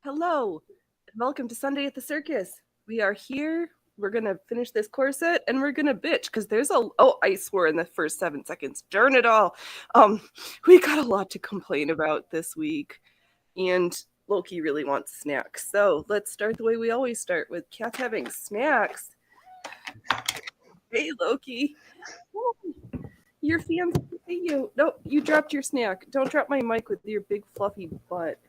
Hello, and welcome to Sunday at the Circus. We are here. We're gonna finish this corset, and we're gonna bitch because there's a I swore in the first 7 seconds. Darn it all! We got a lot to complain about this week, and Loki really wants snacks. So let's start the way we always start, with Kat having snacks. Hey, Loki. Your fans see you. No, you dropped your snack. Don't drop my mic with your big fluffy butt.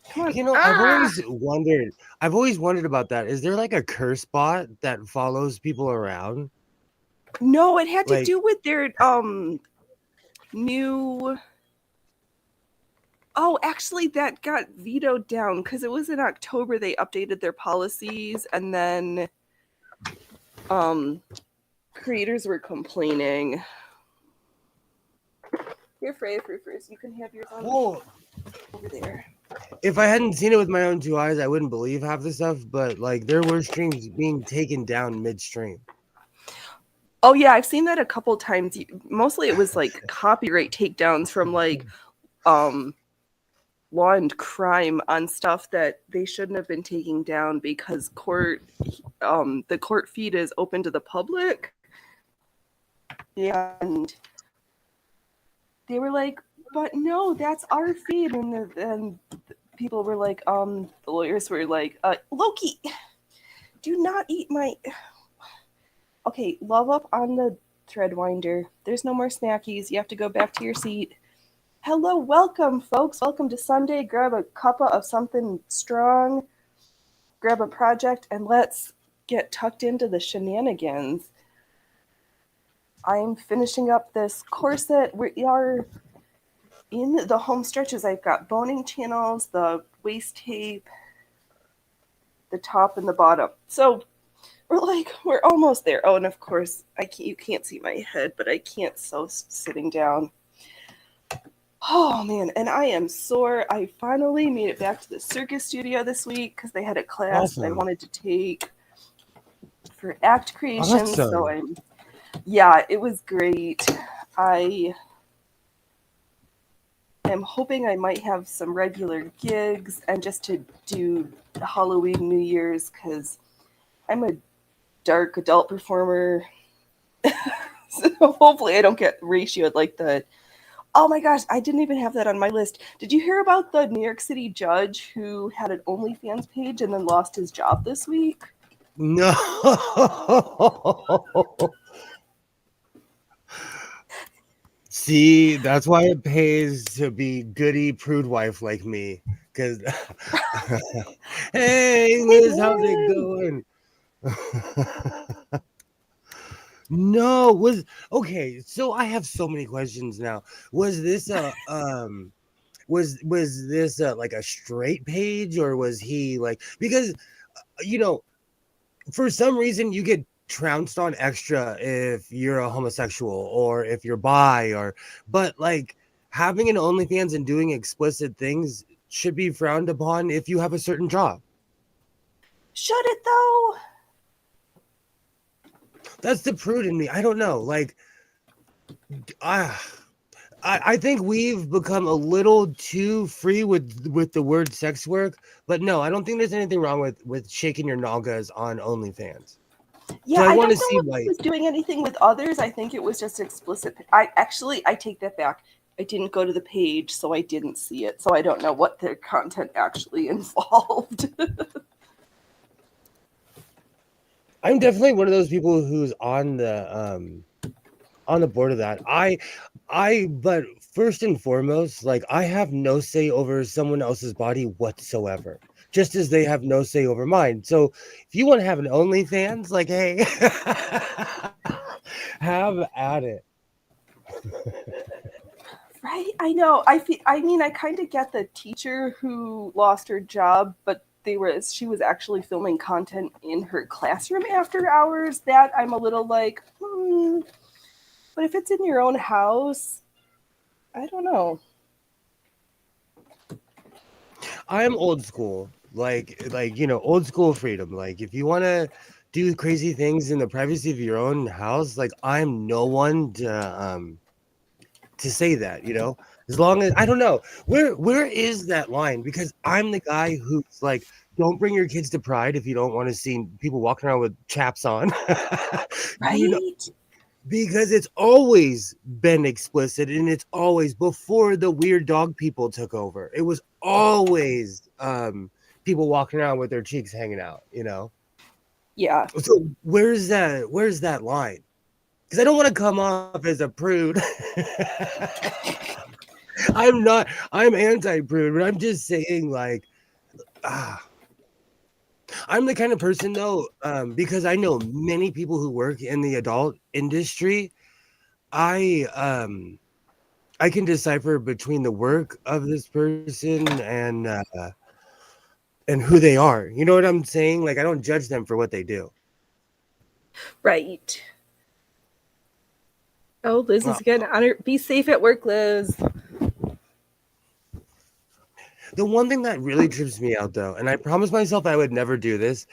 Come on. You know, I've always wondered about that. Is there like a curse bot that follows people around? No, it had to do with their new. Oh, actually, that got vetoed down because it was in October they updated their policies, and then creators were complaining. Here, Freya, first. You can have yours on over there. If I hadn't seen it with my own two eyes, I wouldn't believe half the stuff, but like there were streams being taken down midstream. Oh yeah, I've seen that a couple times. Mostly it was like copyright takedowns from like law and crime on stuff that they shouldn't have been taking down because the court feed is open to the public. And they were like, but no, that's our feed. And then people were like, the lawyers were like, Loki, do not eat my... Okay, love up on the Threadwinder. There's no more snackies. You have to go back to your seat. Hello, welcome, folks. Welcome to Sunday. Grab a cuppa of something strong. Grab a project, and let's get tucked into the shenanigans. I'm finishing up this corset. We are in the home stretches. I've got boning channels, the waist tape, the top and the bottom. So we're almost there. Oh, and of course, you can't see my head, but I can't sew sitting down. Oh man, and I am sore. I finally made it back to the circus studio this week because they had a class that I wanted to take for act creation. Awesome. So it was great. I am hoping I might have some regular gigs and just to do Halloween, New Year's, because I'm a dark adult performer. So hopefully I don't get ratioed like the... Oh my gosh, I didn't even have that on my list. Did you hear about the New York City judge who had an OnlyFans page and then lost his job this week? No. See, that's why it pays to be goody prude wife like me. Because, hey, Liz, how's it going? No, okay. So I have so many questions now. Was this was this like a straight page, or was he like, because for some reason you get trounced on extra if you're a homosexual or if you're bi, but like having an OnlyFans and doing explicit things should be frowned upon if you have a certain job. Should it though? That's the prude in me. I don't know. Like, I think we've become a little too free with the word sex work, but no, I don't think there's anything wrong with shaking your nagas on OnlyFans. Yeah, so I don't know if he was doing anything with others. I think it was just explicit. I take that back. I didn't go to the page, so I didn't see it. So I don't know what their content actually involved. I'm definitely one of those people who's on the board of that. But first and foremost, like, I have no say over someone else's body whatsoever, just as they have no say over mine. So if you want to have an OnlyFans, like, hey, have at it. Right? I know. I mean, I kind of get the teacher who lost her job, but she was actually filming content in her classroom after hours. That I'm a little like, But if it's in your own house, I don't know. I'm old school, like old school freedom. Like, if you want to do crazy things in the privacy of your own house, like I'm no one to say that, you know. As long as I don't know where is that line, because I'm the guy who's like, don't bring your kids to Pride if you don't want to see people walking around with chaps on. You know, Right? because it's always been explicit, and it's always before the weird dog people took over. It was always people walking around with their cheeks hanging out, you know. Yeah. So where's that line? Because I don't want to come off as a prude. I'm not. I'm anti-prude, but I'm just saying, like, ah, I'm the kind of person though, because I know many people who work in the adult industry. I I can decipher between the work of this person and who they are. You know what I'm saying? Like, I don't judge them for what they do. Right. Oh, Liz Well, is again on her. Be safe at work, Liz. the one thing that really trips me out though, and I promised myself I would never do this,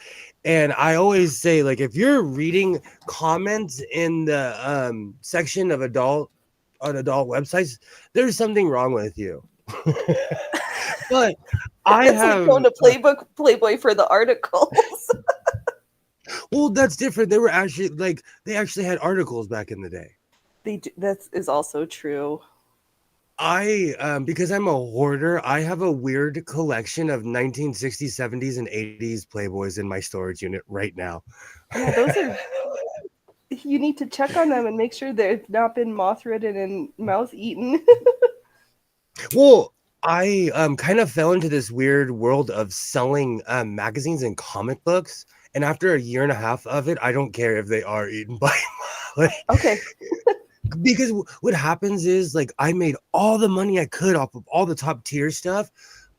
and I always say, like, if you're reading comments in the section of adult websites, there's something wrong with you. But I It's like have going to Playboy for the articles. well, that's different. They were actually like they actually had articles back in the day. That is also true. I because I'm a hoarder, I have a weird collection of 1960s, 70s, and 80s Playboys in my storage unit right now. Yeah, those are. You need to check on them and make sure they've not been moth ridden and mouse eaten. Well, I kind of fell into this weird world of selling magazines and comic books, and after a year and a half of it, I don't care if they are eaten by like Okay. because what happens is, like, I made all the money I could off of all the top tier stuff,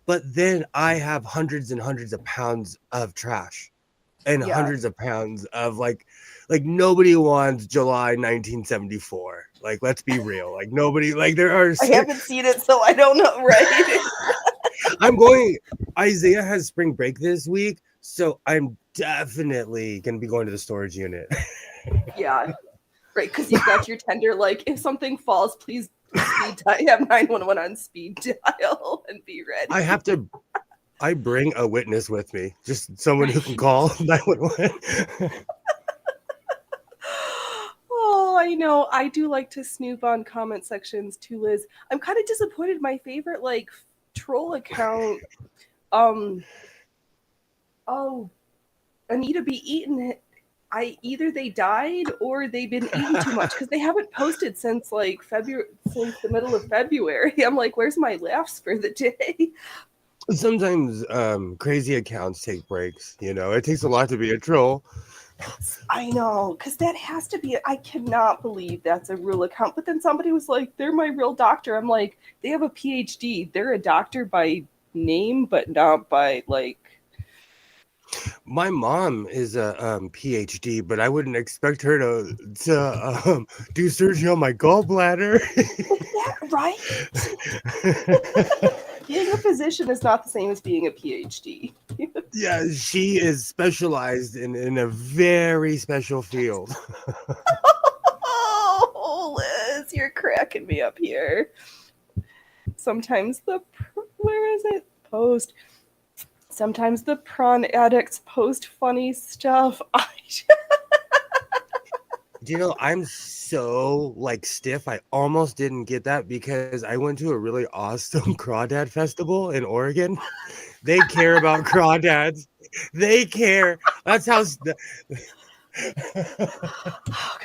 but then I have hundreds and hundreds of pounds of trash and Yeah. hundreds of pounds of like nobody wants July 1974. Like, let's be real. Like, nobody, like, there are I haven't seen it, so I don't know, right? I'm going Isaiah has spring break this week, so I'm definitely gonna be going to the storage unit. Yeah. Right, because you've got your tender, like, if something falls, please speed dial. Have 911 on speed dial and be ready. I bring a witness with me, just someone who can Right. call 911. Oh, I know. I do like to snoop on comment sections too, Liz. I'm kind of disappointed. My favorite, like, troll account, um, oh, Anita B. Eaton, either they died or they've been eating too much because they haven't posted since like February, since the middle of February. I'm like, where's my laughs for the day? Sometimes crazy accounts take breaks, you know. It takes a lot to be a troll. I know, because that has to be. I cannot believe that's a real account. But then somebody was like, they're my real doctor. I'm like, they have a PhD. They're a doctor by name, but not by like. My mom is a PhD, but I wouldn't expect her to do surgery on my gallbladder. Is that right? Being a physician is not the same as being a PhD. Yeah, she is specialized in a very special field. Oh, Liz, you're cracking me up here. Sometimes where is it? Post. Sometimes the prawn addicts post funny stuff. Do you know, I'm so like stiff. I almost didn't get that because I went to a really awesome crawdad festival in Oregon. They care about crawdads. They care. That's how.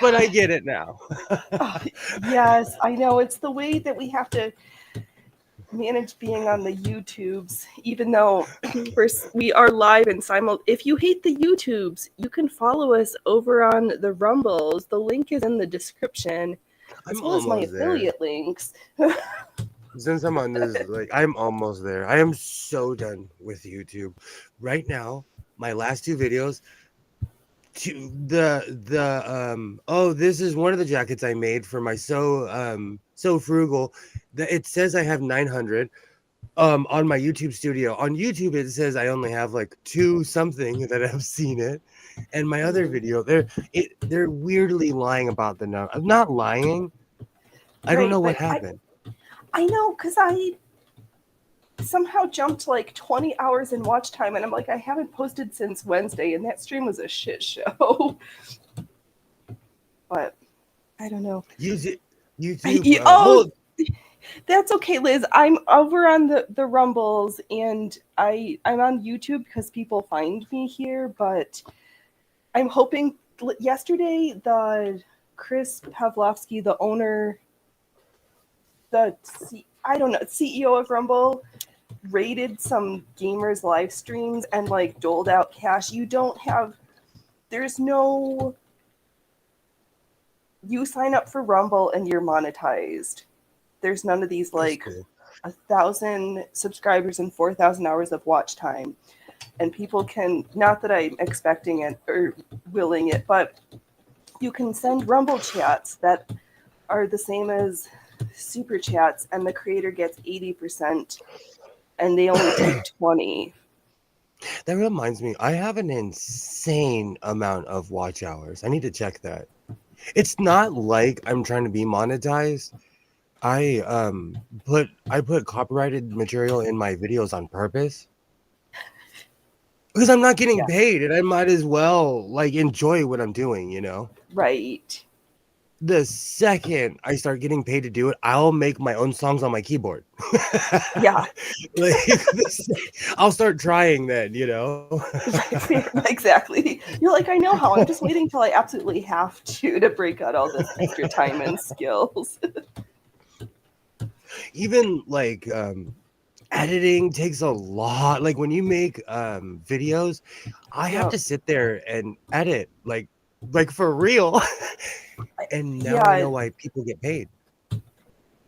But I get it now. Oh, yes, I know. It's the way that we have to manage being on the YouTubes, even though we are live and simul. If you hate the YouTubes, you can follow us over on the Rumbles. The link is in the description, as I'm well as my almost there. affiliate links. Since I'm on this, like, I'm almost there. I am so done with YouTube. Right now, my last two videos, to this is one of the jackets I made for my so frugal that it says I have 900. on my YouTube studio. On YouTube it says I only have like 2 something that have seen it. And my other video, they're weirdly lying about the number. I'm not lying. I don't Right, know what but happened. I know because I somehow jumped like 20 hours in watch time, and I'm like, I haven't posted since Wednesday, and that stream was a shit show. But I don't know. YouTube Oh, well, that's okay, Liz. I'm over on the Rumbles, and I'm on YouTube because people find me here. But I'm hoping yesterday the Chris Pavlovsky, the owner, I don't know, CEO of Rumble, rated some gamers live streams and like doled out cash. There's no, you sign up for Rumble and you're monetized. There's none of these that's like cool. 1,000 subscribers and 4,000 hours of watch time. And people can, not that I'm expecting it or willing it, but you can send Rumble chats that are the same as super chats, and the creator gets 80% and they only take 20. That reminds me, I have an insane amount of watch hours. I need to check that. It's not like I'm trying to be monetized. I put copyrighted material in my videos on purpose because I'm not getting Yeah, paid and I might as well like enjoy what I'm doing, you know? right. The second I start getting paid to do it, I'll make my own songs on my keyboard. Yeah. Like I'll start trying then, you know? Exactly. You're like, I know how. I'm just waiting till I absolutely have to break out all this extra time and skills. Even like editing takes a lot. Like when you make videos, I have Yeah. to sit there and edit like for real. And now I Yeah, know why people get paid.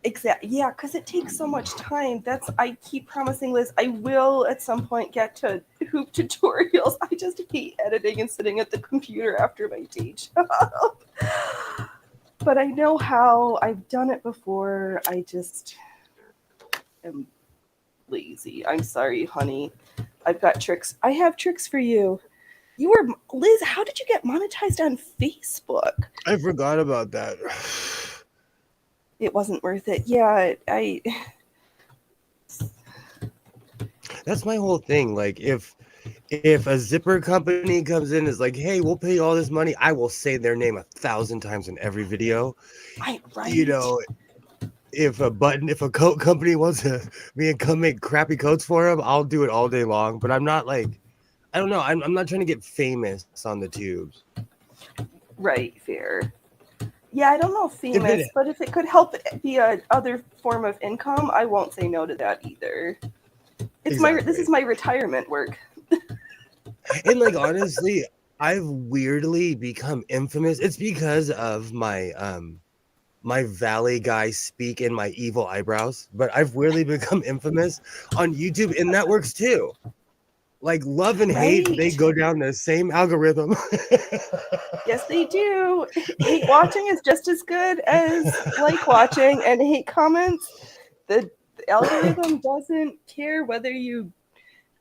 exactly. Yeah, because it takes so much time. I keep promising Liz, I will at some point get to hoop tutorials. I just hate editing and sitting at the computer after my day job. But I know how. I've done it before. I just am lazy. I'm sorry, honey. I've got tricks. I have tricks for you. You were Liz. How did you get monetized on Facebook? I forgot about that. It wasn't worth it. Yeah, I. That's my whole thing. Like if a zipper company comes in and is like, hey, we'll pay you all this money, I will say their name 1,000 times in every video. You Right. know, if a coat company wants to me and come make crappy coats for them, I'll do it all day long. But I'm not like, I don't know. I'm not trying to get famous on the tubes. Right. Fair. Yeah, I don't know If it famous, but if it could help be a other form of income, I won't say no to that either. This is exactly. my retirement work. And like honestly, I've weirdly become infamous. It's because of my valley guy speak and my evil eyebrows, but I've weirdly become infamous on YouTube, and that works too. Like love and hate, they Right. go down the same algorithm. Yes, they do. Hate watching is just as good as like watching, and hate comments. The algorithm doesn't care whether you.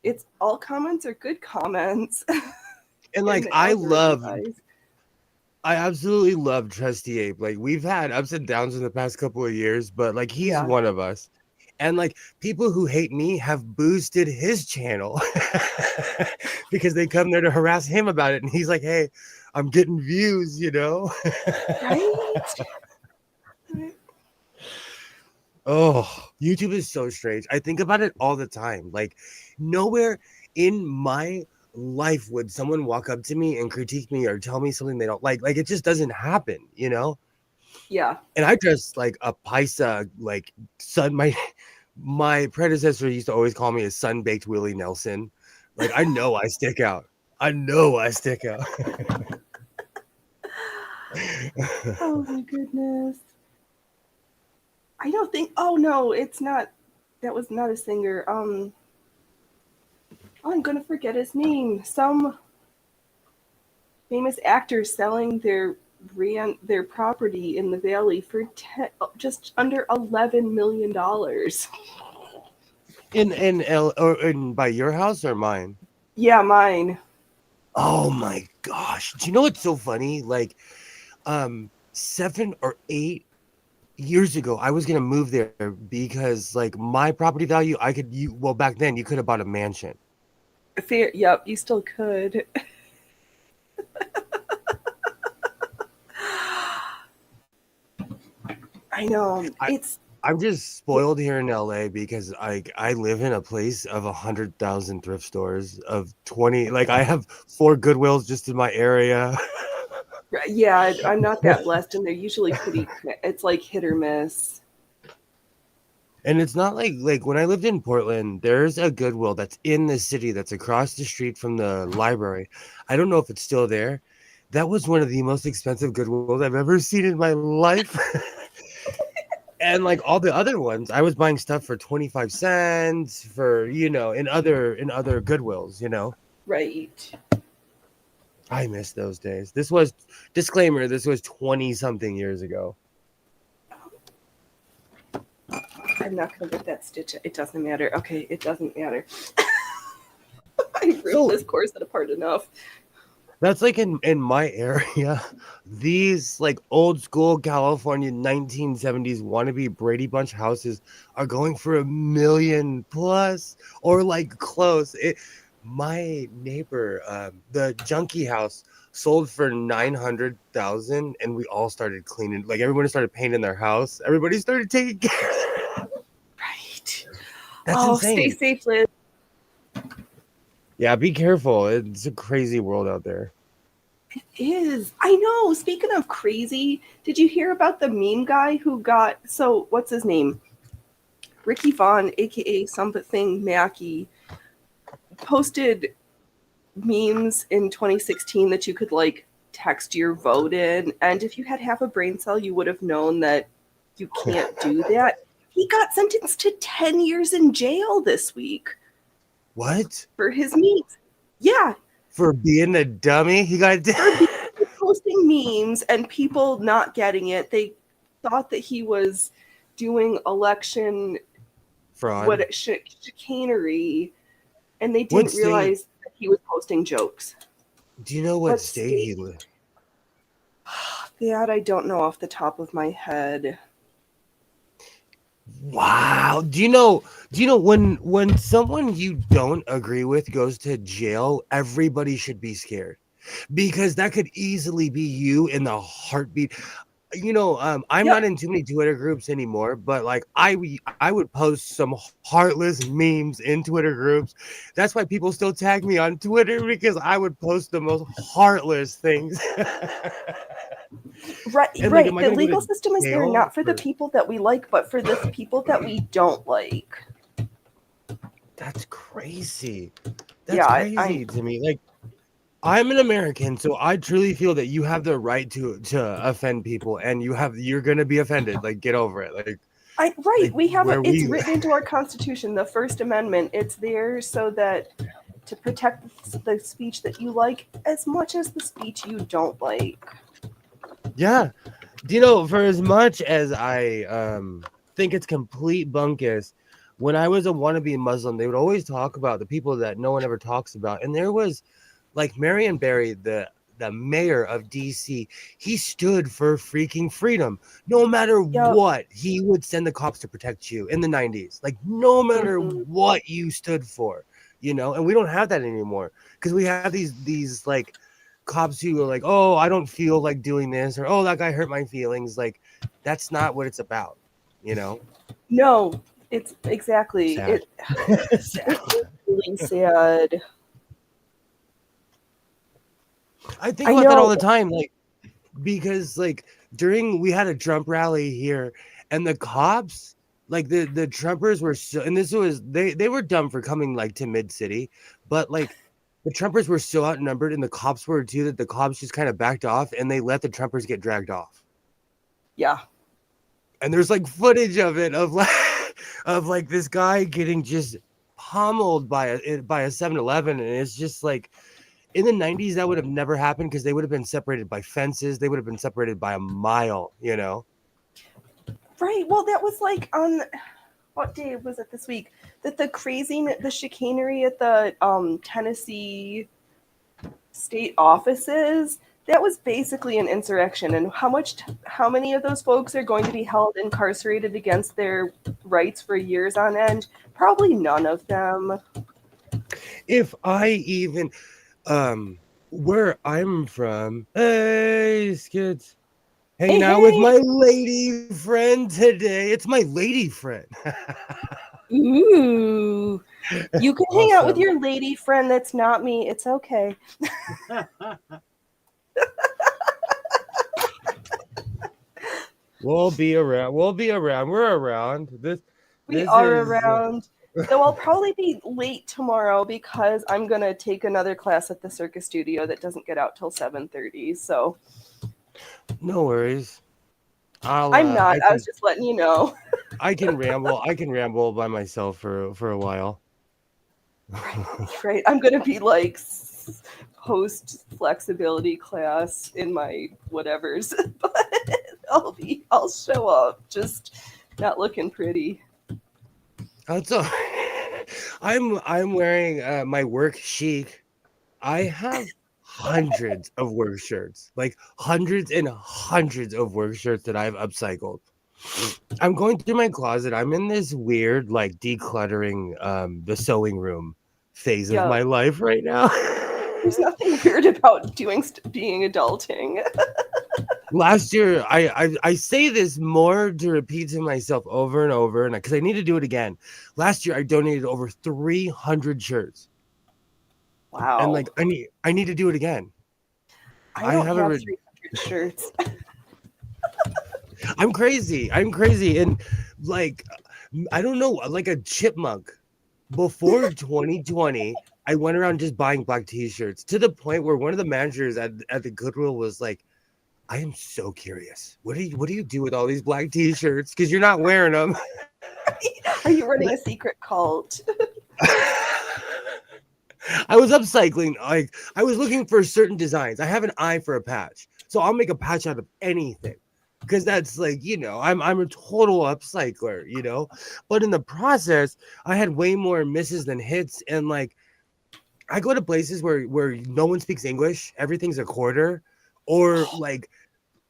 It's all comments are good comments And in like the algorithm eyes. I absolutely love Trusty Ape. Like we've had ups and downs in the past couple of years, but like he's Yeah. one of us. And like people who hate me have boosted his channel because they come there to harass him about it. And he's like, hey, I'm getting views, you know? Right. Oh, YouTube is so strange. I think about it all the time. Like, nowhere in my life would someone walk up to me and critique me or tell me something they don't like. Like, it just doesn't happen, you know? Yeah. And I dress like a paisa, like sun. My predecessor used to always call me a sun baked Willie Nelson. Like, I know I stick out. I know I stick out. Oh my goodness. I don't think. Oh no, it's not. That was not a singer. Oh, I'm gonna forget his name. Some famous actor selling their property in the valley for just under $11 million. in L or in by your house or mine? Yeah, mine. Oh my gosh. Do you know what's so funny? Like 7 or 8 years ago, I was gonna move there because like my property value, I could you well back then you could have bought a mansion. Fair. Yep, you still could. I know. I I'm just spoiled here in LA because I live in a place of 100,000 thrift stores of 20. Like I have 4 Goodwills just in my area. Yeah, I'm not that blessed, and they're usually pretty. It's like hit or miss. And it's not like when I lived in Portland, there's a Goodwill that's in the city that's across the street from the library. I don't know if it's still there. That was one of the most expensive Goodwills I've ever seen in my life. And like all the other ones, I was buying stuff for 25 cents for, in other Goodwills, Right. I miss those days. This was disclaimer, this was 20 something years ago. I'm not gonna get that stitch. It doesn't matter. Okay, it doesn't matter. I ripped So this corset apart enough. that's like in my area, these like old school California 1970s wannabe Brady Bunch houses are going for 1 million plus or like close. My neighbor, the junkie house sold for 900,000, and we all started cleaning. Like everybody started painting their house. Everybody started taking care. Right. That's Oh, stay insane. safe, Liz. Yeah, be careful. It's a crazy world out there. Is. I know. Speaking of crazy, did you hear about the meme guy who got so what's his name? Ricky Vaughn, aka something Mackey, posted memes in 2016 that you could like text your vote in, and if you had half a brain cell, you would have known that you can't do that. He got sentenced to 10 years in jail this week What? for his memes. Yeah, For being a dummy? He got for posting memes and people not getting it. They thought that he was doing election fraud. chicanery, and they What didn't state? realize that he was posting jokes. Do you know what What state he state? lived? That I don't know off the top of my head. Wow. Do you know when someone you don't agree with goes to jail, everybody should be scared because that could easily be you in the heartbeat. I'm not Yep. in too many Twitter groups anymore, but like I would post some heartless memes in Twitter groups. That's why people still tag me on Twitter because I would post the most heartless things. Right, And like, am right. I The gonna go legal to system is there jail not for the for people that we like, but for the people that we don't like. that's crazy. That's Yeah, I crazy to me. Like I'm an American, so I truly feel that you have the right to offend people, and you're gonna be offended. Like, get over it. right. Like We have where it's we written into our Constitution, the First Amendment. It's there so that to protect the speech that you like as much as the speech you don't like. yeah. For as much as I think it's complete bunkus, when I was a wannabe Muslim, they would always talk about the people that no one ever talks about. And there was like Marion Barry, the mayor of DC, he stood for freaking freedom. No matter Yep. what, he would send the cops to protect you in the 90s. Like no matter Hmm. what you stood for, and we don't have that anymore because we have these like cops who are like, oh, I don't feel like doing this, or oh, that guy hurt my feelings. Like that's not what it's about, you know. No, it's exactly Sad. it. Sad. It is really sad. I think I about that all know. the time, like because like during we had a Trump rally here, and the cops, like the Trumpers were so, and this was they were dumb for coming like to mid city, but like the Trumpers were so outnumbered, and the cops were too, that the cops just kind of backed off, and they let the Trumpers get dragged off. Yeah. And there's like footage of it of like of like this guy getting just pummeled by a 7-Eleven, and it's just like in the 90s that would have never happened because they would have been separated by fences, they would have been separated by a mile. Right. Well, that was like on what day was it this week? that the chicanery at the Tennessee state offices, that was basically an insurrection. And how many of those folks are going to be held incarcerated against their rights for years on end? Probably none of them. If I even where I'm from, hey skids, Hey, hanging out with hey! my lady friend today. It's my lady friend. Ooh. You can hang out with Awesome. your lady friend that's not me. It's okay. We'll be around. We'll be around. We're around. We This are is around. Though I'll probably be late tomorrow because I'm gonna take another class at the circus studio that doesn't get out till 7:30. So no worries. I'm not. I I was just letting you know. can ramble. I can ramble by myself for a while. Right. I'm gonna be like post flexibility class in my whatever's, but I'll show up, just not looking pretty. That's all. I'm wearing my work chic. I have hundreds of work shirts, like hundreds and hundreds of work shirts that I've upcycled. I'm going through my closet. I'm in this weird, like decluttering the sewing room phase of Yeah, my life right now. there's nothing weird about being adulting. Last year, I say this more to repeat to myself over and over, and because I need to do it again. Last year, I donated over 300 shirts, and Wow. like I need to do it again. I I don't have a have 300 shirts. I'm crazy. I'm crazy. And like, I don't know, like a chipmunk. Before 2020, I went around just buying black t-shirts to the point where one of the managers at the Goodwill was like, I am so curious. What do you do with all these black t-shirts? Because you're not wearing them. Are you running a secret cult? I was upcycling. Like I was looking for certain designs. I have an eye for a patch. So I'll make a patch out of anything. Because that's like, I'm a total upcycler. But in the process, I had way more misses than hits. And like I go to places where no one speaks English, everything's a quarter, or like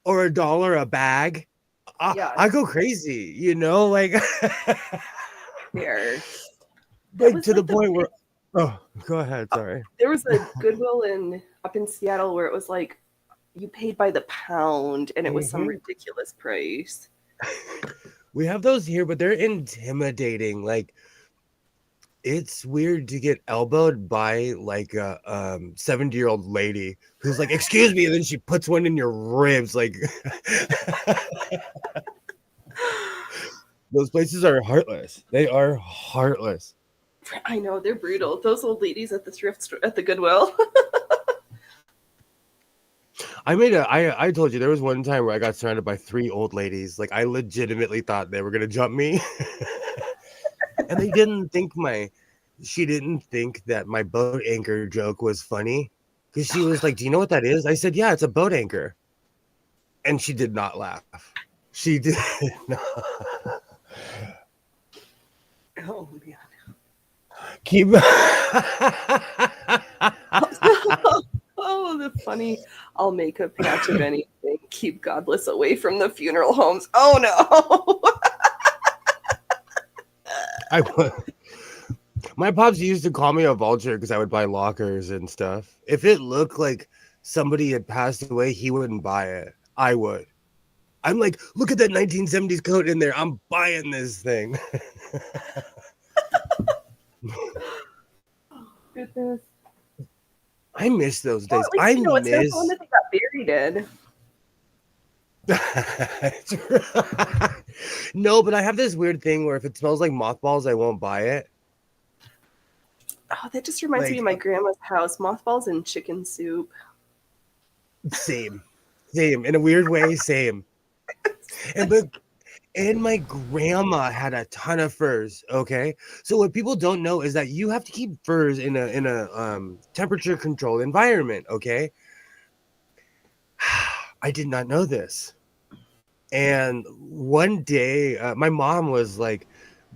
or a dollar a bag. Yeah, I go crazy, like fair. That like was to the like the point where oh, go ahead, sorry. there was a Goodwill up in Seattle where it was like you paid by the pound and it was some Mhm. ridiculous price. We have those here, but they're intimidating. Like it's weird to get elbowed by like a 70-year-old lady who's like, "Excuse me," and then she puts one in your ribs. Like those places are heartless. They are heartless. I know they're brutal. Those old ladies at the thrift store, at the Goodwill. I told you there was one time where I got surrounded by three old ladies. Like I legitimately thought they were gonna jump me. And she didn't think that my boat anchor joke was funny. Because she was like, "Do you know what that is?" I said, "Yeah, it's a boat anchor." And she did not laugh. She did not. Oh man. Keep Oh, the funny. I'll make a patch of anything. Keep godless away from the funeral homes. Oh no. I my pops used to call me a vulture because I would buy lockers and stuff. If it looked like somebody had passed away, he wouldn't buy it. I would. I'm like, look at that 1970s coat in there. I'm buying this thing. Goodness. I miss those Well, days. at least I you know it's not the one miss. that they got buried in. No, but I have this weird thing where if it smells like mothballs, I won't buy it. Oh, that just reminds me Like, of my grandma's house. Mothballs and chicken soup. same, same. In a weird way, same. And but and my grandma had a ton of furs. Okay, so what people don't know is that you have to keep furs in a temperature controlled environment. Okay, I did not know this. And one day, my mom was like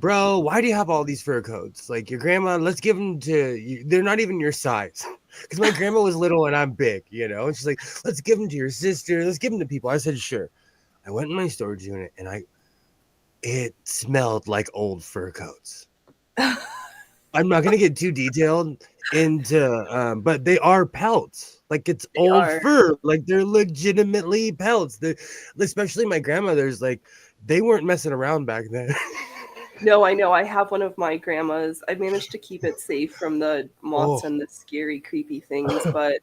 bro, why do you have all these fur coats? Like your grandma, let's give them to you. They're not even your size. Because my grandma was little and I'm big, you know? And she's like, let's give them to your sister. Let's give them to people. I said, sure. I went in my storage unit and it smelled like old fur coats. I'm not going to get too detailed into, but they are pelts. Like it's They old are. fur. Like they're legitimately pelts. Especially my grandmother's, like they weren't messing around back then. No, I know. I have one of my grandma's. I managed to keep it safe from the moths Oh, and the scary, creepy things, but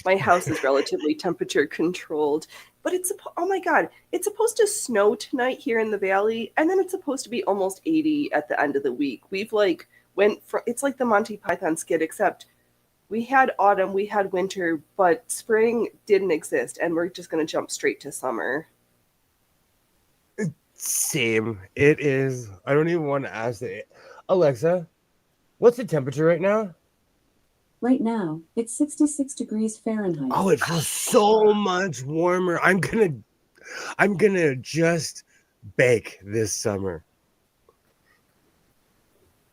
my house is relatively temperature controlled. But oh my god, it's supposed to snow tonight here in the valley, and then it's supposed to be almost 80 at the end of the week. We've like went from it's like the Monty Python skit, except we had autumn, we had winter, but spring didn't exist, and we're just gonna jump straight to summer. same. It is. I don't even want to ask it. Alexa, what's the temperature right now? Right now, it's 66 degrees Fahrenheit. Oh, it feels so much warmer. I'm gonna just bake this summer.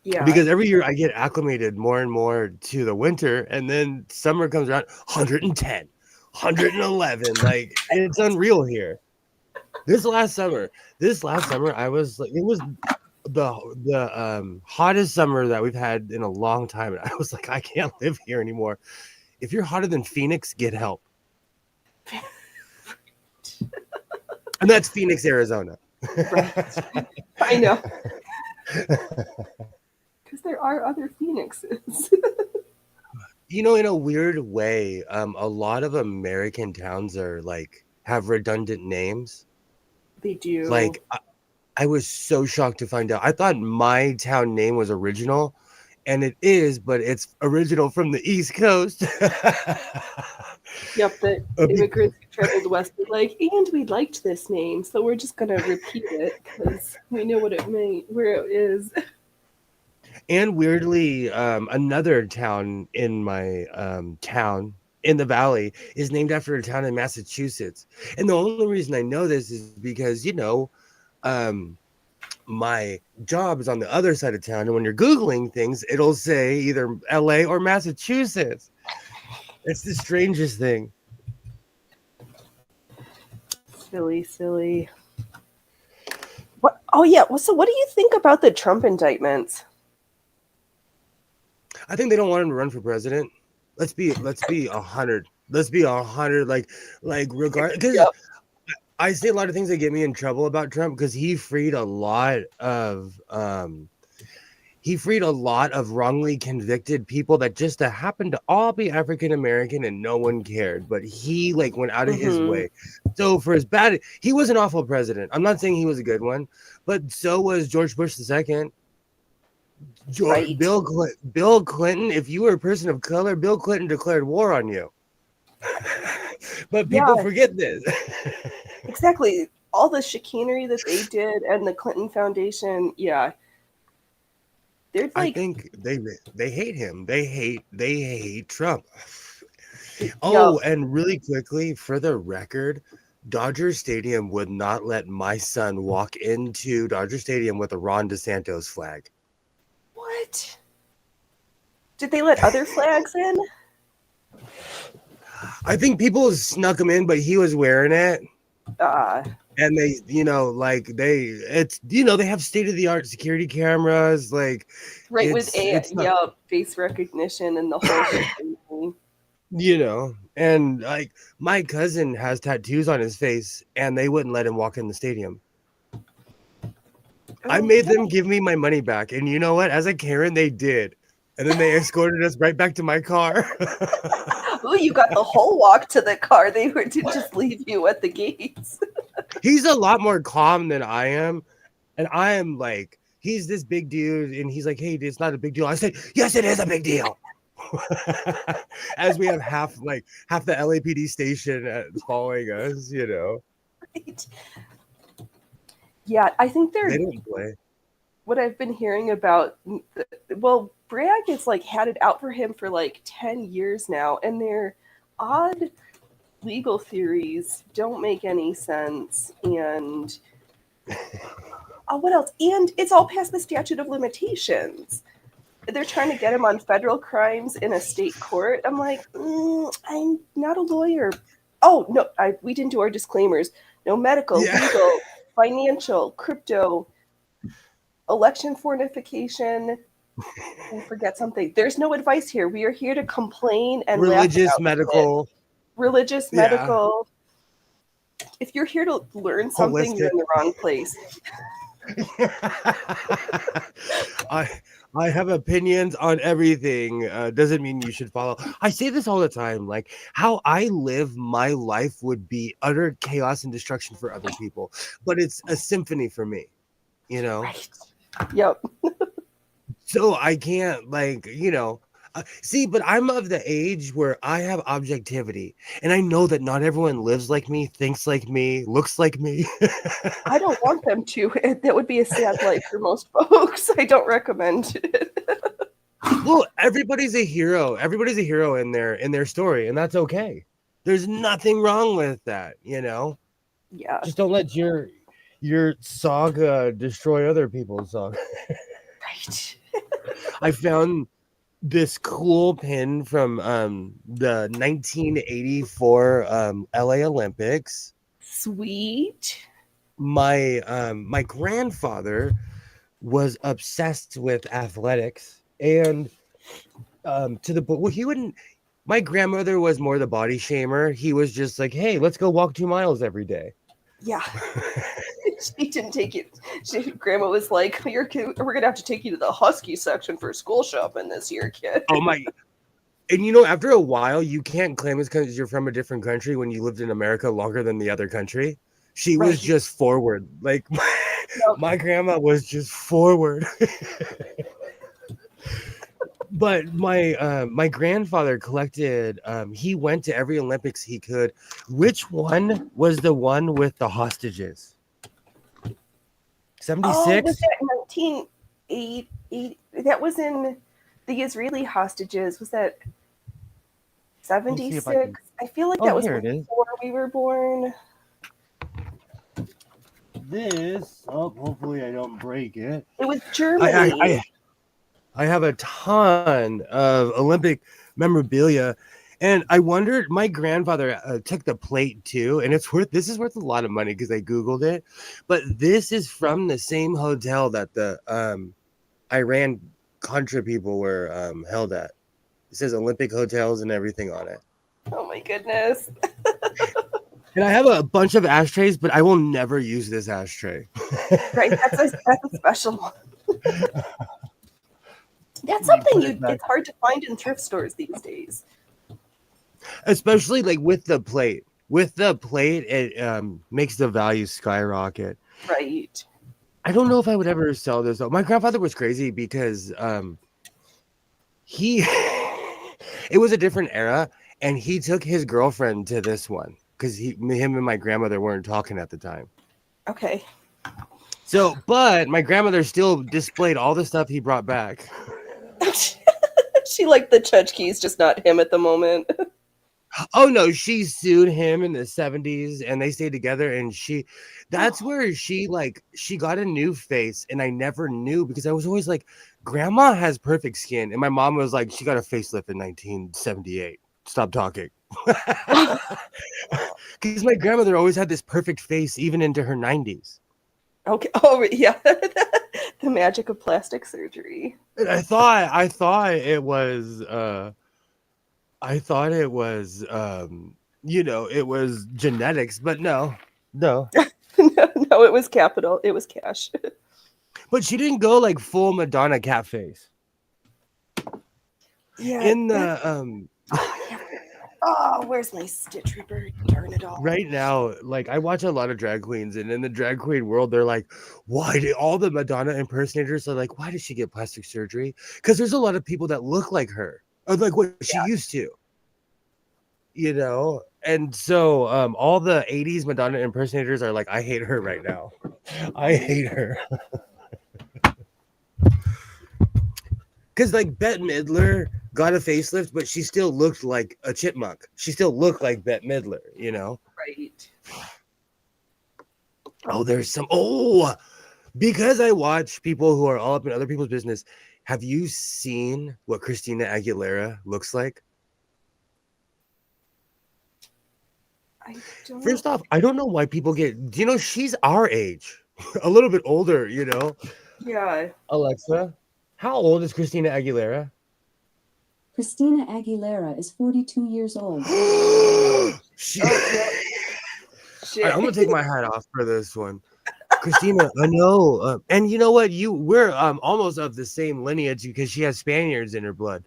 Yeah. Because every year I get acclimated more and more to the winter, and then summer comes around 110, 111. Like it's unreal here. This last summer, I was like, it was the hottest summer that we've had in a long time, and I was like, I can't live here anymore. If you're hotter than Phoenix, get help. And that's Phoenix, Arizona. Right. I know. Because there are other phoenixes. You know, in a weird way, a lot of American towns are like have redundant names. They do. Like I was so shocked to find out. I thought my town name was original, and it is, but it's original from the East Coast. Yep, the Be- immigrants who traveled west were like, and we liked this name, so we're just gonna repeat it because we know what it meant, where it is. and weirdly, another town in my town in the valley is named after a town in Massachusetts. And the only reason I know this is because, um, my job is on the other side of town, and when you're googling things it'll say either LA or Massachusetts. It's the strangest thing. Silly, silly. What? Oh yeah. Well, so, what do you think about the Trump indictments? I think they don't want him to run for president. Let's be 100. Let's be 100. Like regard, because Yep. I say a lot of things that get me in trouble about Trump, because he freed a lot of wrongly convicted people that just happened to all be African American, and no one cared. But he like went out of his Mm-hmm. way. So for his bad, he was an awful president. I'm not saying he was a good one, but so was George Bush II. Right. Bill Clinton. If you were a person of color, Bill Clinton declared war on you. But people Yeah. forget this. Exactly. All the chicanery that they did and the Clinton Foundation. Yeah. They're I like, think they hate him. They hate Trump. yep. Oh, and really quickly, for the record, Dodger Stadium would not let my son walk into Dodger Stadium with a Ron DeSantos flag. What? Did they let other flags in? I think people snuck him in, but he was wearing it. Uh, And they have state of the art security cameras. Like right, with it's not, yeah, face recognition and the whole shit. and like my cousin has tattoos on his face, and they wouldn't let him walk in the stadium. I made them give me my money back, and you know what? As a Karen, they did, and then they escorted us right back to my car. Oh, you got the whole walk to the car. They were to just leave you at the gates. He's a lot more calm than I am, and I am like, he's this big dude, and he's like, hey, it's not a big deal. I said, yes, it is a big deal. As we have half the LAPD station following us. Right. Yeah, I think They they're don't play. what I've been hearing about. Well, Bragg has like had it out for him for like 10 years now, and their odd legal theories don't make any sense. And What else? And it's all past the statute of limitations. They're trying to get him on federal crimes in a state court. I'm like, I'm not a lawyer. Oh no, we didn't do our disclaimers. No medical, Yeah. legal, financial, crypto, election fortification. I forget something. There's no advice here. We are here to complain and Religious, laugh about medical. it. Religious, Yeah. medical. If you're here to learn something, you're in the wrong place. I have opinions on everything. Doesn't mean you should follow. I say this all the time. Like, how I live my life would be utter chaos and destruction for other people, but it's a symphony for me, you know? Right. Yep. So I can't, like, you know, see, but I'm of the age where I have objectivity, and I know that not everyone lives like me, thinks like me, looks like me. I don't want them to. That would be a sad life for most folks. I don't recommend it. Well, everybody's a hero. Everybody's a hero in their story, and that's okay. There's nothing wrong with that, you know. Yeah. Just don't let your saga destroy other people's saga. Right. I found this cool pin from the 1984 LA Olympics. Sweet. My grandfather was obsessed with athletics, and to the point, well, he wouldn't. My grandmother was more the body shamer. He was just like, hey, let's go walk 2 miles every day. Yeah. She didn't take it. Grandma was like, we're gonna have to take you to the Husky section for school shopping this year, kid. Oh my. And you know, after a while, you can't claim it's because you're from a different country when you lived in America longer than the other country. She was Right. just forward. Like, my grandma was just forward. But my grandfather collected, he went to every Olympics he could. Which one was the one with the hostages? 76? Oh, was that 1980? That was in the Israeli hostages. Was that 76? I feel like that was before we were born. This, hopefully I don't break it. It was Germany. I have a ton of Olympic memorabilia, and I wondered. My grandfather took the plate too, and this is worth a lot of money because I googled it. But this is from the same hotel that the Iran Contra people were held at. It says Olympic hotels and everything on it. Oh my goodness! And I have a bunch of ashtrays, but I will never use this ashtray. Right, that's a special one. That's something it's hard to find in thrift stores these days. Especially like with the plate. With the plate, it makes the value skyrocket. Right. I don't know if I would ever sell this though. My grandfather was crazy because it was a different era, and he took his girlfriend to this one because him and my grandmother weren't talking at the time. Okay. So, but my grandmother still displayed all the stuff he brought back. She liked the tchotchkes, just not him at the moment. Oh no, she sued him in the 70s and they stayed together, and that's where she got a new face, and I never knew because I was always like, grandma has perfect skin, and my mom was like, she got a facelift in 1978. Stop talking. Because my grandmother always had this perfect face even into her 90s. Okay. Oh yeah. The magic of plastic surgery. And I thought it was it was genetics, but no. No, it was capital. It was cash. But she didn't go like full Madonna cat face. Yeah. In the Oh, where's my Stitch Ripper? Darn it all. Right now, like I watch a lot of drag queens, and in the drag queen world, they're like, why did all the Madonna impersonators are like, why did she get plastic surgery? Because there's a lot of people that look like her, or like what she used to. You know, and so all the 80s Madonna impersonators are like, I hate her right now. I hate her. Because like Bette Midler got a facelift, but she still looked like a chipmunk. She still looked like Bette Midler, you know? Right. Oh, there's some. Oh, because I watch people who are all up in other people's business. Have you seen what Christina Aguilera looks like? I don't. First off, I don't know why people get. Do you know she's our age, a little bit older? Yeah. Alexa, how old is Christina Aguilera? Christina Aguilera is 42 years old. She, Oh no. I'm Shit. gonna take my hat off for this one. Christina, I know, and you know what? We're almost of the same lineage because she has Spaniards in her blood.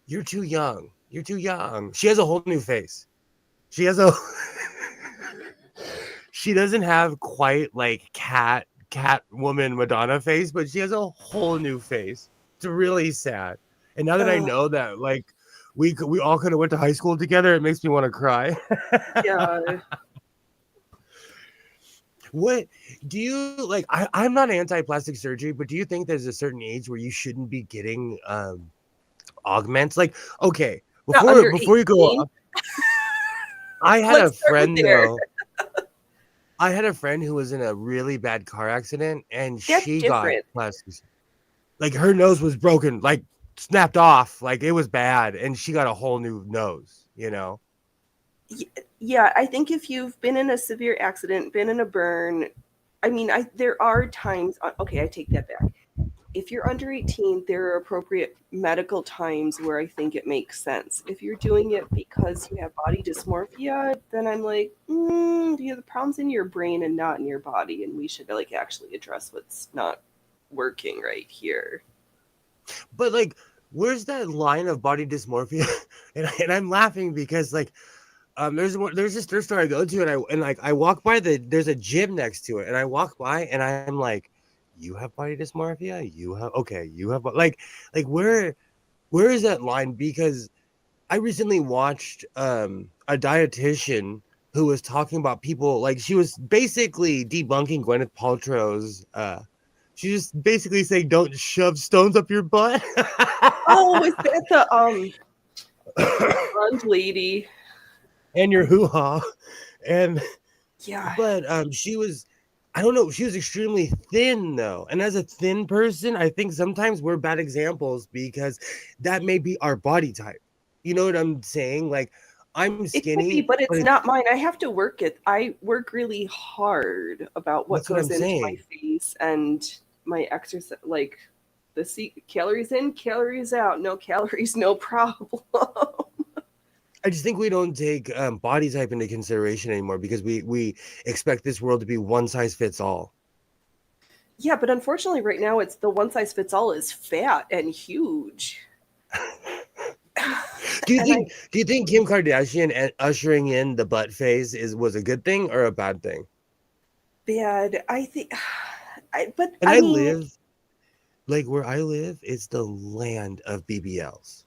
You're too young. You're too young. She has a whole new face. She has a. She doesn't have quite like cat woman Madonna face, but she has a whole new face. It's really sad. And now that I Uh, know that, like, we all kind of went to high school together, it makes me want to cry. yeah. What do you like? I'm not anti-plastic surgery, but do you think there's a certain age where you shouldn't be getting augments? Like, okay, Not before under before you go 18. off, I had a Let's start friend there. though. I had a friend who was in a really bad car accident, and That's she got different. plastic. Like her nose was broken, like snapped off, like it was bad, and she got a whole new nose. Yeah, I think if you've been in a severe accident, been in a burn, I mean, there are times. Okay, I take that back. If you're under 18, there are appropriate medical times where I think it makes sense. If you're doing it because you have body dysmorphia, then I'm like, you have the problems in your brain and not in your body, and we should like actually address what's not working right here. But like, where's that line of body dysmorphia? And I'm laughing because like there's this thrift store I go to, and like I walk by there's a gym next to it, and I walk by and I'm like, you have body dysmorphia? You have like where is that line? Because I recently watched a dietitian who was talking about people, like she was basically debunking Gwyneth Paltrow's she just basically saying don't shove stones up your butt. Oh, is that the blonde lady? And your hoo-ha. And Yeah, but she was, I don't know, she was extremely thin though. And as a thin person, I think sometimes we're bad examples because that may be our body type. You know what I'm saying? Like I'm it could be, skinny, but but it's not mine. I have to work it. I work really hard about what that's what I'm goes into my saying. face and my exercise. Like calories in, calories out. No calories, no problem. I just think we don't take body type into consideration anymore because we expect this world to be one size fits all. Yeah, but unfortunately, right now it's the one size fits all is fat and huge. Do you And I think do you think Kim Kardashian ushering in the butt phase was a good thing or a bad thing? bad. I think, but And I I mean, live like where I live, it's the land of BBLs.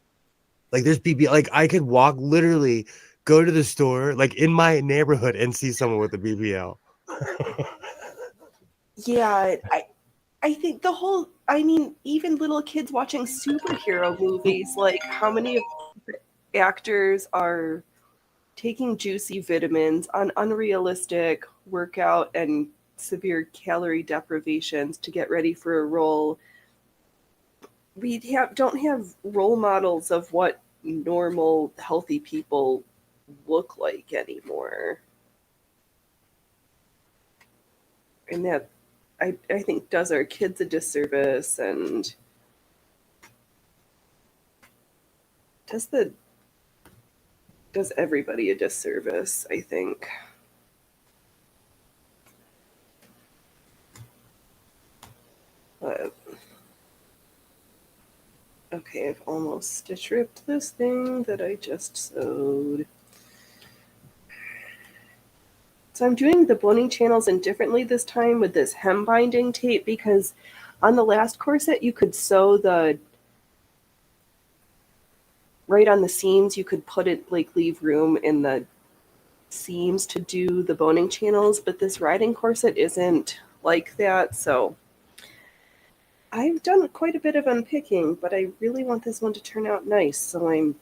Like there's BBL, like I could walk literally go to the store like in my neighborhood and see someone with a BBL. yeah, I think the whole. I mean, even little kids watching superhero movies, like how many of the actors are taking juicy vitamins on unrealistic workout and severe calorie deprivations to get ready for a role. Don't have role models of what normal healthy people look like anymore. And that I think does our kids a disservice and does the does everybody a disservice, I think. But okay, I've almost stitch ripped this thing that I just sewed. So I'm doing the boning channels indifferently this time with this hem binding tape because on the last corset you could sew the right on the seams, you could put it like leave room in the seams to do the boning channels, but this riding corset isn't like that. So I've done quite a bit of unpicking, but I really want this one to turn out nice. So I'm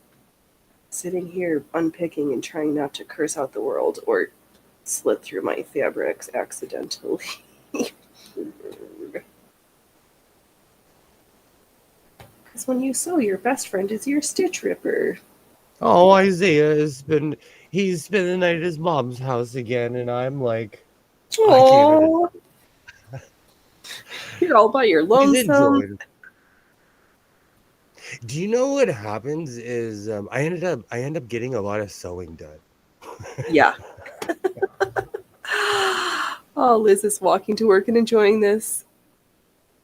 sitting here unpicking and trying not to curse out the world or slit through my fabrics accidentally. when you sew, your best friend is your stitch ripper. Oh, Isaiah he's spent the night at his mom's house again, and I'm like, I can't even. Oh, you're all by your He's lonesome. enjoyed. Do you know what happens is I end up getting a lot of sewing done. Yeah. Oh, Liz is walking to work and enjoying this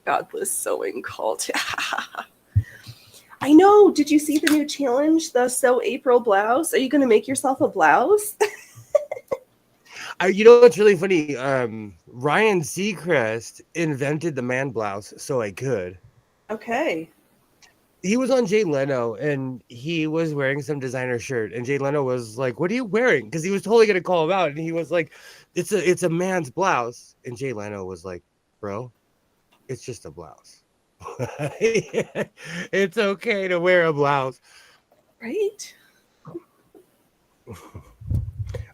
godless sewing cult. I know. Did you see the new challenge, the Sew April blouse? Are you going to make yourself a blouse? You know what's really funny? Ryan Seacrest invented the man blouse so I could. Okay. He was on Jay Leno and he was wearing some designer shirt, and Jay Leno was like, "What are you wearing?" Because he was totally gonna call him out, and he was like, it's a man's blouse," and Jay Leno was like, "Bro, it's just a blouse. It's okay to wear a blouse." Right?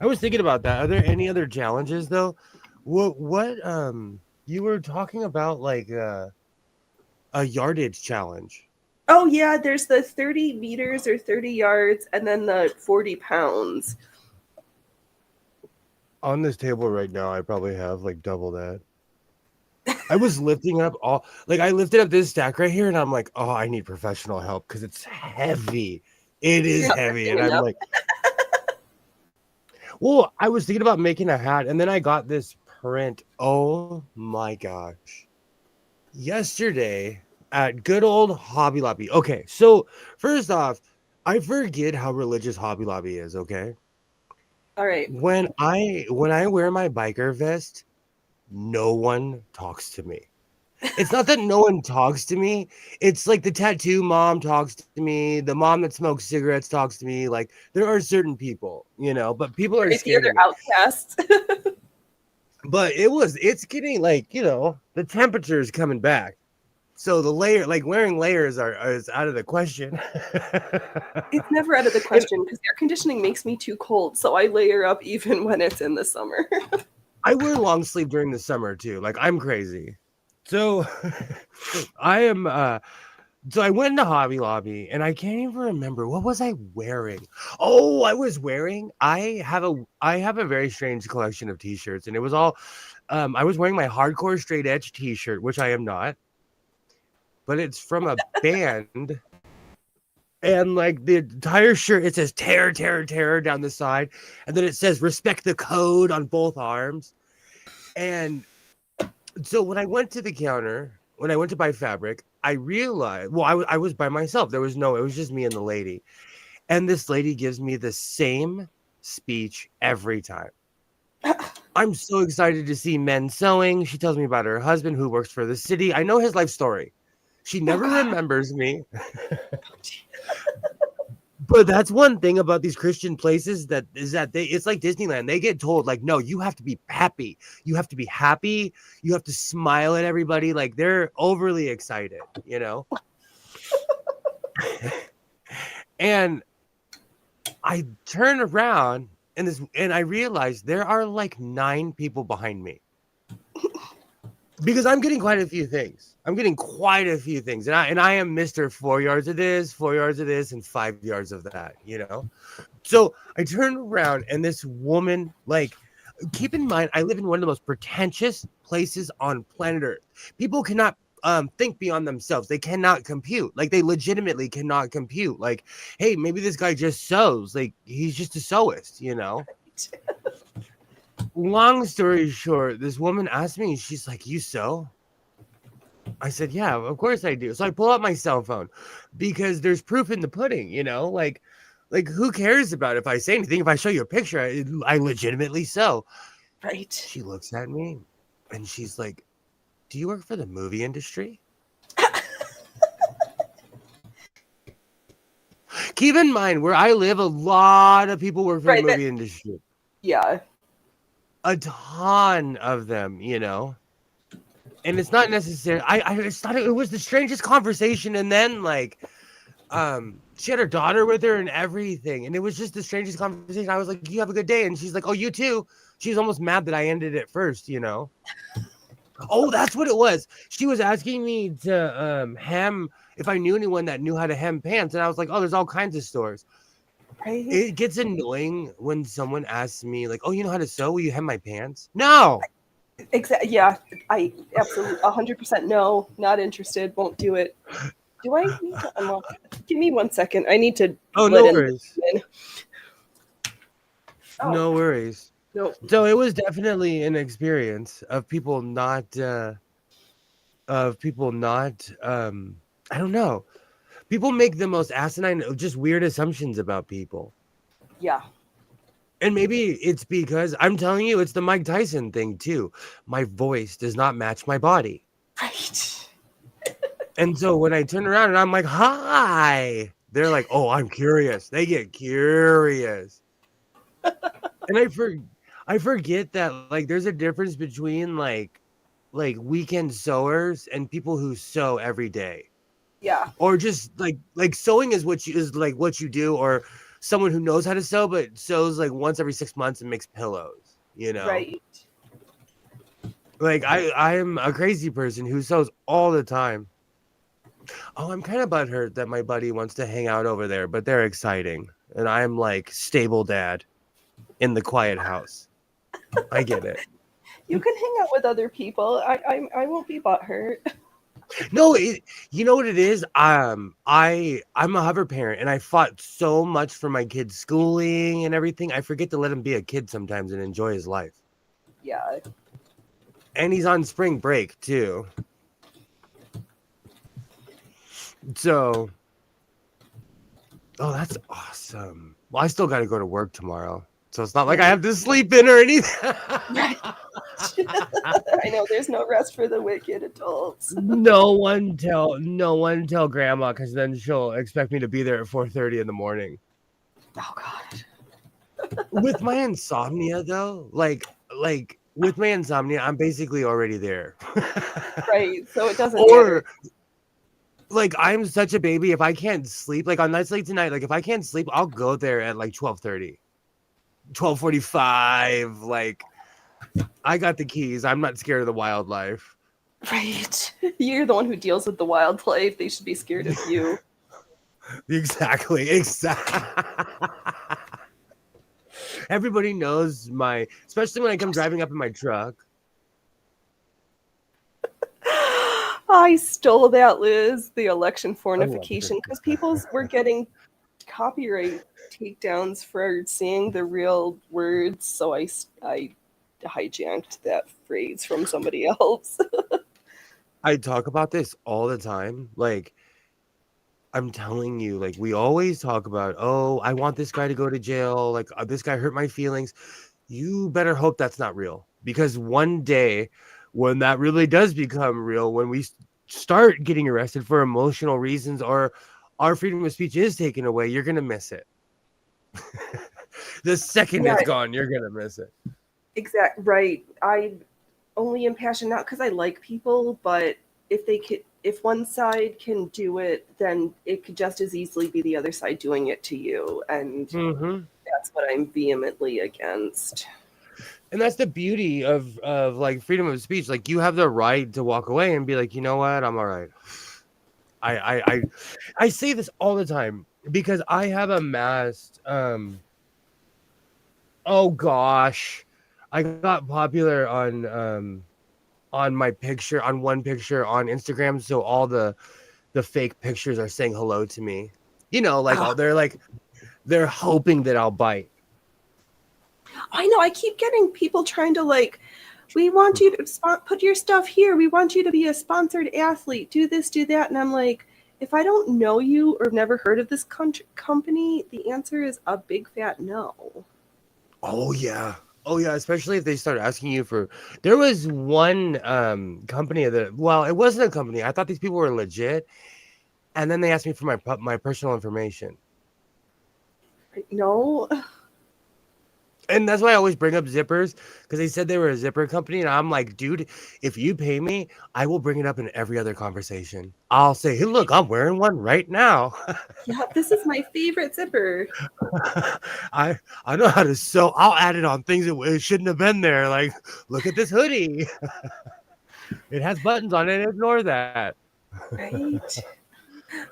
I was thinking about that. Are there any other challenges though? What you were talking about like a yardage challenge. Oh, yeah. There's the 30 meters or 30 yards and then the 40 pounds. On this table right now, I probably have like double that. I was lifting up I lifted up this stack right here, and I'm like, oh, I need professional help because it's heavy. It is heavy, and I'm like, well, I was thinking about making a hat, and then I got this print. Oh my gosh! Yesterday at good old Hobby Lobby. Okay, so first off, I forget how religious Hobby Lobby is. Okay, All right. when I wear my biker vest, no one talks to me. It's not that no one talks to me. It's like the tattoo mom talks to me. The mom that smokes cigarettes talks to me. Like there are certain people, but people are Right, the scared other of me. outcasts. But it's getting like, the temperature is coming back. So the layer, like wearing layers is out of the question. It's never out of the question because air conditioning makes me too cold. So I layer up even when it's in the summer. I wear long sleeve during the summer too. Like I'm crazy. So I am so I went into Hobby Lobby and I can't even remember what was I wearing. Oh, I have a very strange collection of t-shirts, and it was all I was wearing my hardcore straight edge t-shirt, which I am not. But it's from a band. And like the entire shirt, it says terror, terror, terror down the side. And then it says respect the code on both arms. And so when I went to the counter, when I went to buy fabric, I realized, I was by myself. It was just me and the lady. And this lady gives me the same speech every time. I'm so excited to see men sewing. She tells me about her husband who works for the city. I know his life story. She never remembers me. But that's one thing about these Christian places it's like Disneyland. They get told like, no, you have to be happy. You have to be happy. You have to smile at everybody. Like they're overly excited, And I turn around and I realize there are like 9 people behind me. Because I'm getting quite a few things. And I am Mr. 4 yards of this, 4 yards of this, and 5 yards of that, So I turn around and this woman, like, keep in mind, I live in one of the most pretentious places on planet Earth. People cannot think beyond themselves. They cannot compute. Like, they legitimately cannot compute. Like, hey, maybe this guy just sews. Like, he's just a sewist, Long story short, this woman asked me, she's like, "You sew?" I said, "Yeah, of course I do." So I pull out my cell phone because there's proof in the pudding, like who cares about if I say anything? If I show you a picture, I legitimately sew. Right. She looks at me and she's like, "Do you work for the movie industry?" Keep in mind, where I live, a lot of people work for the movie industry. Yeah. A ton of them, and it's not necessary. I just thought it was the strangest conversation, and then like she had her daughter with her and everything, and it was just the strangest conversation. I was like, "You have a good day," and she's like, "Oh, you too." She's almost mad that I ended it first, Oh, that's what it was. She was asking me to hem if I knew anyone that knew how to hem pants, and I was like, oh, there's all kinds of stores. Right? It gets annoying when someone asks me like, oh, you know how to sew? Will you hem my pants? No. Exactly. Yeah, I absolutely 100% no, not interested. Won't do it. Do I need to unlock it? Give me 1 second. I need to Oh, let no in. worries. Oh, No worries. no. So it was definitely an experience of people not I don't know. People make the most asinine, just weird assumptions about people. Yeah. And maybe it's because I'm telling you, it's the Mike Tyson thing too. My voice does not match my body. Right. And so when I turn around and I'm like, hi, they're like, oh, I'm curious. They get curious. And I forget that like there's a difference between like weekend sewers and people who sew every day. Yeah. Or just like sewing is what you do, or someone who knows how to sew but sews like once every 6 months and makes pillows, you know. Right. Like I'm a crazy person who sews all the time. Oh, I'm kind of butthurt that my buddy wants to hang out over there, but they're exciting, and I'm like stable dad in the quiet house. I get it. You can hang out with other people. I won't be butthurt. No, you know what it is? I'm a hover parent, and I fought so much for my kid's schooling and everything. I forget to let him be a kid sometimes and enjoy his life. Yeah. And he's on spring break too. So, oh, that's awesome. Well, I still got to go to work tomorrow, so it's not like I have to sleep in or anything. I know there's no rest for the wicked adults. No one tell grandma, because then she'll expect me to be there at 4:30 in the morning. Oh God. With my insomnia though, like with my insomnia, I'm basically already there. Right. So it doesn't Or matter. like I'm such a baby. If I can't sleep, like on nights like tonight, like if I can't sleep, I'll go there at like 12:30, 12:45. Like I got the keys. I'm not scared of the wildlife. Right. You're the one who deals with the wildlife. They should be scared of you. Exactly. Everybody knows especially when I come driving up in my truck. I stole that, Liz, the election fornification, because people were getting copyright takedowns for saying the real words. So I hijacked that phrase from somebody else. I talk about this all the time. Like, I'm telling you, like, we always talk about, oh, I want this guy to go to jail. Like, this guy hurt my feelings. You better hope that's not real. Because one day, when that really does become real, when we start getting arrested for emotional reasons or our freedom of speech is taken away, you're going to miss it. The second it's gone, you're going to miss it. Exactly. Right. I only am passionate not because I like people, but if one side can do it, then it could just as easily be the other side doing it to you. And that's what I'm vehemently against. And that's the beauty of like freedom of speech. Like you have the right to walk away and be like, you know what, I'm all right. I say this all the time because I have amassed oh gosh, I got popular on my picture, on one picture on Instagram, so all the fake pictures are saying hello to me. You know, like they're hoping that I'll bite. I know. I keep getting people trying to like, we want you to put your stuff here. We want you to be a sponsored athlete. Do this, do that. And I'm like, if I don't know you or never heard of this company, the answer is a big fat no. Oh yeah, especially if they start asking you for. There was one company that, well, it wasn't a company. I thought these people were legit, and then they asked me for my personal information. No. And that's why I always bring up zippers, because they said they were a zipper company. And I'm like, dude, if you pay me, I will bring it up in every other conversation. I'll say, hey, look, I'm wearing one right now. Yeah, this is my favorite zipper. I know how to sew. I'll add it on things that it shouldn't have been there. Like, look at this hoodie. It has buttons on it. Ignore that. Right?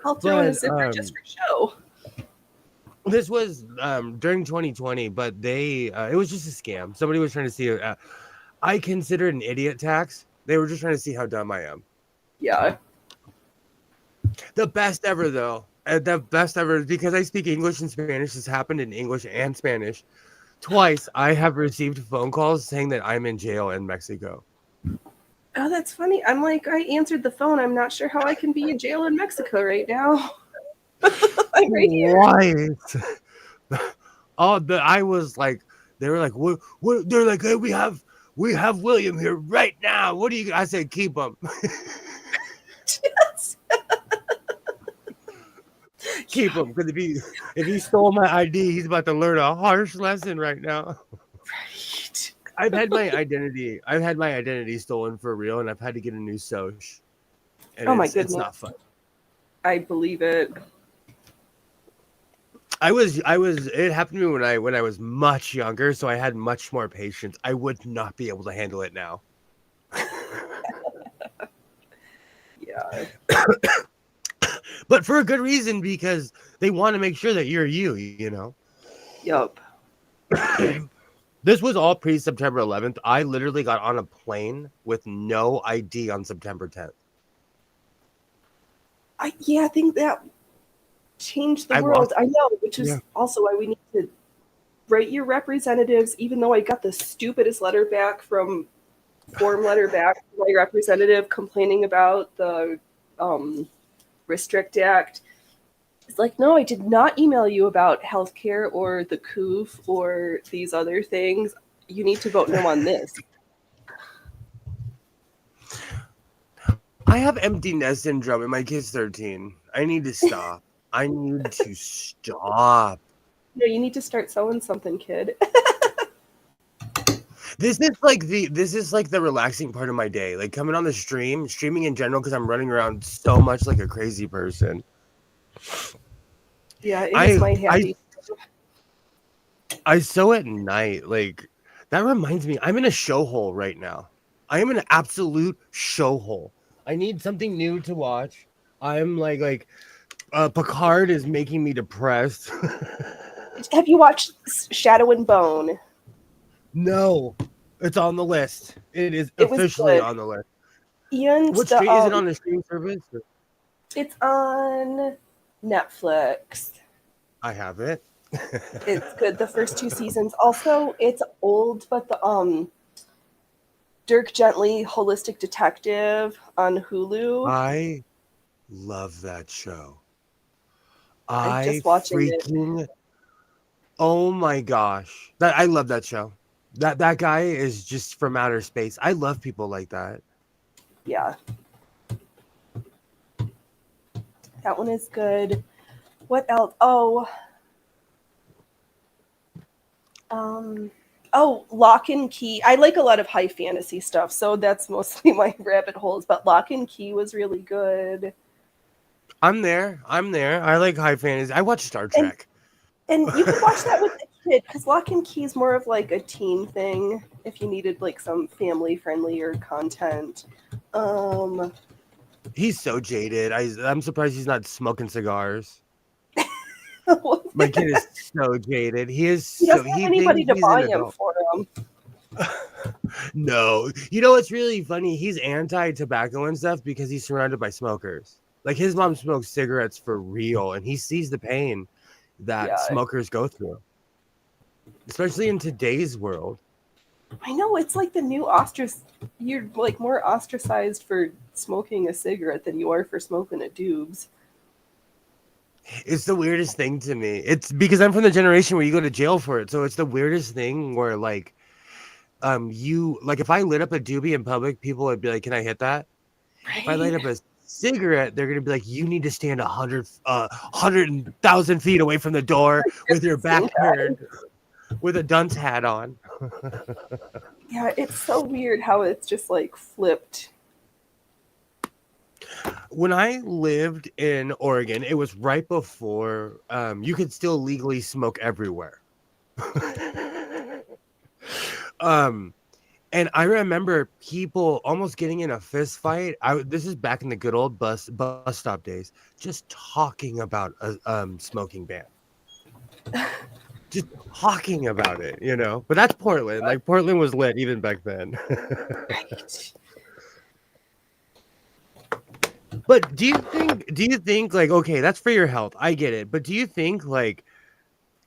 I'll throw in a But zipper just for show. this was during 2020, but it was just a scam. Somebody was trying to see. I consider it an idiot tax. They were just trying to see how dumb I am. Yeah. The best ever, though. The best ever, because I speak English and Spanish. This happened in English and Spanish. Twice, I have received phone calls saying that I'm in jail in Mexico. Oh, that's funny. I'm like, I answered the phone. I'm not sure how I can be in jail in Mexico right now. I'm right here. Right. I was like, they were like, what? They're like, hey, we have William here right now. What do you? I said, keep him. Yes. Keep him, because if he stole my ID, he's about to learn a harsh lesson right now. Right. I've had my identity stolen for real, and I've had to get a new soch. And Oh my it's goodness. not fun. I believe it. It happened to me when I was much younger, so I had much more patience. I would not be able to handle it now. Yeah. But for a good reason, because they want to make sure that you're you know. Yup. This was all pre-September 11th. I literally got on a plane with no ID on September 10th. I think that changed the world. I know, which is also why we need to write your representatives, even though I got the stupidest letter back from my representative complaining about the Restrict Act. It's like, no, I did not email you about healthcare or the COOF or these other things. You need to vote no on this. I have empty nest syndrome and my kid's 13. I need to stop. I need to stop. No, you need to start sewing something, kid. This is like the relaxing part of my day. Like coming on the streaming in general, because I'm running around so much like a crazy person. Yeah, it is my happy. I sew at night. Like that reminds me, I'm in a show hole right now. I am in an absolute show hole. I need something new to watch. I'm like Picard is making me depressed. Have you watched Shadow and Bone? No, it's on the list. It is officially on the list. And is it on the streaming service? It's on Netflix. I have it. It's good. The first 2 seasons. Also, it's old, but the Dirk Gently Holistic Detective on Hulu. I love that show. I'm just watching it. Oh my gosh. I love that show. That guy is just from outer space. I love people like that. Yeah. That one is good. What else? Lock and Key. I like a lot of high fantasy stuff, so that's mostly my rabbit holes, but Lock and Key was really good. I'm there. I like high fantasy. I watch Star Trek. And you can watch that with the kid, because Lock and Key is more of like a teen thing if you needed like some family friendlier content. He's so jaded. I'm surprised he's not smoking cigars. My kid is so jaded. He doesn't have anybody to buy him for him. No. You know what's really funny? He's anti-tobacco and stuff because he's surrounded by smokers. Like his mom smokes cigarettes for real, and he sees the pain that smokers go through, especially in today's world. I know, it's like the new you're like more ostracized for smoking a cigarette than you are for smoking a doobs. It's the weirdest thing to me. It's because I'm from the generation where you go to jail for it. So it's the weirdest thing where like if I lit up a doobie in public, people would be like, "Can I hit that?" Right. If I light up a cigarette, they're gonna be like, "You need to stand 100,000 feet away from the door with your back turned, with a dunce hat on." Yeah, it's so weird how it's just like flipped. When I lived in Oregon, it was right before you could still legally smoke everywhere. And I remember people almost getting in a fist fight. This is back in the good old bus stop days, just talking about a smoking ban. Just talking about it, you know. But that's Portland. Like Portland was lit even back then. Right. But do you think like, okay, that's for your health. I get it. But do you think like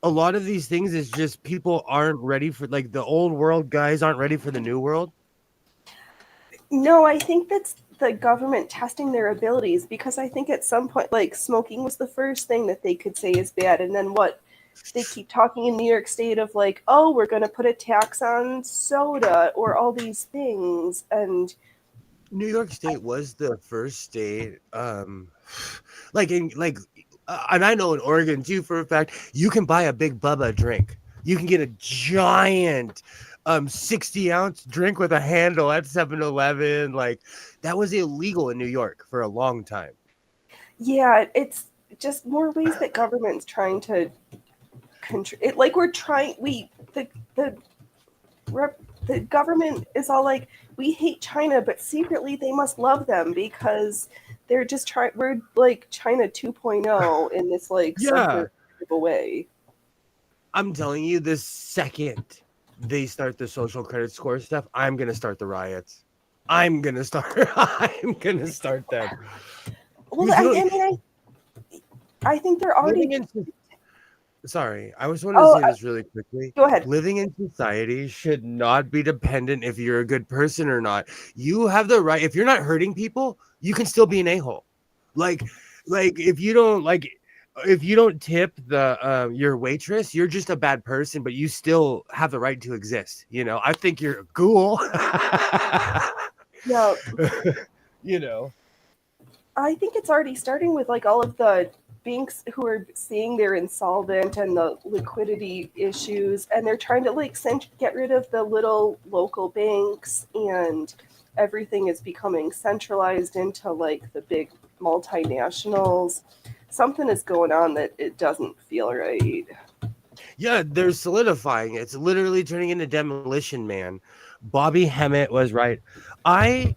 a lot of these things is just people aren't ready for, like, the old world guys aren't ready for the new world? No, I think that's the government testing their abilities because I think at some point, like, smoking was the first thing that they could say is bad. And then what? They keep talking in New York State of, like, oh, we're going to put a tax on soda or all these things. And New York State was the first state, like in like, and I know in Oregon too for a fact, you can buy a Big Bubba drink. You can get a giant 60-ounce drink with a handle at 7-Eleven. Like that was illegal in New York for a long time. yeah, it's just more ways that government's trying to control it. Like, we're trying, the the government is all like, we hate China, but secretly they must love them because they're just trying. We're like China 2.0 in this like Yeah, subversive of a way. I'm telling you, the second they start the social credit score stuff, I'm gonna start the riots. I'm gonna start. I'm gonna start them. Well, Because you I know, mean, I think they're living already. in sorry, I just wanted to Oh, say this really quickly. go ahead. Living in society should not be dependent if you're a good person or not. You have the right. If you're not hurting people, you can still be an a-hole. Like, like if you don't tip the your waitress, you're just a bad person, but you still have the right to exist. You know, I think you're cool. Yeah, You know. I think it's already starting with like all of the banks who are seeing they're insolvent and the liquidity issues, and they're trying to like get rid of the little local banks, and everything is becoming centralized into like the big multinationals. Something is going on that it doesn't feel right. Yeah, they're solidifying it. It's literally turning into Demolition Man. Bobby Hemmett was right. I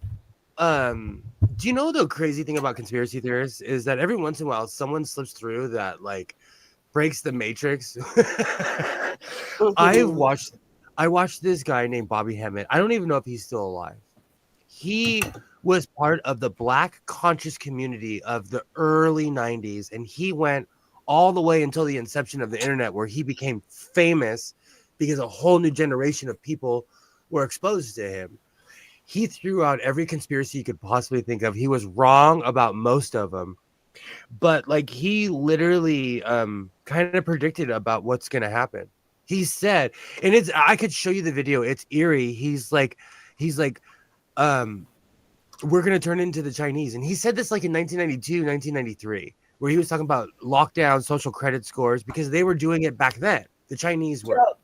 do you know the crazy thing about conspiracy theorists is that every once in a while someone slips through that like breaks the matrix. I've Mhm. watched I watched this guy named Bobby Hemmett. I don't even know if he's still alive. He was part of the black conscious community of the early 90s, and he went all the way until the inception of the internet where he became famous because a whole new generation of people were exposed to him. He threw out every conspiracy you could possibly think of. He was wrong about most of them, but like he literally kind of predicted about what's going to happen. He said, and it's I could show you the video. It's eerie. He's like um we're going to turn into the Chinese. And he said this like in 1992, 1993, where he was talking about lockdown, social credit scores, because they were doing it back then. The Chinese were like,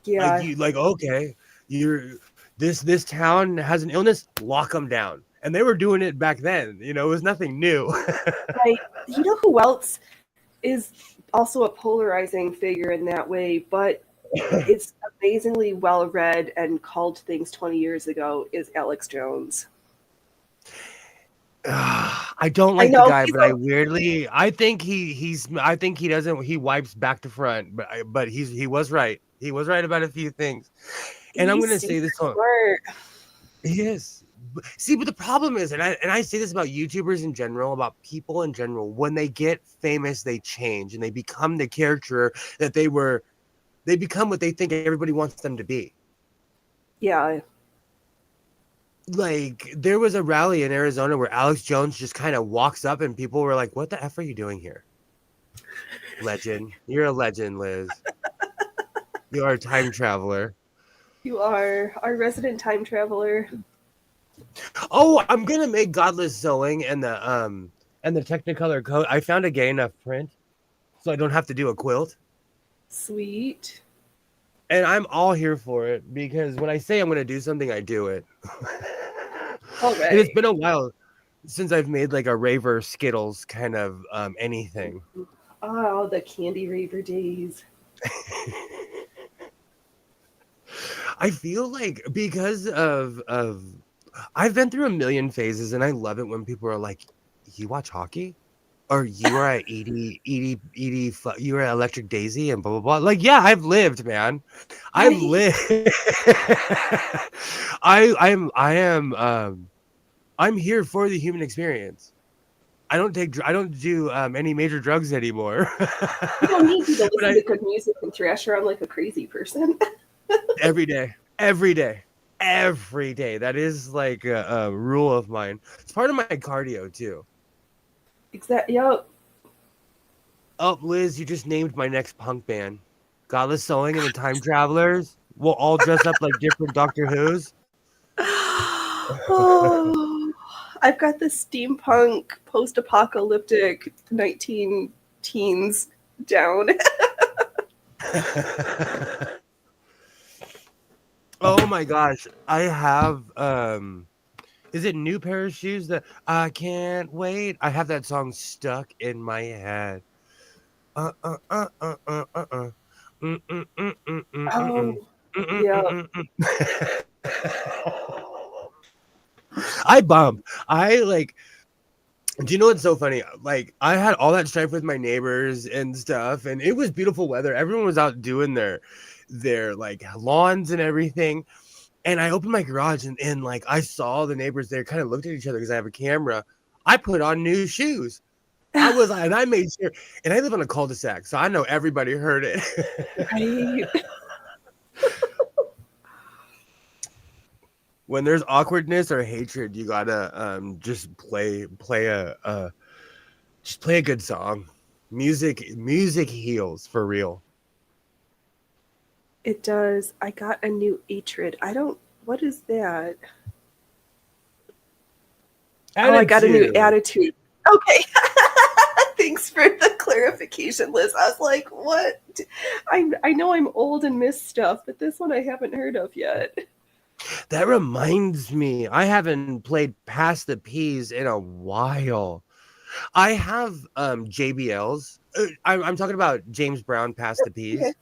Yeah, you like, okay, you're this town has an illness, lock them down. And they were doing it back then. You know, it was nothing new. right. You know who else is also a polarizing figure in that way, but is amazingly well read and called things 20 years ago is Alex Jones. I don't I like the know guy, he's but I think he doesn't he wipes back to front, but he was right. He was right about a few things. And I'm he's gonna super say this on smart. he is. See, but the problem is, and I say this about YouTubers in general, about people in general, when they get famous, they change and they become the character that they were. They become what they think everybody wants them to be. Yeah, Like there was a rally in Arizona where Alex Jones just kind of walks up and people were like, "What the f are you doing here, legend? You're a legend, Liz. You are a time traveler." you are our resident time traveler. Oh, I'm gonna make Godless Sewing and the Technicolor coat. I found a gay enough print, so I don't have to do a quilt. Sweet. And I'm all here for it because when I say I'm gonna do something, I do it. All And it's right. been a while since I've made like a Raver Skittles kind of anything. Oh, the Candy Raver days. I feel like because of I've been through a million phases, and I love it when people are like, "You watch hockey?" Or you were at you were at Electric Daisy and blah blah blah. Like, yeah, I've lived, man. I've Right. lived. I'm here for the human experience. I don't do any major drugs anymore. You don't need to But listen to good music and thrash around like a crazy person. every day, every day, every day. That is like a rule of mine. It's part of my cardio too. Exactly. Yep. Oh, Liz, you just named my next punk band. Godless Sewing and the Time Travelers. We'll all dress up like different Doctor Who's. Oh, I've got this steampunk post-apocalyptic 19 teens down. Oh my gosh. I have is it New Pair of Shoes that I can't wait? I have that song stuck in my head. Uh uh uh uh uh uh uh. Mm, mm, mm, mm, mm, mm, Oh, mm. Mm, mm, yeah. mm, mm, mm. I bump. I like. Do you know what's so funny? Like, I had all that strife with my neighbors and stuff, and it was beautiful weather. Everyone was out doing their like lawns and everything. And I opened my garage, and like I saw the neighbors there kind of looked at each other because I have a camera. I put on new shoes. And I made sure, and I live on a cul-de-sac, so I know everybody heard it. Right. When there's awkwardness or hatred, you gotta just play a good song. Music heals for real. It does. I got a new Atrid. What is that? Oh, I got a new attitude. Okay. Thanks for the clarification, Liz. I was like, what? I know I'm old and miss stuff, but this one I haven't heard of yet. That reminds me, I haven't played Past the Peas in a while. I have JBLs. I'm talking about James Brown Past the Okay. Peas.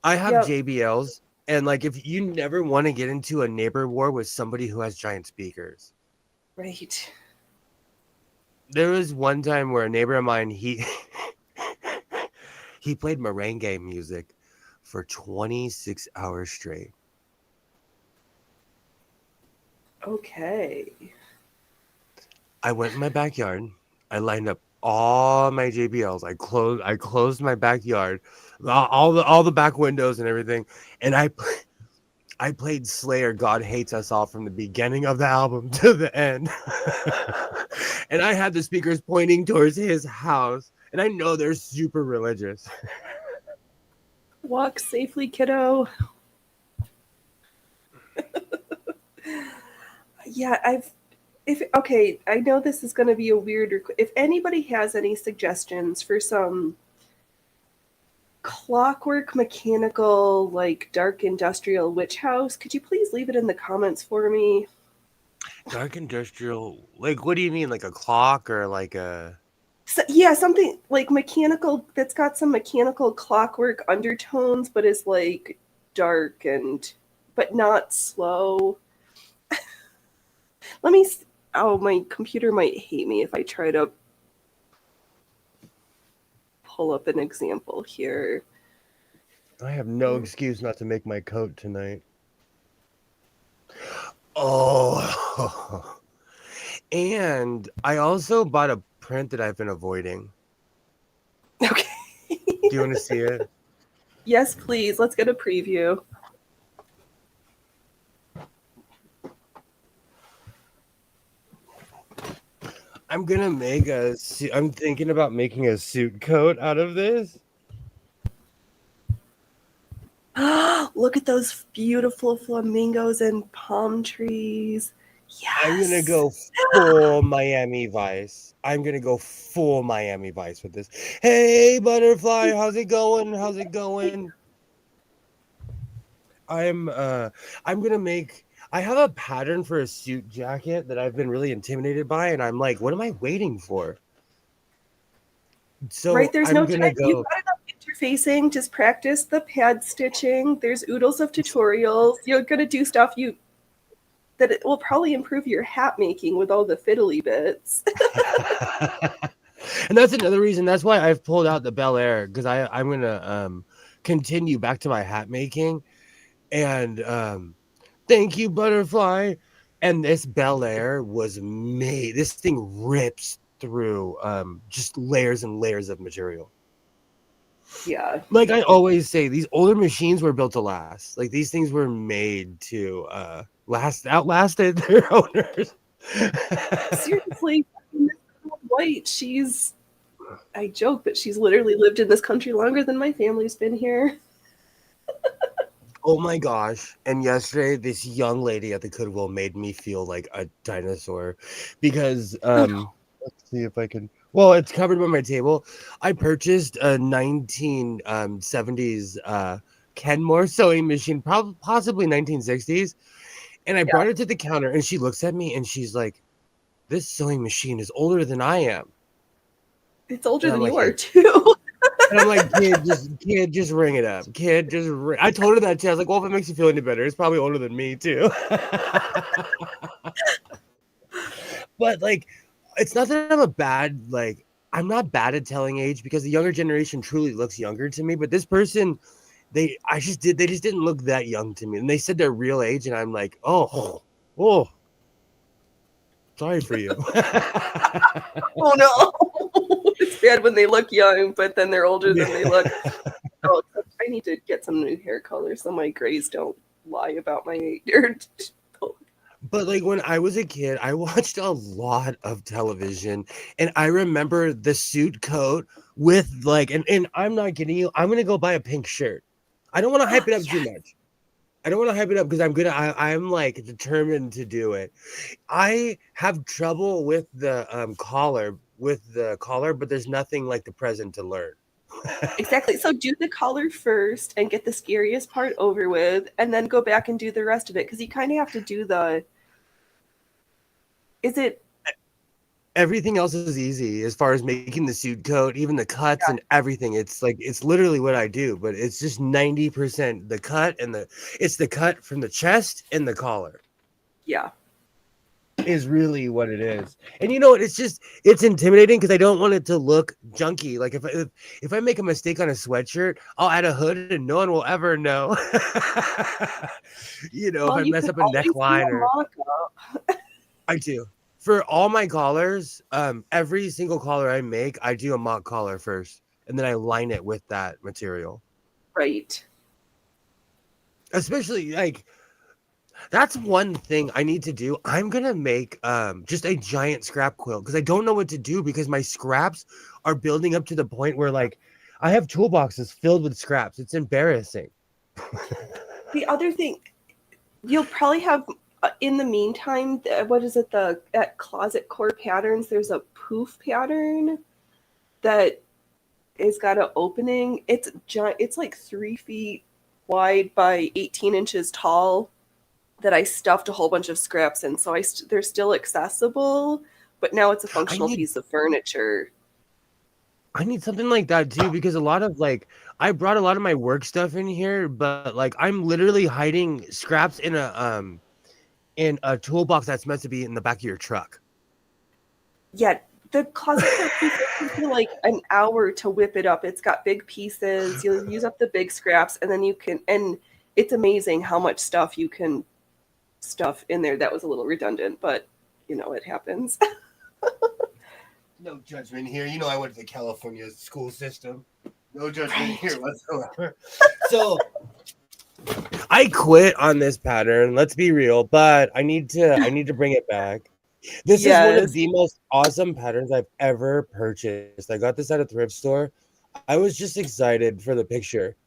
I have Yep. JBLs, and like if you never want to get into a neighbor war with somebody who has giant speakers. Right. There was one time where a neighbor of mine, he played merengue music for 26 hours straight. Okay. I went in my backyard. I lined up all my JBLs. I closed my backyard, all the back windows and everything, and I played Slayer, God Hates Us All, from the beginning of the album to the end. And I had the speakers pointing towards his house, and I know they're super religious. Walk safely, kiddo. Yeah, I know this is going to be a weird. If anybody has any suggestions for some clockwork mechanical, like dark industrial witch house, could you please leave it in the comments for me? Dark industrial, like what do you mean, like a clock or like a? So, yeah, something like mechanical that's got some mechanical clockwork undertones, but is like dark and but not slow. Let me. Oh, my computer might hate me if I try to pull up an example here. I have no excuse not to make my coat tonight. Oh, and I also bought a print that I've been avoiding. Okay. Do you want to see it? Yes, please. Let's get a preview. I'm thinking about making a suit coat out of this. Look at those beautiful flamingos and palm trees. Yes. I'm gonna go full Miami Vice. I'm gonna go full Miami Vice with this. Hey, butterfly, how's it going? How's it going? I'm gonna make. I have a pattern for a suit jacket that I've been really intimidated by, and I'm like, what am I waiting for? So Right, there's I'm no gonna time. You've go. got enough interfacing, just practice the pad stitching. There's oodles of tutorials. You're gonna do stuff that it will probably improve your hat making with all the fiddly bits. And that's another reason. That's why I've pulled out the Bel Air, because I'm gonna continue back to my hat making. And thank you, Butterfly. And this Bel Air was made. This thing rips through just layers and layers of material. Yeah. Like I always say, these older machines were built to last. Like these things were made to outlasted their owners. Seriously, White, I joke, but she's literally lived in this country longer than my family's been here. Oh my gosh. And yesterday, this young lady at the Goodwill made me feel like a dinosaur because, let's see if I can. Well, it's covered by my table. I purchased a 1970s Kenmore sewing machine, possibly 1960s. And I brought it to the counter and she looks at me and she's like, this sewing machine is older than I am. It's older than you are too. And I'm like, kid, just ring it up. Kid, just ring. I told her that too. I was like, well, if it makes you feel any better, it's probably older than me too. But like, it's not that I'm not bad at telling age because the younger generation truly looks younger to me. But this person, they just didn't look that young to me. And they said their real age, and I'm like, oh, sorry for you. Oh no. It's bad when they look young, but then they're older than they look. Oh, I need to get some new hair color so my grays don't lie about my age. But like when I was a kid, I watched a lot of television, and I remember the suit coat with like, and I'm not kidding you, I'm gonna go buy a pink shirt. I don't want to hype it up too much. I don't want to hype it up because I'm like determined to do it. I have trouble with the collar, but there's nothing like the present to learn. Exactly. So do the collar first and get the scariest part over with, and then go back and do the rest of it because you kind of have to do Everything else is easy as far as making the suit coat, even the cuts and everything. It's like, it's literally what I do, but it's just 90% the cut and it's the cut from the chest and the collar. Yeah. Is really what it is. And you know what? It's intimidating because I don't want it to look junky. Like if I make a mistake on a sweatshirt, I'll add a hood and no one will ever know. You know, if I mess up a neckline I do. For all my collars, every single collar I make, I do a mock collar first, and then I line it with that material. Right. Especially like that's one thing I need to do. I'm gonna make just a giant scrap quilt because I don't know what to do because my scraps are building up to the point where like I have toolboxes filled with scraps. It's embarrassing. The other thing, you'll probably have in the meantime, what is it? At Closet Core Patterns, there's a poof pattern that has got an opening. It's giant. It's like 3 feet wide by 18 inches tall. That I stuffed a whole bunch of scraps in, so they're still accessible, but now it's a functional piece of furniture. I need something like that too because a lot of like I brought a lot of my work stuff in here, but like I'm literally hiding scraps in a toolbox that's meant to be in the back of your truck. Yeah, the Closet Core takes you like an hour to whip it up. It's got big pieces. You'll use up the big scraps, and then and it's amazing how much stuff you can stuff in there. That was a little redundant, but you know, it happens. No judgment here. You know, I went to the California school system. No judgment here whatsoever. So I quit on this pattern. Let's be real, but I need to bring it back. This is one of the most awesome patterns I've ever purchased. I got this at a thrift store. I was just excited for the picture.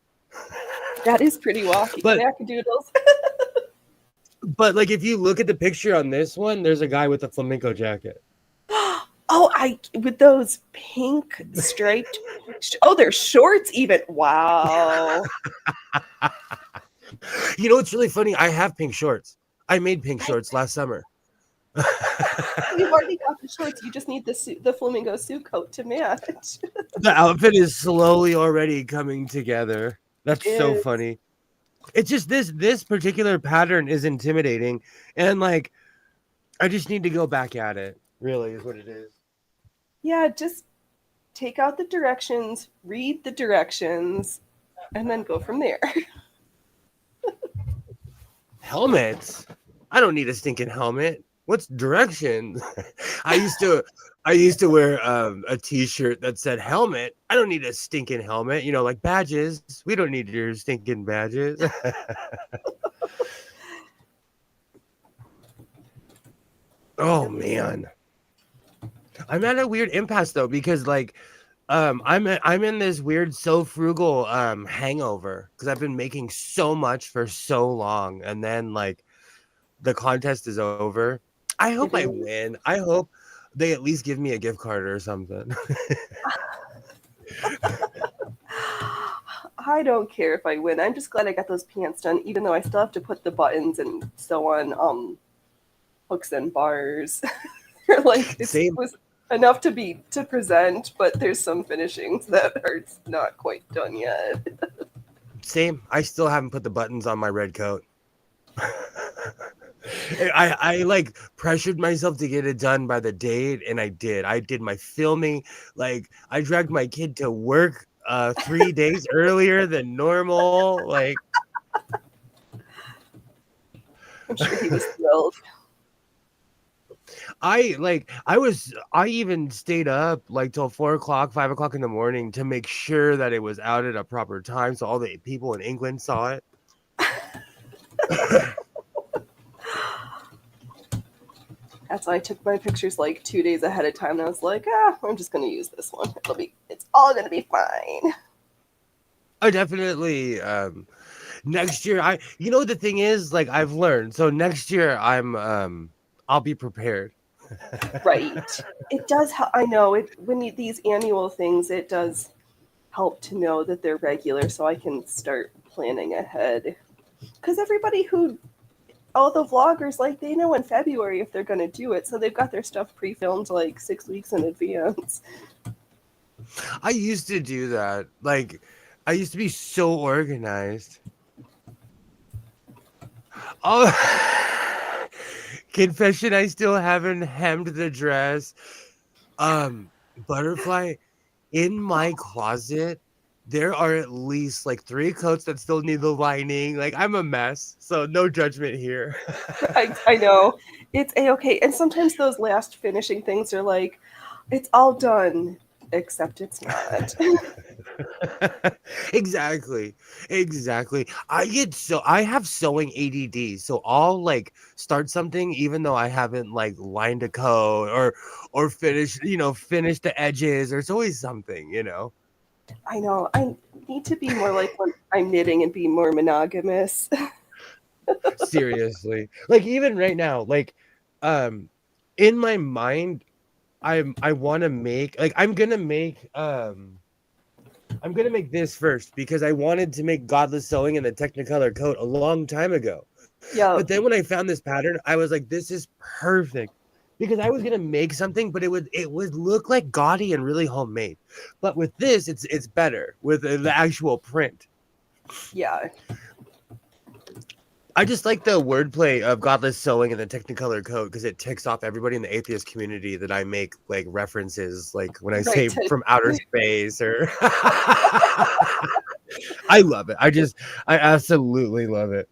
That is pretty wacky. Wackadoodles. But like if you look at the picture on this one, there's a guy with a flamenco jacket. Oh, with those pink striped. Oh, they're shorts even. Wow. You know, it's really funny. I have pink shorts. I made pink shorts last summer. You've already got the shorts. You just need the flamingo suit coat to match. The outfit is slowly already coming together. That's so Is funny. It's just this particular pattern is intimidating, and like I just need to go back at it. Really, is what it is. yeah, just take out the directions, read the directions, and then go from there. Helmets. I don't need a stinking helmet. What's directions? I used to I used to wear a t-shirt that said helmet. I don't need a stinking helmet. You know, like badges. We don't need your stinking badges. Oh man. I'm at a weird impasse though because like I'm in this weird so frugal hangover because I've been making so much for so long and then like the contest is over. I hope It I is. win. I hope they at least give me a gift card or something. I don't care if I win. I'm just glad I got those pants done, even though I still have to put the buttons and sew on hooks and bars. Like it Same, was enough to present, but there's some finishings that are not quite done yet. same. I still haven't put the buttons on my red coat. I like pressured myself to get it done by the date, and I did. I did my filming. Like I dragged my kid to work 3 days earlier than normal. Like I'm sure he was thrilled. I even stayed up like till 4 o'clock, 5 o'clock in the morning to make sure that it was out at a proper time so all the people in England saw it. That's why I took my pictures like 2 days ahead of time, and I was like, I'm just gonna use this one. It's all gonna be fine. I definitely next year the thing is like I've learned. So next year I'll be prepared. Right. It does help. I know it when these annual things, it does help to know that they're regular, so I can start planning ahead. Because all the vloggers, like they know in February if they're gonna do it, so they've got their stuff pre-filmed like 6 weeks in advance. I used to do that. Like I used to be so organized. Oh, confession, I still haven't hemmed the dress. Butterfly, in my closet, there are at least like 3 coats that still need the lining. Like I'm a mess, so no judgment here. I know it's a-okay, and sometimes those last finishing things are like, it's all done, except it's not. Exactly. Exactly. I have sewing ADD, so I'll like start something even though I haven't like lined a coat or finish the edges, or it's always something. I know. I need to be more like when I'm knitting and be more monogamous. Seriously. Like even right now, like um in my mind I want to make like I'm gonna make this first because I wanted to make Godless Sewing in the Technicolor coat a long time ago. Yeah, But then when I found this pattern, I was like, this is perfect. Because I was gonna make something, but it would look like gaudy and really homemade. But with this, it's better with the actual print. yeah. I just like the wordplay of Godless Sewing and the Technicolor coat because it ticks off everybody in the atheist community that I make like references, like when I say Right. from outer space or I love it. I absolutely love it.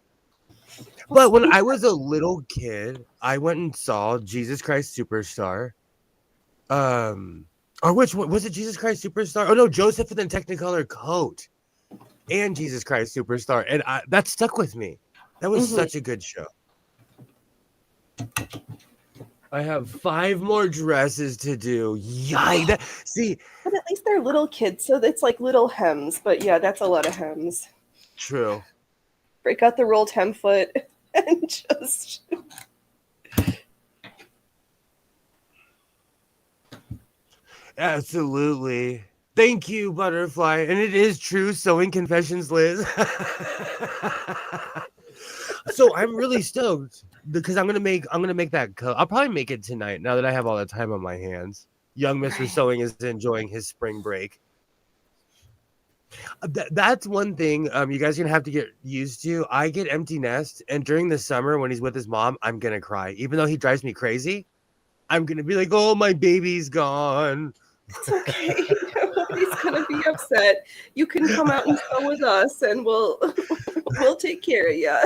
Well, But when I was a little kid, I went and saw Jesus Christ Superstar. Or which one was it? Jesus Christ Superstar? Oh no, Joseph in the Technicolor coat and Jesus Christ Superstar, and that stuck with me. That was mhm. such a good show. I have 5 more dresses to do. Yikes! See, But at least they're little kids, so it's like little hems. But yeah, that's a lot of hems. true. Break out the rolled hem foot and just. Absolutely. Thank you, Butterfly. And it is true. Sewing confessions, Liz. So I'm really stoked because I'm gonna make that coat. I'll probably make it tonight now that I have all the time on my hands. Young Mr. Right. Sewing is enjoying his spring break. That's one thing you guys are gonna have to get used to. I get empty nest, and during the summer when he's with his mom, I'm gonna cry. Even though he drives me crazy, I'm gonna be like, "Oh, my baby's gone." It's okay. Nobody's gonna be upset. You can come out and sew with us, and we'll take care of you.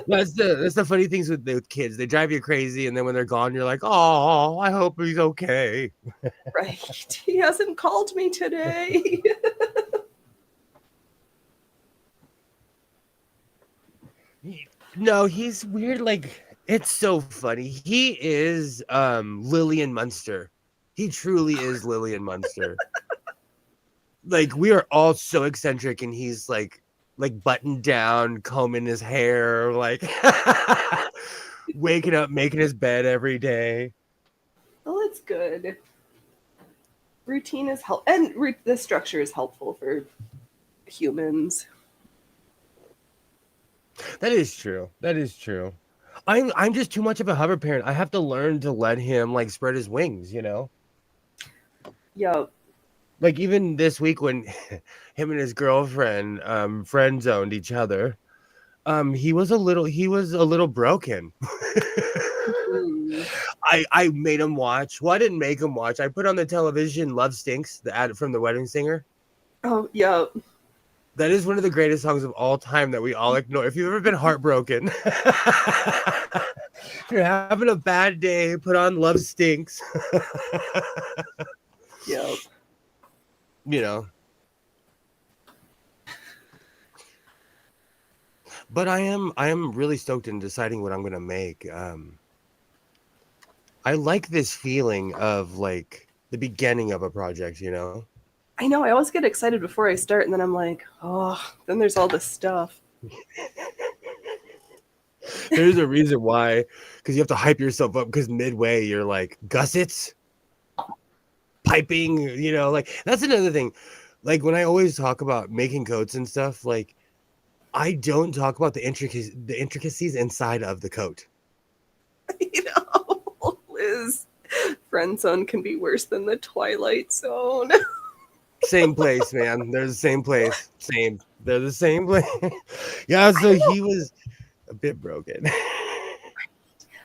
That's the funny things with kids. They drive you crazy, and then when they're gone, you're like, "Oh, I hope he's okay." Right. He hasn't called me today. No, he's weird. Like, it's so funny. He is Lillian Munster. He truly is Lillian Munster. Like, we are all so eccentric, and he's like buttoned down, combing his hair, like waking up, making his bed every day. Well, it's good. Routine is and the structure is helpful for humans. That is true. That is true. I'm just too much of a hover parent. I have to learn to let him like spread his wings, you know? Yeah. Like even this week when him and his girlfriend friend zoned each other, he was a little broken. I made him watch. Well, I didn't make him watch. I put on the television Love Stinks, the ad from The Wedding Singer. Oh, yeah. That is one of the greatest songs of all time that we all ignore. If you've ever been heartbroken, you're having a bad day, put on Love Stinks. Yeah. You know. But I am really stoked in deciding what I'm gonna make. I like this feeling of like the beginning of a project, you know. I know. I always get excited before I start, and then I'm like, oh, then there's all this stuff. There's a reason why, because you have to hype yourself up. Because midway, you're like gussets, piping. You know, like that's another thing. Like when I always talk about making coats and stuff, like I don't talk about the intricacies inside of the coat. You know, Liz, friend zone can be worse than the Twilight Zone. Same place, man. They're the same place. They're the same place. Yeah, so he was a bit broken. I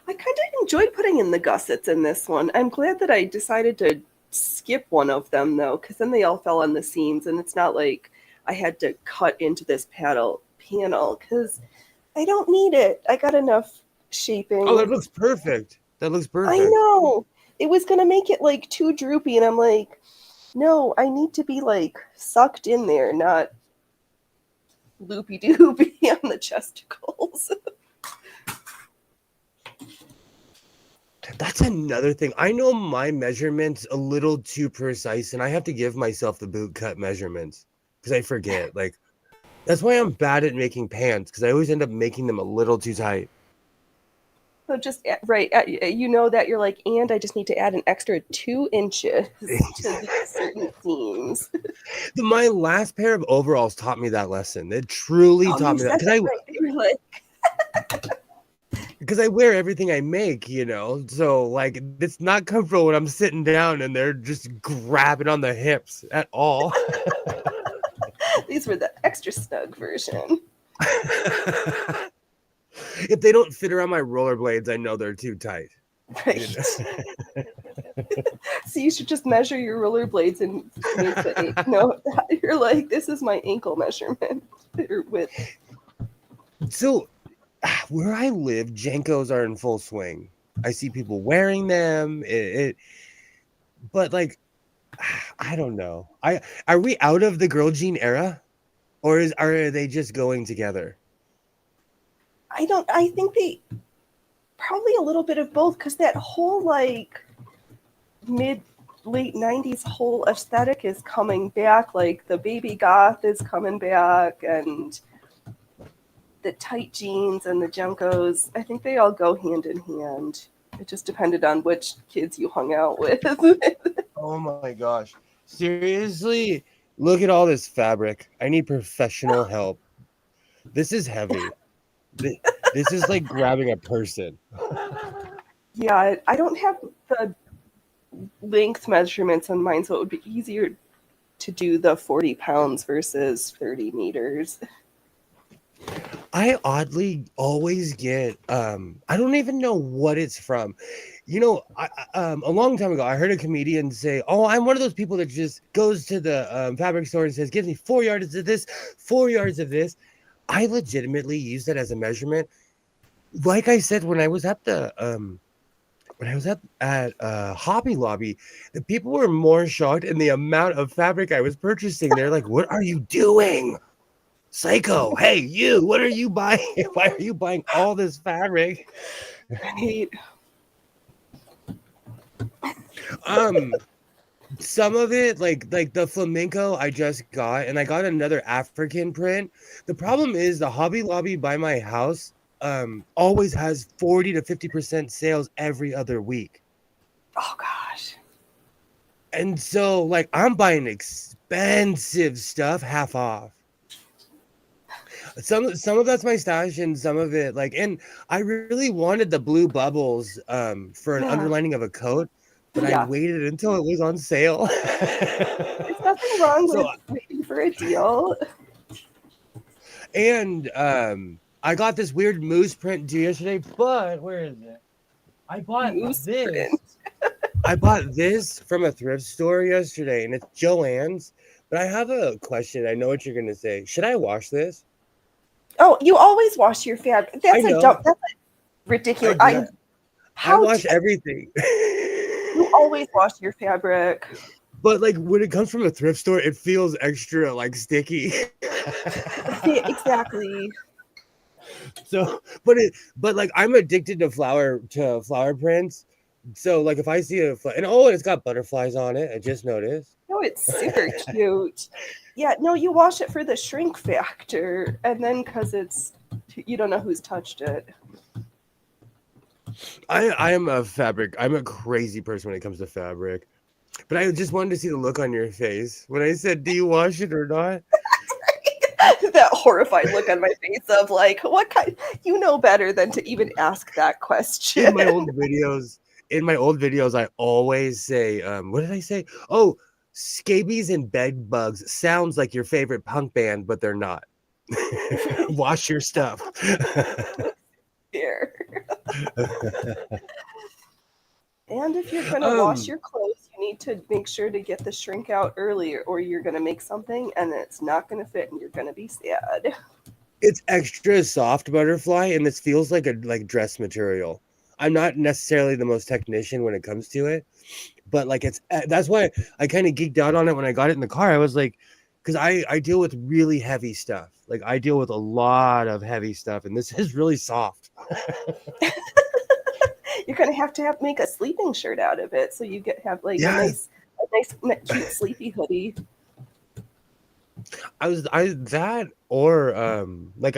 kind of enjoyed putting in the gussets in this one. I'm glad that I decided to skip one of them, though, because then they all fell on the seams, and it's not like I had to cut into this panel, because I don't need it. I got enough shaping. Oh, that looks perfect. That looks perfect. I know. It was going to make it, like, too droopy, and I'm like, no, I need to be, like, sucked in there, not loopy-doopy on the chesticles. That's another thing. I know my measurements a little too precise, and I have to give myself the boot cut measurements because I forget. Like, that's why I'm bad at making pants because I always end up making them a little too tight. So just right, you know that you're like, and I just need to add an extra 2 inches to these certain seams. My last pair of overalls taught me that lesson. It truly taught me that because I wear everything I make, you know. So like, it's not comfortable when I'm sitting down and they're just grabbing on the hips at all. These were the extra snug version. If they don't fit around my rollerblades, I know they're too tight. Right. You know? So you should just measure your rollerblades and make the no. You're like, this is my ankle measurement or width. So, where I live, Jenkos are in full swing. I see people wearing them. But like, I don't know. Are we out of the girl jean era, or are they just going together? I think they probably a little bit of both, because that whole like late 90s whole aesthetic is coming back. Like the baby goth is coming back, and the tight jeans and the Junkos. I think they all go hand in hand. It just depended on which kids you hung out with. Oh my gosh. Seriously? Look at all this fabric. I need professional help. This is heavy. This is like grabbing a person. Yeah, I don't have the length measurements on mine, so it would be easier to do the 40 pounds versus 30 meters. I oddly always get I don't even know what it's from. You know, a long time ago I heard a comedian say, "Oh, I'm one of those people that just goes to the fabric store and says, 'Give me 4 yards of this, 4 yards of this.'" I legitimately use that as a measurement. Like I said when I was at Hobby Lobby, the people were more shocked in the amount of fabric I was purchasing. They're like, "What are you doing? Psycho, hey, you, what are you buying? Why are you buying all this fabric?" Right. Some of it, like the flamenco I just got, and I got another African print. The problem is the Hobby Lobby by my house always has 40 to 50% sales every other week. Oh gosh. And so like I'm buying expensive stuff half off. Some of that's my stash, and some of it and I really wanted the blue bubbles for an Yeah. underlining of a coat, but I Yeah. waited until it was on sale. There's nothing wrong So, with waiting for a deal. and I got this weird moose print due yesterday, but where is it? I bought Moose this. print. I bought this from a thrift store yesterday, and it's Joann's. But I have a question. I know what you're gonna say. Should I wash this? Oh, you always wash your fabric. I That's a know. dumb. That's I ridiculous. do. I How wash do everything. you always wash your fabric? But like when it comes from a thrift store, it feels extra like sticky. Exactly. So, but like I'm addicted to flower prints. So like if I see and it's got butterflies on it. I just noticed. No, it's super cute. Yeah, no, you wash it for the shrink factor, and then because you don't know who's touched it. I'm a crazy person when it comes to fabric. But I just wanted to see the look on your face when I said, "Do you wash it or not?" That horrified look on my face of like, what kind? You know better than to even ask that question. In my old videos, I always say, what did I say? Oh, scabies and bed bugs sounds like your favorite punk band, but they're not. Wash your stuff. Here. And if you're gonna wash your clothes, you need to make sure to get the shrink out earlier, or you're gonna make something and it's not gonna fit, and you're gonna be sad. It's extra soft butterfly, and this feels like a dress material. I'm not necessarily the most technician when it comes to it, but like that's why I kind of geeked out on it when I got it in the car. I was like, because I deal with really heavy stuff. Like I deal with a lot of heavy stuff, and this is really soft. You're gonna have to make a sleeping shirt out of it, so you have like a nice cute sleepy hoodie. I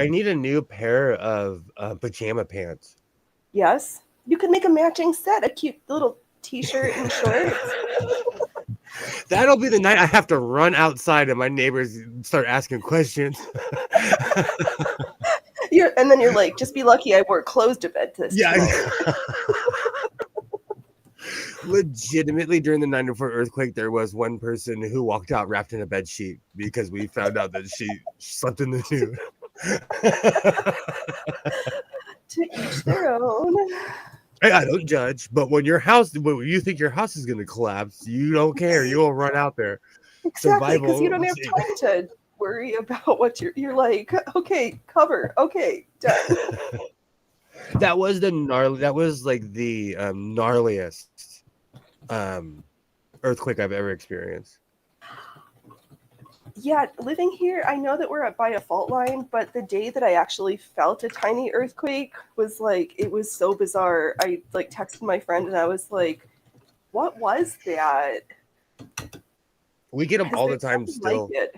need a new pair of pajama pants. Yes, you could make a matching set, a cute little t-shirt and shorts. That'll be the night I have to run outside and my neighbors start asking questions. And then you're like, just be lucky I wore clothes to bed tonight. Legitimately, during the 9/4 earthquake, there was one person who walked out wrapped in a bed sheet because we found out that she slept in the nude. To each their own. I don't judge, but when you think your house is going to collapse, you don't care. You'll run out there. Exactly, because you don't have time to worry about what you're like. Okay, cover. Okay, done. That was the gnarliest earthquake I've ever experienced. Yeah, living here, I know that we're by a fault line, but the day that I actually felt a tiny earthquake was like, it was so bizarre. I like texted my friend and I was like, what was that? We get them all the time still. Like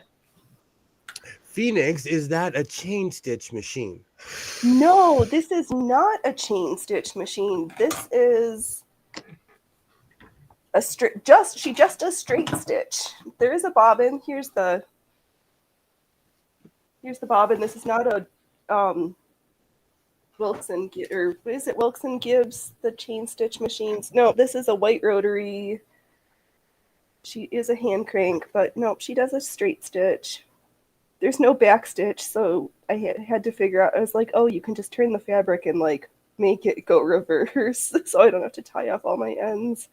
Phoenix, is that a chain stitch machine? No, this is not a chain stitch machine. This is she just does straight stitch. There is a bobbin. Here's the bobbin. This is not a Wilkson, or what is it, Wilkson Gibbs, the chain stitch machines. No, this is a white rotary. She is a hand crank, but nope, she does a straight stitch. There's no back stitch, so I had to figure out, I was like, oh, you can just turn the fabric and like make it go reverse so I don't have to tie off all my ends.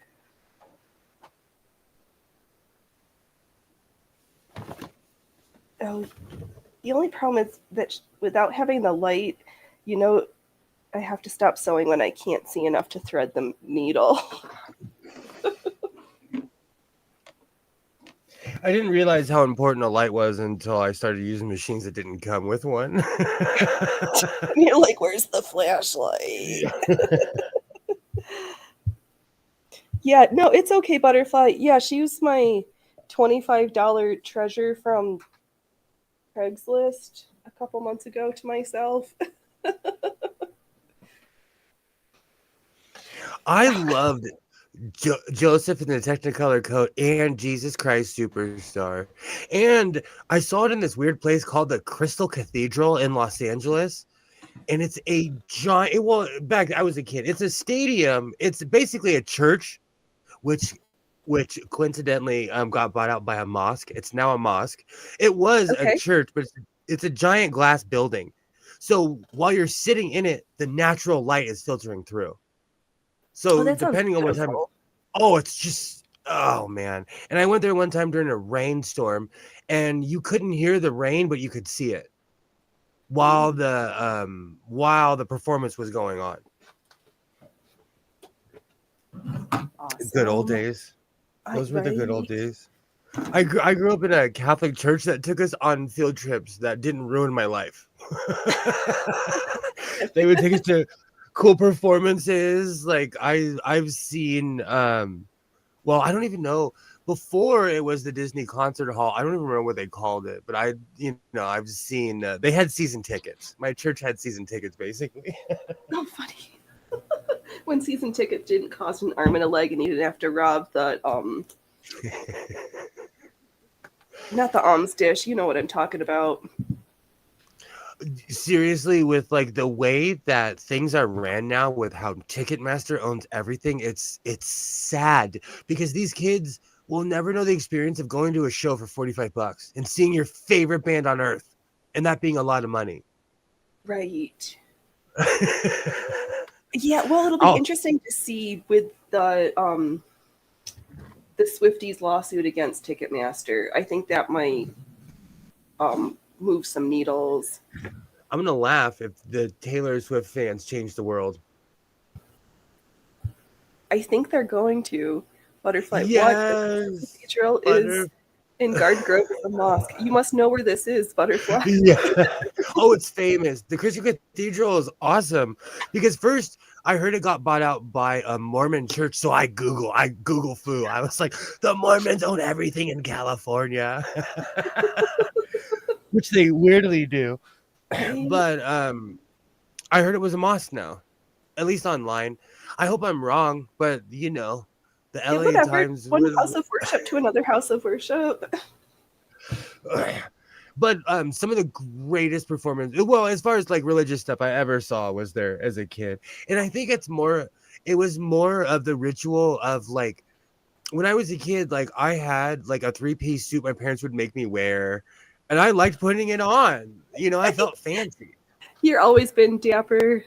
Oh, the only problem is that without having the light, you know, I have to stop sewing when I can't see enough to thread the needle. I didn't realize how important a light was until I started using machines that didn't come with one. You're like, where's the flashlight? Yeah, no, it's okay, Butterfly. Yeah, she was my $25 treasure from Craigslist a couple months ago to myself. I loved Joseph in the Technicolor coat and Jesus Christ Superstar. And I saw it in this weird place called the Crystal Cathedral in Los Angeles. And it's a giant, well, back I was a kid. It's a stadium. It's basically a church, which coincidentally got bought out by a mosque. It's now a mosque. It was Okay. a church, but it's a giant glass building. So while you're sitting in it, the natural light is filtering through. So depending on what time, it's just, oh man. And I went there one time during a rainstorm, and you couldn't hear the rain, but you could see it while the performance was going on. Awesome. Good old days. Those were the good old days. I grew up in a Catholic church that took us on field trips that didn't ruin my life. They would take us to cool performances. Like I've seen well, I don't even know, before it was the Disney Concert Hall. I don't even remember what they called it, but I've seen they had season tickets. My church had season tickets basically. Oh, funny. When season tickets didn't cost an arm and a leg and you didn't have to rob the not the alms dish, you know what I'm talking about. Seriously, with like the way that things are ran now, with how Ticketmaster owns everything, it's sad because these kids will never know the experience of going to a show for $45 and seeing your favorite band on earth, and that being a lot of money. Right. Yeah, well, it'll be interesting to see with the Swifties lawsuit against Ticketmaster. I think that might move some needles. I'm gonna laugh if the Taylor Swift fans change the world. I think they're going to. Butterfly. Yes. What? The cathedral is in Garden Grove, the mosque. You must know where this is, Butterfly. Yeah. Oh, it's famous. The Christian Cathedral is awesome because first I heard it got bought out by a Mormon church, so I Google foo. I was like, the Mormons own everything in California, which they weirdly do. But I heard it was a mosque now, at least online. I hope I'm wrong, but the LA Times. One house of worship to another house of worship. But some of the greatest performances, well, as far as like religious stuff I ever saw, was there as a kid. And I think it was more of the ritual of like, when I was a kid, like I had like a 3-piece suit my parents would make me wear, and I liked putting it on. I felt fancy. You're always been dapper.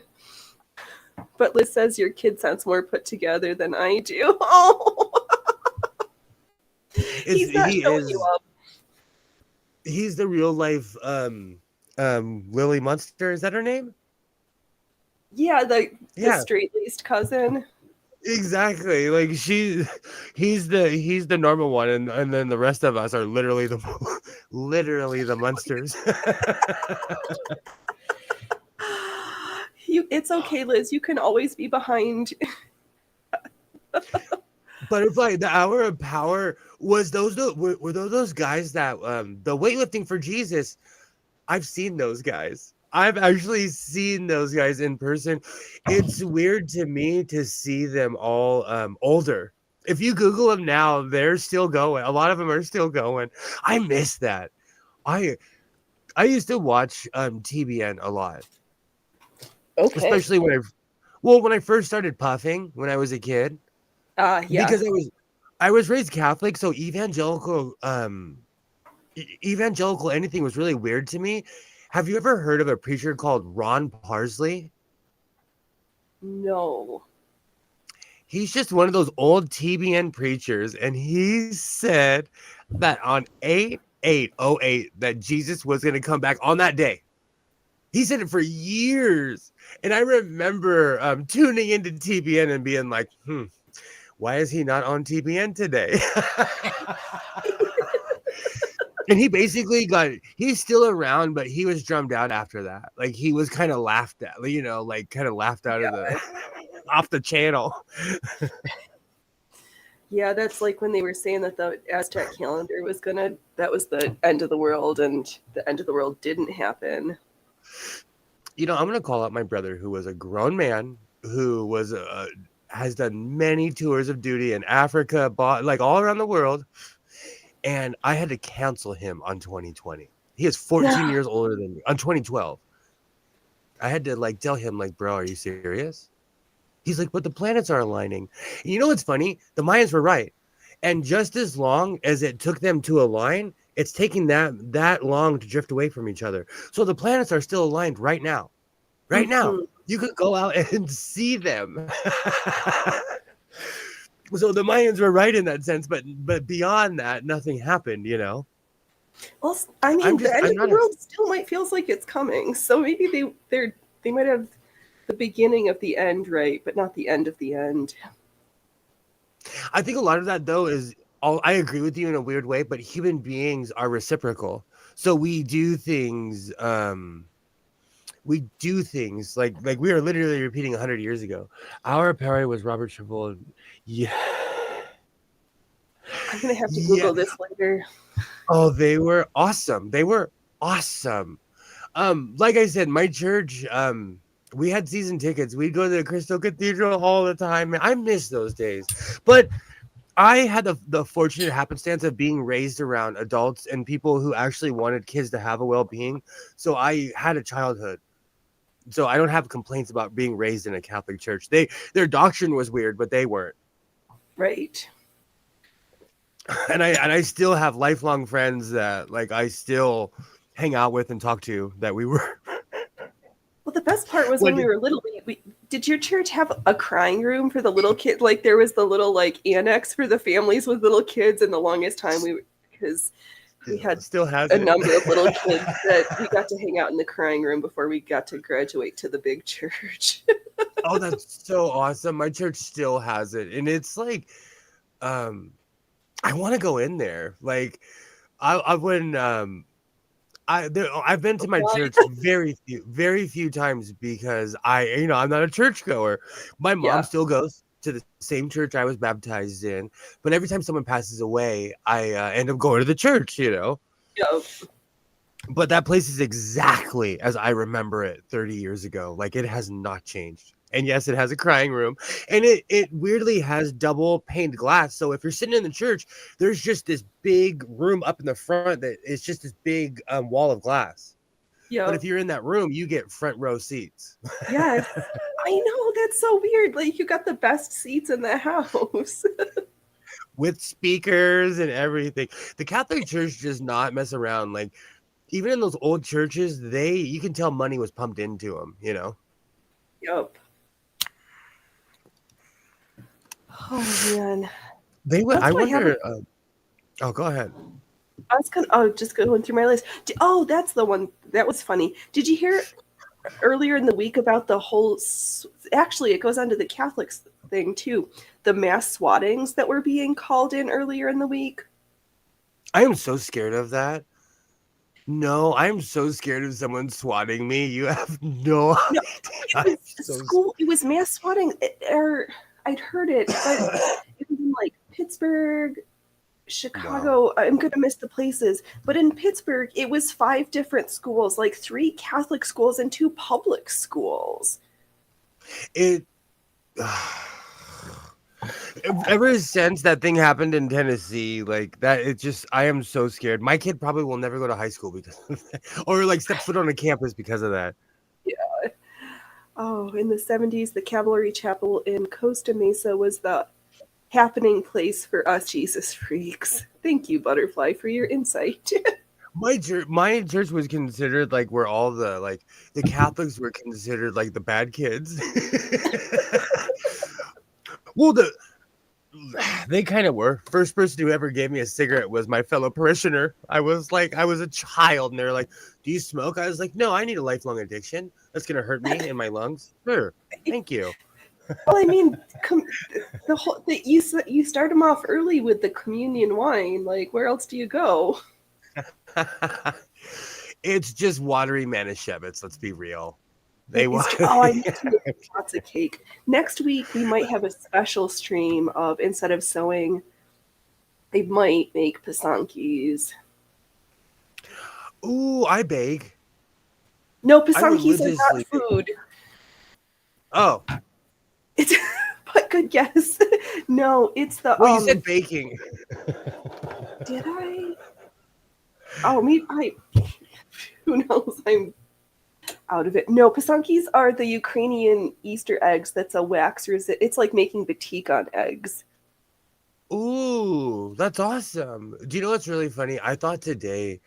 But Liz says your kid sounds more put together than I do. Oh. He's not showing you up. He's the real life Lily Munster. Is that her name? Yeah, the straight-laced cousin. Exactly. Like he's the normal one, and then the rest of us are literally the Munsters. It's okay, Liz. You can always be behind. Butterfly, the Hour of Power, were those guys that the weightlifting for Jesus? I've seen those guys. I've actually seen those guys in person. It's weird to me to see them all older. If you Google them now, they're still going. A lot of them are still going. I miss that. I used to watch TBN a lot. Okay. especially when I first started puffing when I was a kid, Yeah. because I was raised Catholic, so evangelical anything was really weird to me. Have you ever heard of a preacher called Ron Parsley? No. He's just one of those old TBN preachers, and he said that on 8/8/08 that Jesus was going to come back on that day. He said it for years, and I remember tuning into TBN and being like, why is he not on TBN today? And he basically he's still around, but he was drummed out after that. Like, he was kind of laughed at, like kind of laughed out of the off the channel. Yeah, that's like when they were saying that the Aztec calendar was that was the end of the world, and the end of the world didn't happen. I'm going to call out my brother, who was a grown man, who was has done many tours of duty in Africa, like all around the world. And I had to cancel him on 2020. He is 14 years older than me. On 2012. I had to tell him, bro, are you serious? He's like, but the planets are aligning. And you know what's funny? The Mayans were right. And just as long as it took them to align, it's taking that long to drift away from each other. So the planets are still aligned right now. Right now. You could go out and see them. So the Mayans were right in that sense, but beyond that, nothing happened, Well, I mean, the end of the world still might feels like it's coming. So maybe they might have the beginning of the end right, but not the end of the end. I think a lot of that, though, is I agree with you in a weird way, but human beings are reciprocal. So we do things like we are literally repeating 100 years ago. Our parry was Robert Trevor. Yeah. I'm going to have to Google this later. Oh, they were awesome. Like I said, my church, we had season tickets. We'd go to the Crystal Cathedral all the time. I miss those days. But I had the fortunate happenstance of being raised around adults and people who actually wanted kids to have a well-being. So I had a childhood. So I don't have complaints about being raised in a Catholic church. Their doctrine was weird, but they weren't. Right. And I still have lifelong friends that I still hang out with and talk to that we were. Well, the best part was when we were little. Did your church have a crying room for the little kid? Like, there was the little annex for the families with little kids, and the longest time because we had a number of little kids that we got to hang out in the crying room before we got to graduate to the big church. Oh, that's so awesome. My church still has it. And it's I want to go in there. I've been to my church very few times because I'm not a churchgoer. My mom still goes to the same church I was baptized in, but every time someone passes away, I end up going to the church. Yep. But that place is exactly as I remember it 30 years ago. It has not changed. And yes, it has a crying room, and it weirdly has double paned glass. So if you're sitting in the church, there's just this big room up in the front that is just this big wall of glass. Yeah. But if you're in that room, you get front row seats. Yes, I know, that's so weird. You got the best seats in the house. With speakers and everything. The Catholic Church does not mess around. Even in those old churches, you can tell money was pumped into them. Yep. Oh man, I wonder. Go ahead. I was just going through my list. That's the one that was funny. Did you hear earlier in the week about the whole? Actually, it goes on to the Catholics thing too. The mass swattings that were being called in earlier in the week. I am so scared of that. No, I'm so scared of someone swatting me. You have no idea. It was mass swatting, or I'd heard it, but it was in Pittsburgh, Chicago. No. I'm going to miss the places. But in Pittsburgh, it was 5 different schools, 3 Catholic schools and 2 public schools. Ever since that thing happened in Tennessee, I am so scared. My kid probably will never go to high school because of that, or step foot on a campus because of that. Yeah. Oh, in the 70s, the Cavalry Chapel in Costa Mesa was the happening place for us Jesus freaks. Thank you, Butterfly, for your insight. My church was considered like where all the Catholics were considered like the bad kids. Well, they kind of were. First person who ever gave me a cigarette was my fellow parishioner. I was a child, and they're like, "Do you smoke?" I was like, "No, I need a lifelong addiction. That's gonna hurt me in my lungs." Sure, thank you. Well, I mean, you start them off early with the communion wine. Like, where else do you go? It's just watery Manischewitz. Let's be real. They It is want. oh, I need to make lots of cake. Next week we might have a special stream of instead of sewing, they might make pasankis. Ooh, I bake. No, I pasankis are not religiously. food. Oh, It's but good guess. No, it's the well, you said baking. Did I? Oh, maybe I. Who knows? I'm out of it. No, pasankis are the Ukrainian Easter eggs. That's a wax resin. It's like making batik on eggs. Ooh, that's awesome. Do you know what's really funny? I thought today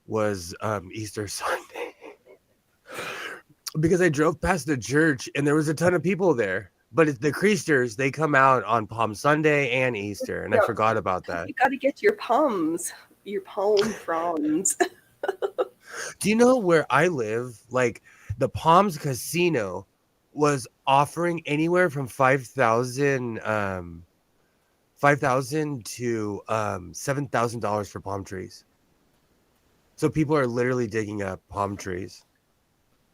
was Easter Sunday because I drove past the church and there was a ton of people there. But it's the Creasters, they come out on Palm Sunday and Easter, and I forgot about that. You got to get your palm fronds. Do you know where I live? Like the Palms Casino was offering anywhere from 5,000 to $7,000 for palm trees. So people are literally digging up palm trees.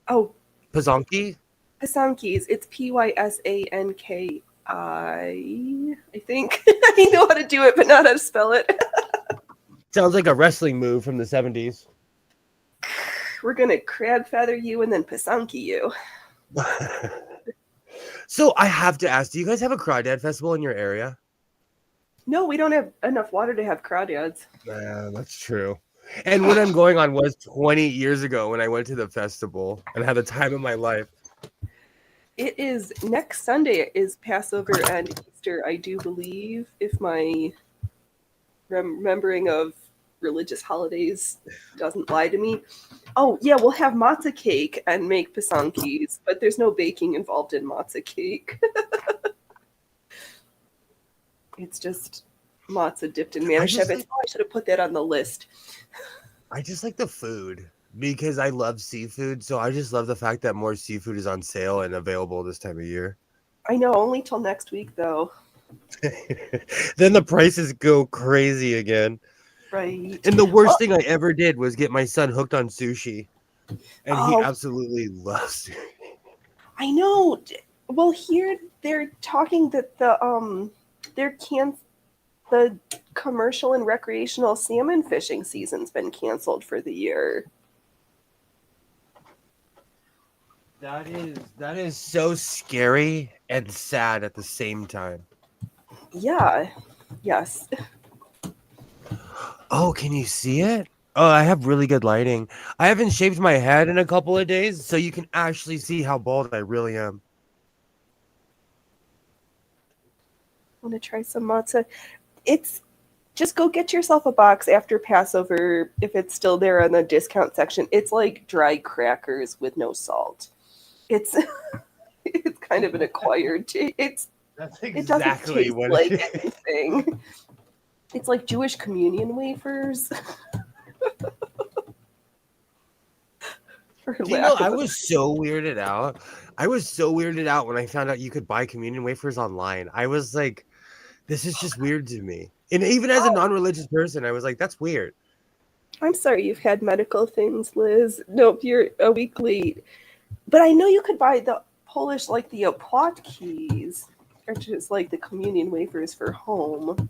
Oh, Pazanki? pasankis. It's Pysanki. I think I know how to do it, but not how to spell it. Sounds like a wrestling move from the 70s. We're gonna crab feather you and then pasanki you. So I have to ask, do you guys have a Crawdad festival in your area? No, we don't have enough water to have crawdads. Yeah, that's true. And when I'm going on was 20 years ago when I went to the festival and had the time of my life. It is next Sunday is Passover and Easter, I do believe, if my remembering of religious holidays doesn't lie to me. Oh, yeah, we'll have matzah cake and make pasankis, but there's no baking involved in matzah cake. It's just matzah dipped in Manischewitz. I should have put that on the list. I just like the food because I love seafood. So I just love the fact that more seafood is on sale and available this time of year. I know, only till next week, though. Then the prices go crazy again. Right. And the worst thing I ever did was get my son hooked on sushi. And he Oh. absolutely loves it. I know. Well, here they're talking that the commercial and recreational salmon fishing season's been canceled for the year. That is so scary and sad at the same time. Yeah. Yes. Oh, can you see it? Oh, I have really good lighting. I haven't shaved my head in a couple of days, so you can actually see how bald I really am. I want to try some matzah. It's just go get yourself a box after Passover if it's still there in the discount section. It's like dry crackers with no salt. It's it's kind of an acquired taste. That's It doesn't exactly taste what like it is. anything. It's like Jewish communion wafers. Do you know, I was so weirded out. I was so weirded out when I found out you could buy communion wafers online. I was like, this is just weird to me. And even as a non-religious person, I was like, that's weird. I'm sorry you've had medical things, Liz. Nope, you're a week late. But I know you could buy the Polish, like the opłatki, or just like the communion wafers for home.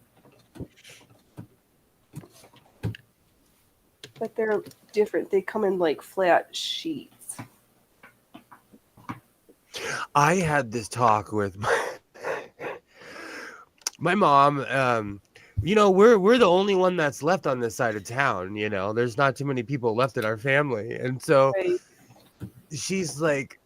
But they're different. They come in like flat sheets. I had this talk with my mom. You know, we're the only one that's left on this side of town. You know, there's not too many people left in our family, and so Right. she's like,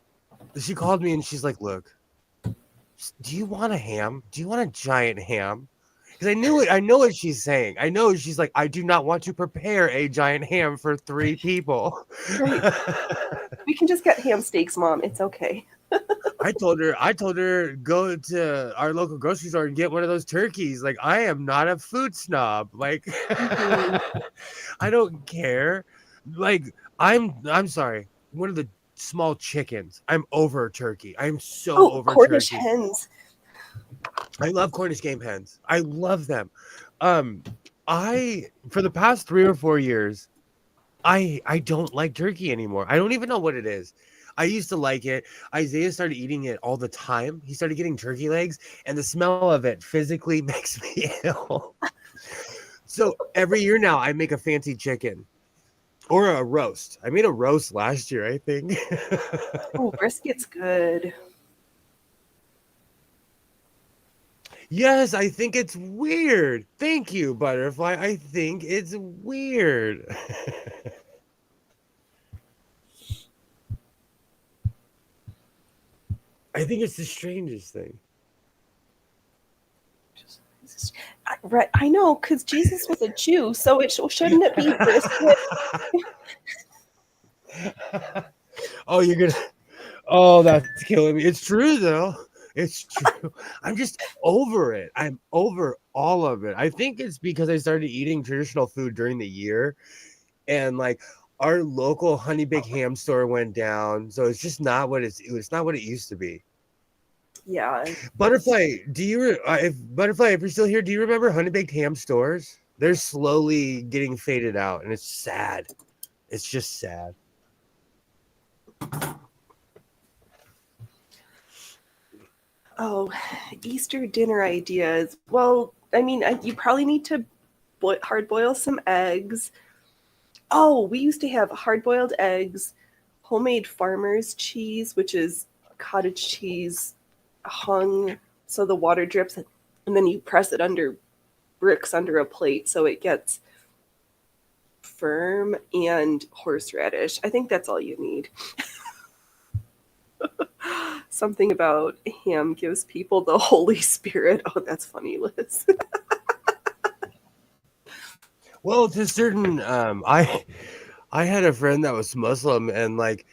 she called me and she's like, "Look, do you want a ham? Do you want a giant ham?" Because I knew it. I know what she's saying. I know she's like, I do not want to prepare a giant ham for 3 people. Right. We can just get ham steaks, Mom. It's okay. I told her, go to our local grocery store and get one of those turkeys. Like, I am not a food snob. Like, I don't care. Like, I'm sorry. One of the small chickens. I'm over turkey. I'm so over Cornish turkey. hens. I love Cornish game hens. I love them. I for the past 3 or 4 years, I don't like turkey anymore. I don't even know what it is. I used to like it. Isaiah started eating it all the time. He started getting turkey legs, and the smell of it physically makes me ill. So every year now, I make a fancy chicken or a roast. I made a roast last year, I think. Oh, brisket's good. Yes, I think it's weird. Thank you, Butterfly. I think it's weird. I think it's the strangest thing. Right, I know, because Jesus was a Jew, so shouldn't it be brisket? Oh, you're gonna. Oh, that's killing me. It's true though. It's true. I'm just over it. I'm over all of it. I think it's because I started eating traditional food during the year, and like our local honey baked ham store went down, so it's just not what it's not what it used to be. Yeah. Butterfly, if you're still here, do you remember honey baked ham stores? They're slowly getting faded out, and it's sad. It's just sad. Oh, Easter dinner ideas. Well, I mean, you probably need to hard boil some eggs. Oh, we used to have hard boiled eggs, homemade farmer's cheese, which is cottage cheese hung so the water drips, and then you press it under bricks under a plate so it gets firm, and horseradish. I think that's all you need. Something about ham gives people the Holy Spirit. Oh, that's funny, Liz. Well, to certain, I had a friend that was Muslim, and like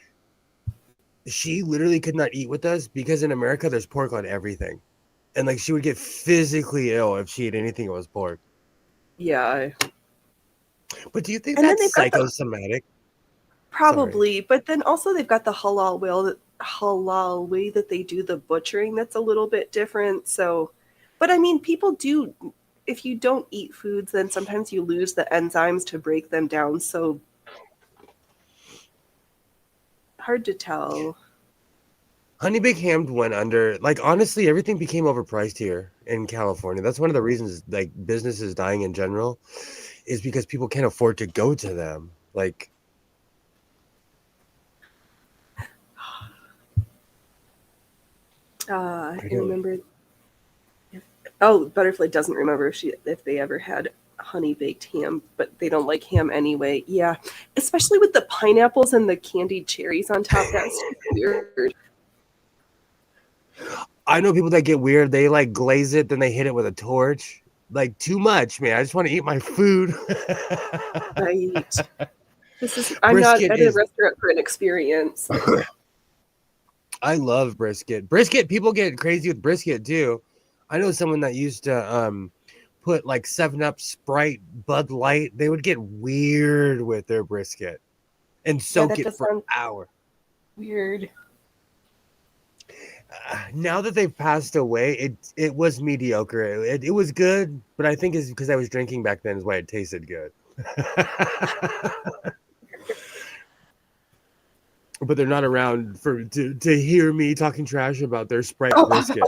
she literally could not eat with us because in America there's pork on everything, and like she would get physically ill if she ate anything that was pork. Yeah. But do you think And then that's they've got psychosomatic? probably, but then also they've got the halal way that they do the butchering that's a little bit different. So, but I mean, people do. If you don't eat foods, then sometimes you lose the enzymes to break them down. So hard to tell. Honey baked ham went under. Like honestly, everything became overpriced here in California. That's one of the reasons like business is dying in general, is because people can't afford to go to them. Like I remember. Oh, Butterfly doesn't remember if they ever had honey baked ham, but they don't like ham anyway. Yeah, especially with the pineapples and the candied cherries on top. That's weird. I know people that get weird. They like glaze it, then they hit it with a torch. Like too much, man. I just want to eat my food. Right. I'm not at a restaurant for an experience. I love brisket. Brisket, people get crazy with brisket too. I know someone that used to put like 7-Up, Sprite, Bud Light. They would get weird with their brisket and soak it for hours. Weird. Now that they've passed away, it was mediocre. It was good, but I think it's because I was drinking back then is why it tasted good. But they're not around to hear me talking trash about their Sprite brisket.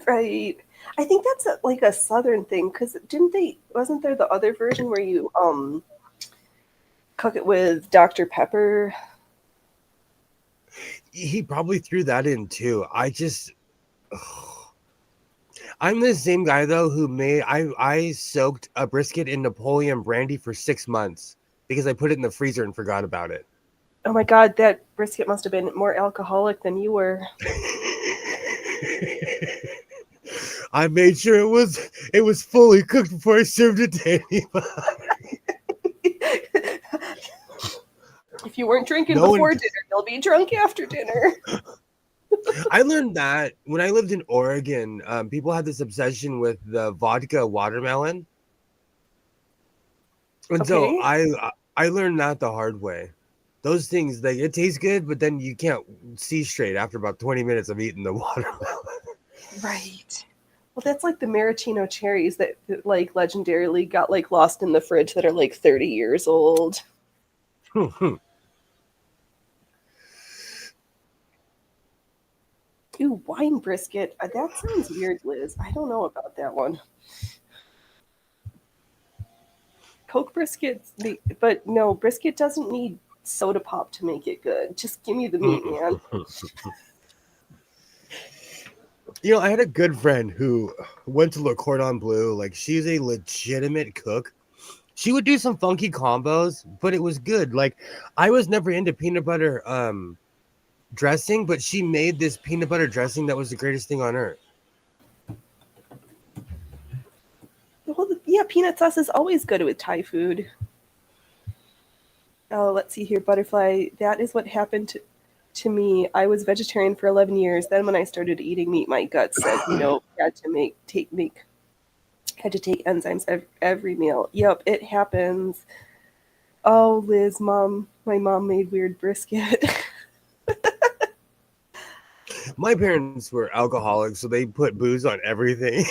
Right. I think that's like a Southern thing because wasn't there the other version where you cook it with Dr. Pepper? He probably threw that in too. I'm the same guy though I soaked a brisket in Napoleon brandy for 6 months because I put it in the freezer and forgot about it. Oh my god, that brisket must have been more alcoholic than you were. I made sure it was fully cooked before I served it to anybody. If you weren't drinking No one- before dinner, you'll be drunk after dinner. I learned that when I lived in Oregon, people had this obsession with the vodka watermelon, and so Okay. I learned that the hard way. Those things, like, it tastes good, but then you can't see straight after about 20 minutes of eating the watermelon. Right. Well, that's like the maraschino cherries that like legendarily got like lost in the fridge that are like 30 years old. Ooh, wine brisket. That sounds weird, Liz. I don't know about that one. Coke briskets, but no, brisket doesn't need soda pop to make it good. Just give me the meat, man. You know, I had a good friend who went to Le Cordon Bleu. Like, she's a legitimate cook. She would do some funky combos, but it was good. Like, I was never into peanut butter dressing, but she made this peanut butter dressing that was the greatest thing on earth. Well, yeah, peanut sauce is always good with Thai food. Oh, let's see here, butterfly. That is what happened to me. I was vegetarian for 11 years. Then when I started eating meat, my gut said, had to had to take enzymes every meal. Yep, it happens. Oh, Liz, my mom made weird brisket. My parents were alcoholics, so they put booze on everything.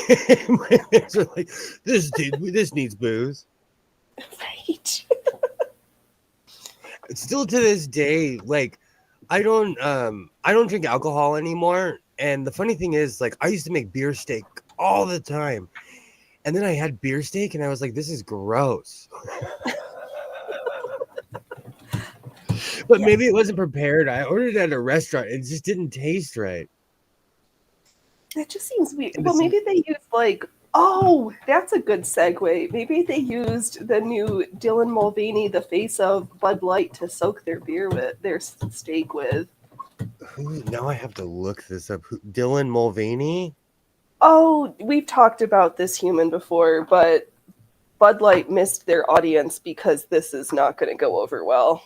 My parents were like, this needs booze. Right. Still to this day, like, I don't drink alcohol anymore. And the funny thing is, like, I used to make beer steak all the time. And then I had beer steak and I was like, this is gross. But Yeah. maybe it wasn't prepared. I ordered it at a restaurant. It just didn't taste right. That just seems weird. Well, maybe they used like, oh, that's a good segue. Maybe they used the new Dylan Mulvaney, the face of Bud Light, to soak their steak with. Now I have to look this up. Dylan Mulvaney? Oh, we've talked about this human before, but Bud Light missed their audience because this is not going to go over well.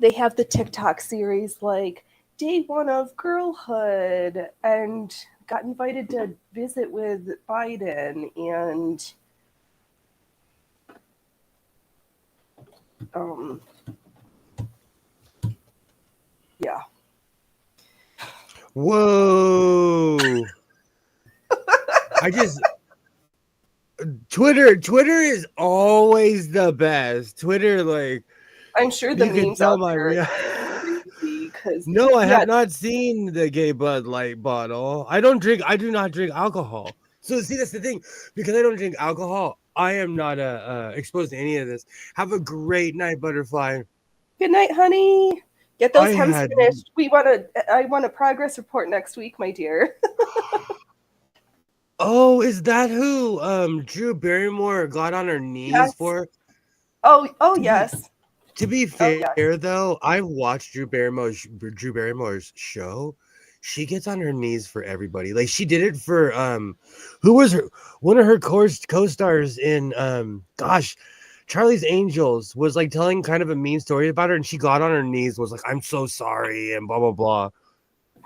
They have the TikTok series like day one of girlhood and got invited to visit with Biden and yeah. Whoa. Twitter is always the best. Twitter, like, I'm sure the you can memes tell out my there are crazy because No, I have not seen the gay Bud Light bottle. I do not drink alcohol. So see, that's the thing. Because I don't drink alcohol, I am not exposed to any of this. Have a great night, butterfly. Good night, honey. Get those hems finished. I want a progress report next week, my dear. Oh, is that who Drew Barrymore got on her knees for? Oh yes. To be fair, though, I've watched Drew Barrymore's show. She gets on her knees for everybody. Like, she did it for who was one of her co-stars in Charlie's Angels was like telling kind of a mean story about her, and she got on her knees, was like, I'm so sorry, and blah blah blah.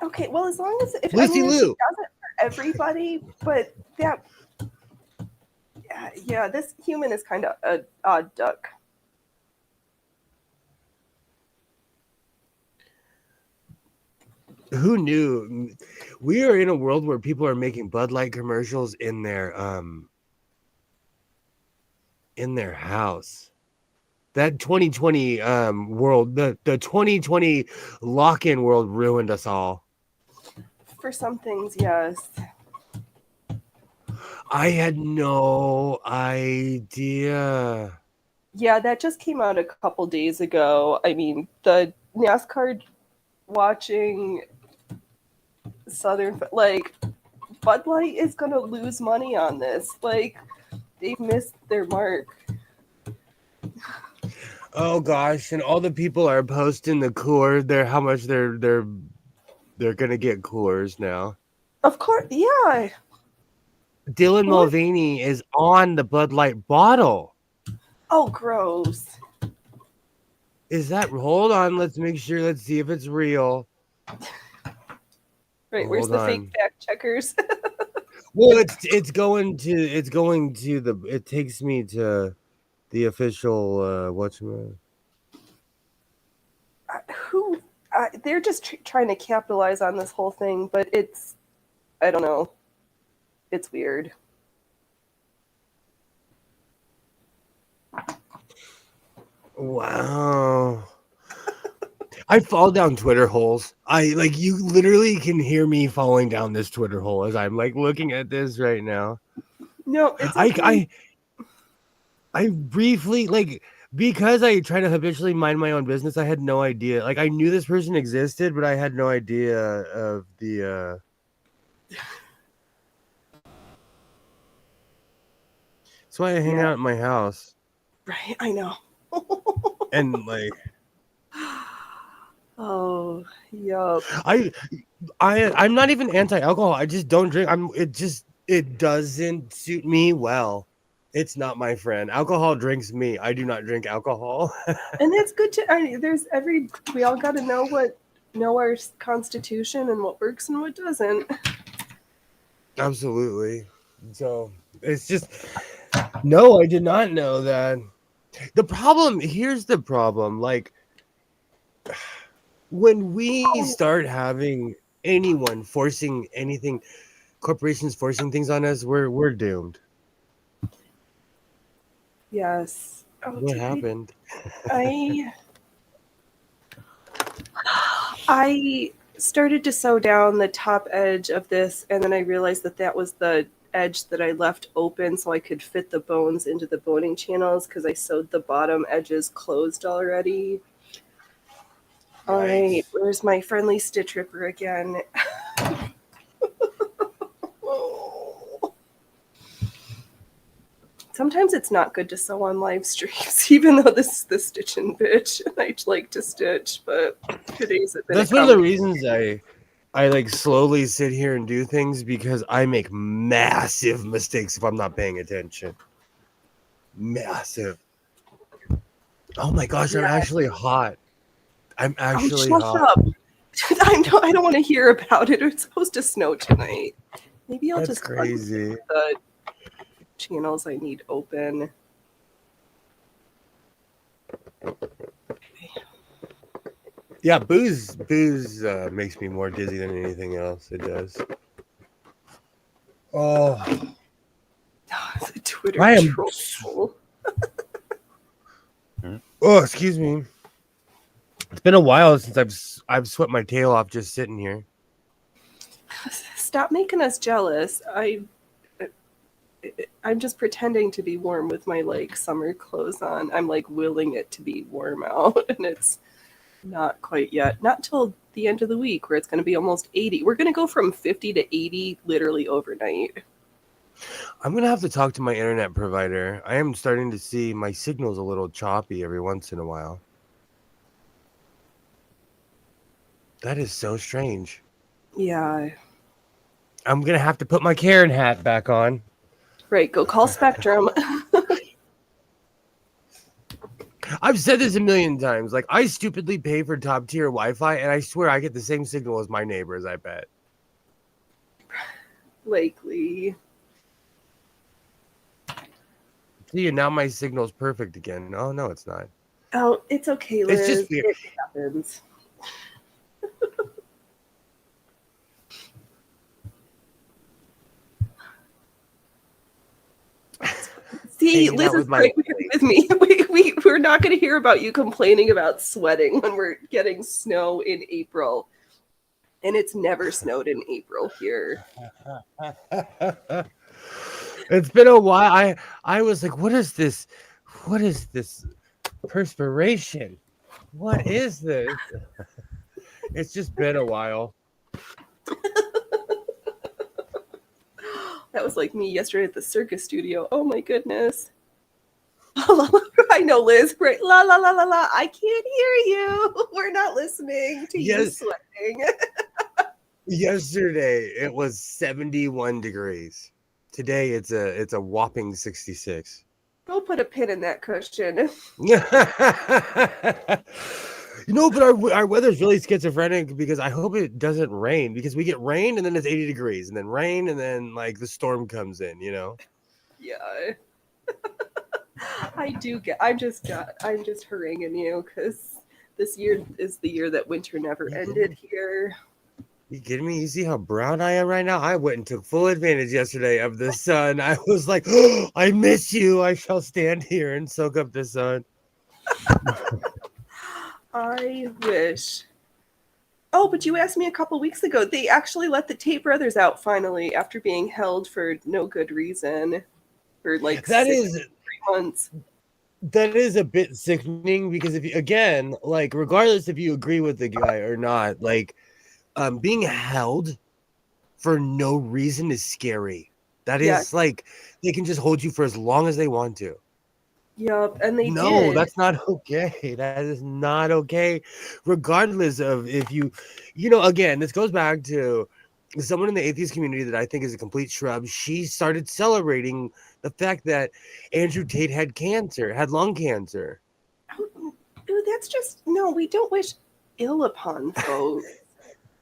Okay, well, as long as if Lucy she Liu does it for everybody, but that yeah, this human is kind of an odd duck. Who knew? We are in a world where people are making Bud Light commercials in their house. That 2020 world, the 2020 lock-in world ruined us all. For some things, yes. I had no idea. Yeah, that just came out a couple days ago. I mean, the NASCAR watching Southern, like, Bud Light is going to lose money on this. Like, they've missed their mark. Oh gosh, and all the people are posting the Coors. They're how much they're gonna get Coors now. Of course, yeah. Dylan What? Mulvaney is on the Bud Light bottle. Oh, gross. Is that? Hold on, let's make sure. Let's see if it's real. Right, where's Hold the on. fake fact checkers? Well, it's going to the. It takes me to the official. Who? They're just trying to capitalize on this whole thing, but it's, I don't know. It's weird. Wow. I fall down Twitter holes. You literally can hear me falling down this Twitter hole as I'm like looking at this right now. No, it's okay. I briefly because I try to habitually mind my own business, I had no idea. Like I knew this person existed, but I had no idea of the That's why I hang out at my house. Right, I know. And like Oh, yup. I'm not even anti-alcohol. I just don't drink. It doesn't suit me well. It's not my friend. Alcohol drinks me. I do not drink alcohol. And that's good to. We all got to know our constitution and what works and what doesn't. Absolutely. So it's just no. I did not know that. Here's the problem. Like when we start having anyone forcing anything, corporations forcing things on us, we're doomed. Yes. Oh, What happened? I started to sew down the top edge of this, and then I realized that was the edge that I left open so I could fit the bones into the boning channels because I sewed the bottom edges closed already. All right, where's my friendly stitch ripper again? Sometimes it's not good to sew on live streams, even though this is the stitching bitch, and I like to stitch, but today's a bit. That's one of the reasons I like slowly sit here and do things because I make massive mistakes if I'm not paying attention. Massive. Oh my gosh, I'm actually hot. I'm actually shut hot. Up. I don't want to hear about it. It's supposed to snow tonight. Maybe I'll just crazy. The channels I need open. Yeah, booze makes me more dizzy than anything else. It does. Oh, it's a Twitter troll. Oh, excuse me. It's been a while since I've sweat my tail off just sitting here. Stop making us jealous. I'm just pretending to be warm with my summer clothes on. I'm willing it to be warm out, and it's not quite yet. Not till the end of the week where it's going to be almost 80. We're going to go from 50 to 80 literally overnight. I'm going to have to talk to my internet provider. I am starting to see my signal's a little choppy every once in a while. That is so strange. Yeah. I'm going to have to put my Karen hat back on. Right, go call Spectrum. I've said this a million times. Like, I stupidly pay for top tier Wi-Fi, and I swear I get the same signal as my neighbors, I bet. Likely. See, and now my signal's perfect again. Oh, no, it's not. Oh, it's okay, Liz. It's just weird. It happens. See, Liz is right with me. We're not going to hear about you complaining about sweating when we're getting snow in April. And it's never snowed in April here. It's been a while. I was like, what is this? What is this perspiration? What is this? It's just been a while. That was like me yesterday at the circus studio. Oh my goodness. I know, Liz. Right? La la la la la. I can't hear you. We're not listening to you Yes. sweating. Yesterday it was 71 degrees. Today it's a whopping 66. Go put a pin in that cushion. But our weather's really schizophrenic because I hope it doesn't rain, because we get rain and then it's 80 degrees and then rain and then like the storm comes in, Yeah. I'm just haranguing you because this year is the year that winter never ended here. You kidding me? You see how brown I am right now? I went and took full advantage yesterday of the sun. I was like, oh, I miss you. I shall stand here and soak up the sun. I wish. Oh, but you asked me a couple weeks ago. They actually let the Tate brothers out finally after being held for no good reason for like 3 months. That is a bit sickening because if you, again, like regardless if you agree with the guy or not, like being held for no reason is scary. That is like they can just hold you for as long as they want to. Yep, and they No, did. that's not okay. That is not okay. Regardless of if you, again, this goes back to someone in the atheist community that I think is a complete shrub. She started celebrating the fact that Andrew Tate had lung cancer. Oh, that's just no. We don't wish ill upon folks.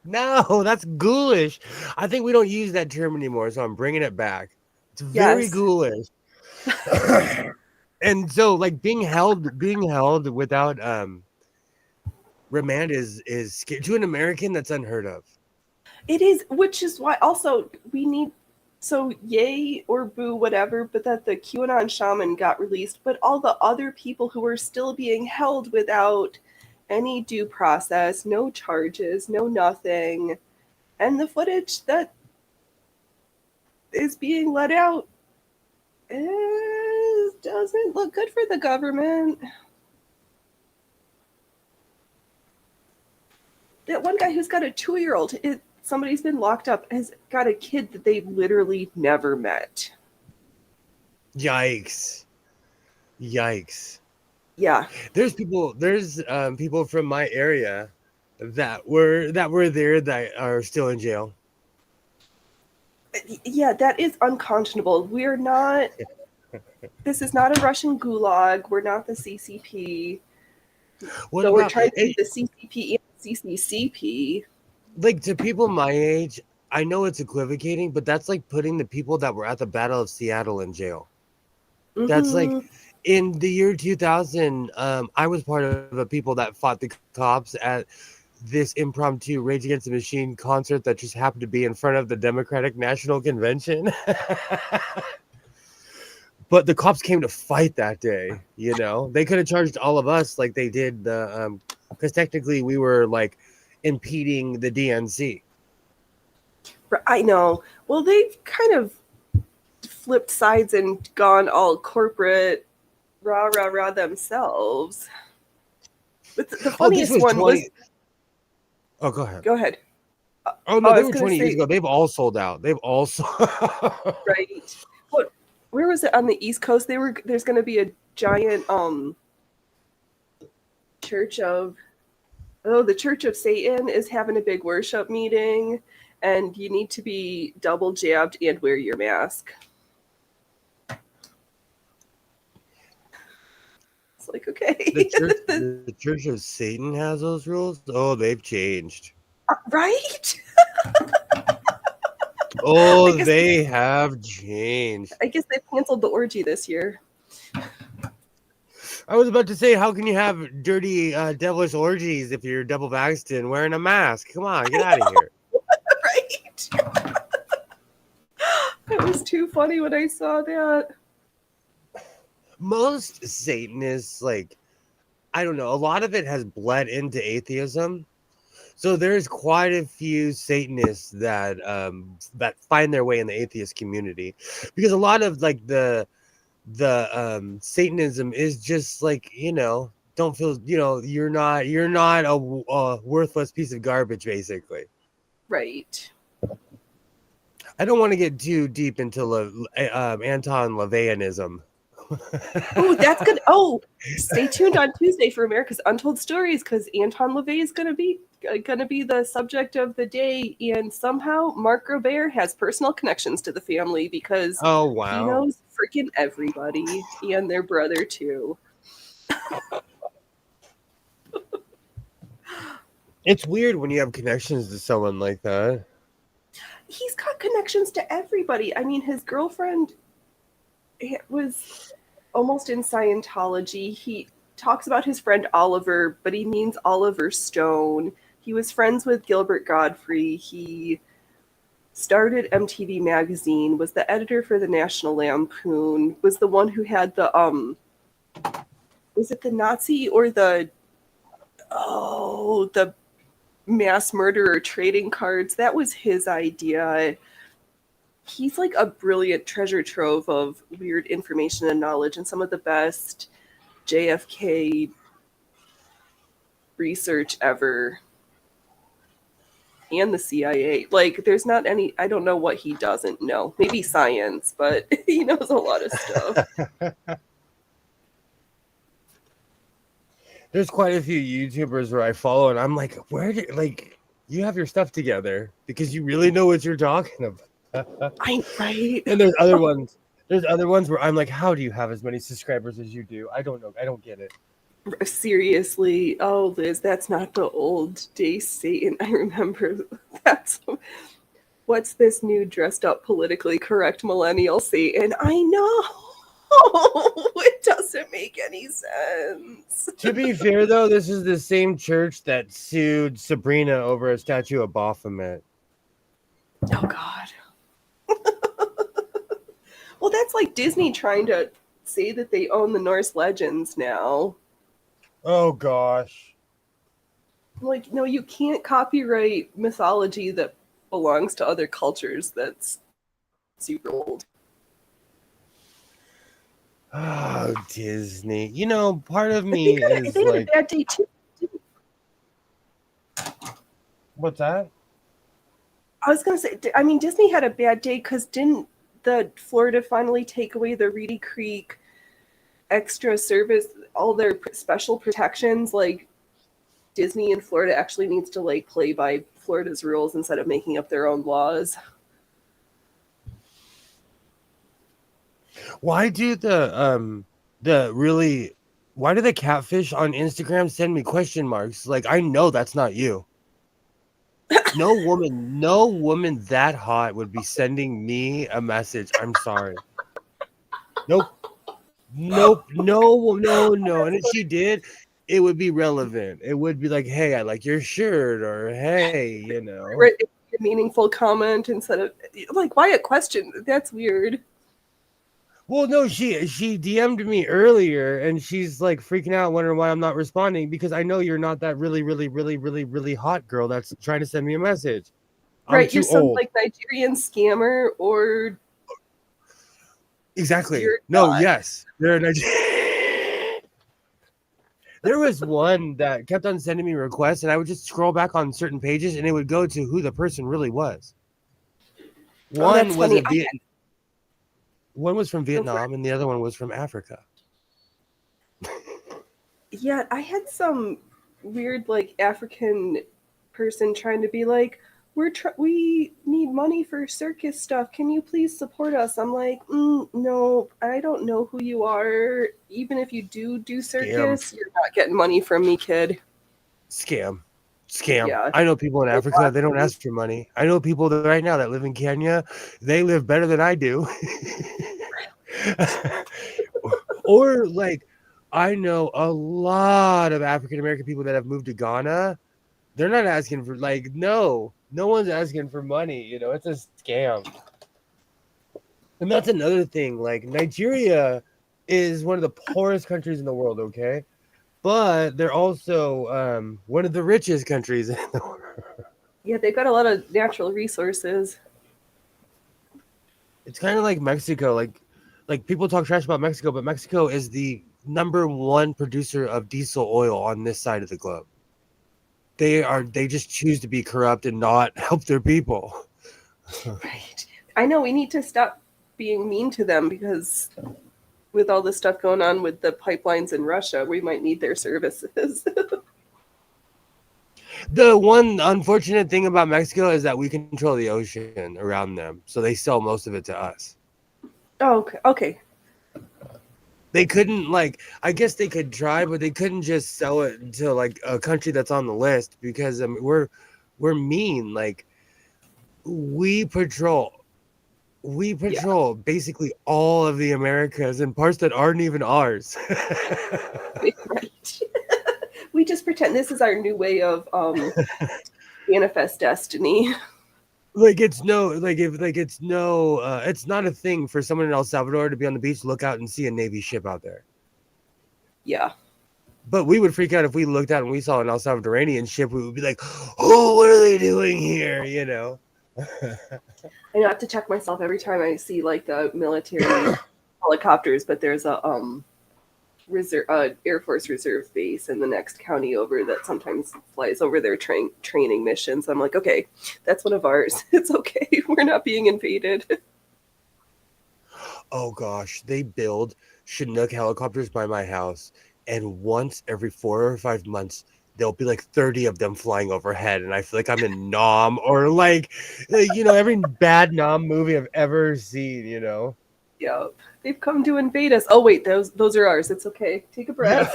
No, that's ghoulish. I think we don't use that term anymore, so I'm bringing it back. It's very ghoulish. And so, like being held without remand is to an American that's unheard of. It is, which is why also we need. So yay or boo, whatever, but that the QAnon shaman got released, but all the other people who are still being held without any due process, no charges, no nothing, and the footage that is being let out doesn't look good for the government. That one guy who's got a 2-year-old, somebody's been locked up, has got a kid that they literally never met. Yikes. Yeah. There's people from my area that were there that are still in jail. Yeah, that is unconscionable. We're not. This is not a Russian gulag. We're not the CCP. We're trying to be the CCP and CCCP. Like, to people my age, I know it's equivocating, but that's like putting the people that were at the Battle of Seattle in jail. Mm-hmm. That's like in the year 2000. I was part of the people that fought the cops at this impromptu Rage Against the Machine concert that just happened to be in front of the Democratic National Convention. But the cops came to fight that day. They could have charged all of us like they did because technically we were like impeding the DNC. I know. Well, they've kind of flipped sides and gone all corporate rah rah rah themselves. But the funniest one was. Oh, go ahead. Go ahead. Oh no, they were 20 years ago. They've all sold out. Right. What? Where was it on the East Coast? There's going to be a giant church of. Oh, the Church of Satan is having a big worship meeting, and you need to be double jabbed and wear your mask. It's like, okay. The Church of Satan has those rules? Oh, they've changed. Right? Oh, they have changed. I guess they canceled the orgy this year. I was about to say, how can you have dirty, devilish orgies if you're double vaxxed and wearing a mask? Come on, get out of here. Right? It was too funny when I saw that. Most Satanists, like, I don't know, a lot of it has bled into atheism. So there's quite a few Satanists that find their way in the atheist community, because a lot of like the Satanism is just like, don't feel, you're not a worthless piece of garbage, basically. Right. I don't want to get too deep into Anton LaVeyanism. Oh, that's good. Oh, stay tuned on Tuesday for America's Untold Stories because Anton LaVey is going to be the subject of the day, and somehow Mark Robert has personal connections to the family because Oh he wow. knows freaking everybody and their brother too. It's weird when you have connections to someone like that. He's got connections to everybody. I mean, his girlfriend was almost in Scientology. He talks about his friend Oliver, but he means Oliver Stone. He was friends with Gilbert Godfrey. He started MTV Magazine, was the editor for the National Lampoon, was the one who had the was it the Nazi or the mass murderer trading cards? That was his idea. He's like a brilliant treasure trove of weird information and knowledge, and some of the best JFK research ever. And the CIA. Like, there's not any, I don't know what he doesn't know. Maybe science, but he knows a lot of stuff. There's quite a few YouTubers where I follow, and I'm like, where did, like, you have your stuff together because you really know what you're talking about. Right. And there's other ones. There's other ones where I'm like, how do you have as many subscribers as you do? I don't know. I don't get it. Seriously. Oh, Liz, that's not the old day Satan. I remember that's what's this new dressed up politically correct millennial Satan? I know. It doesn't make any sense. To be fair, though, this is the same church that sued Sabrina over a statue of Baphomet. Oh, God. Well, that's like Disney trying to say that they own the Norse legends now. Oh, gosh. Like, no, you can't copyright mythology that belongs to other cultures that's super old. Oh, Disney. You know, part of me is they like... had a bad day, too. What's that? I was going to say, I mean, Disney had a bad day because didn't the Florida finally take away the Reedy Creek extra service, all their special protections? Like, Disney in Florida actually needs to, like, play by Florida's rules instead of making up their own laws. Why do why do the catfish on Instagram send me question marks? Like, I know that's not you. No woman that hot would be sending me a message. I'm sorry. Nope. No. And if she did, it would be relevant. It would be like, hey, I like your shirt, or hey, you know. Right, a meaningful comment instead of, like, why a question? That's weird. Well, no, she DM'd me earlier, and she's like freaking out, wondering why I'm not responding, because I know you're not that really hot girl that's trying to send me a message. Right, you're some like Nigerian scammer or exactly. No, yes, they're Nigerian. There was one that kept on sending me requests, and I would just scroll back on certain pages, and it would go to who the person really was. One was one was from Vietnam, and the other one was from Africa. Yeah, I had some weird, like, African person trying to be like, we need money for circus stuff. Can you please support us? I'm like, no, I don't know who you are. Even if you do circus, you're not getting money from me, kid. Scam. Yeah. Yeah. I know people in Africa, they don't ask for money. I know people that right now that live in Kenya, they live better than I do. Or like, I know a lot of African American people that have moved to Ghana. They're not asking for, like, no one's asking for money. You know, it's a scam. And that's another thing. Like, Nigeria is one of the poorest countries in the world, okay? But they're also one of the richest countries in the world. Yeah, they've got a lot of natural resources. It's kind of like Mexico. Like people talk trash about Mexico, but Mexico is the #1 producer of diesel oil on this side of the globe. They just choose to be corrupt and not help their people. Right. I know we need to stop being mean to them because with all this stuff going on with the pipelines in Russia, we might need their services. The one unfortunate thing about Mexico is that we control the ocean around them, so they sell most of it to us. Oh, okay. Okay. They couldn't, like, I guess they could try, but they couldn't just sell it to like a country that's on the list because we're mean. Like we patrol basically all of the Americas and parts that aren't even ours. Right. We just pretend this is our new way of manifest destiny. It's not a thing for someone in El Salvador to be on the beach, look out and see a Navy ship out there. Yeah. But we would freak out if we looked out and we saw an El Salvadorian ship. We would be like, oh, what are they doing here? You know? I have to check myself every time I see like the military helicopters, but there's a Air Force Reserve base in the next county over that sometimes flies over their training missions. I'm like, okay, that's one of ours. It's okay. We're not being invaded. Oh gosh, they build Chinook helicopters by my house, and once every 4 or 5 months there'll be like 30 of them flying overhead, and I feel like I'm in Nom or like every bad Nom movie I've ever seen. Yeah, they've come to invade us. Oh wait, those are ours. It's okay. Take a breath.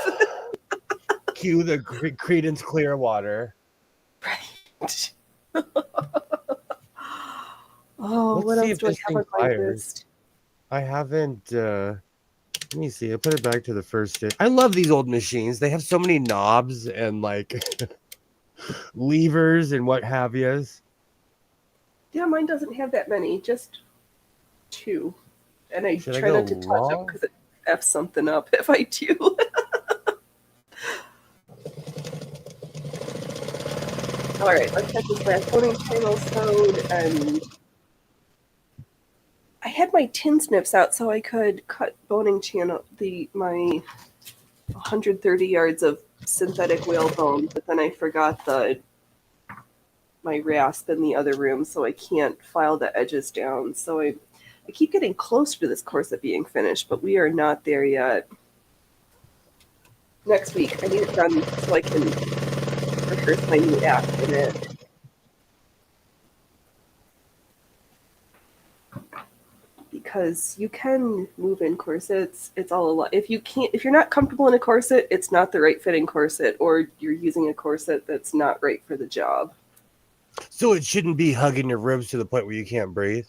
Cue the Creedence Clearwater. Right. Oh, Let's what see else if do I this have on thing my fires. list? I haven't. Let me see. I put it back to the first stage. I love these old machines. They have so many knobs and like levers and what have yous. Yeah, mine doesn't have that many. Just 2. And I Should I try go not to touch them long? because it F's something up if I do. All right, let's check this last boning channel sewed, and I had my tin snips out so I could cut boning channel my 130 yards of synthetic whalebone, but then I forgot my rasp in the other room, so I can't file the edges down. So I keep getting closer to this corset being finished, but we are not there yet. Next week, I need it done so I can rehearse my new act in it. Because you can move in corsets. It's all a lot. If you're not comfortable in a corset, it's not the right fitting corset, or you're using a corset that's not right for the job. So it shouldn't be hugging your ribs to the point where you can't breathe.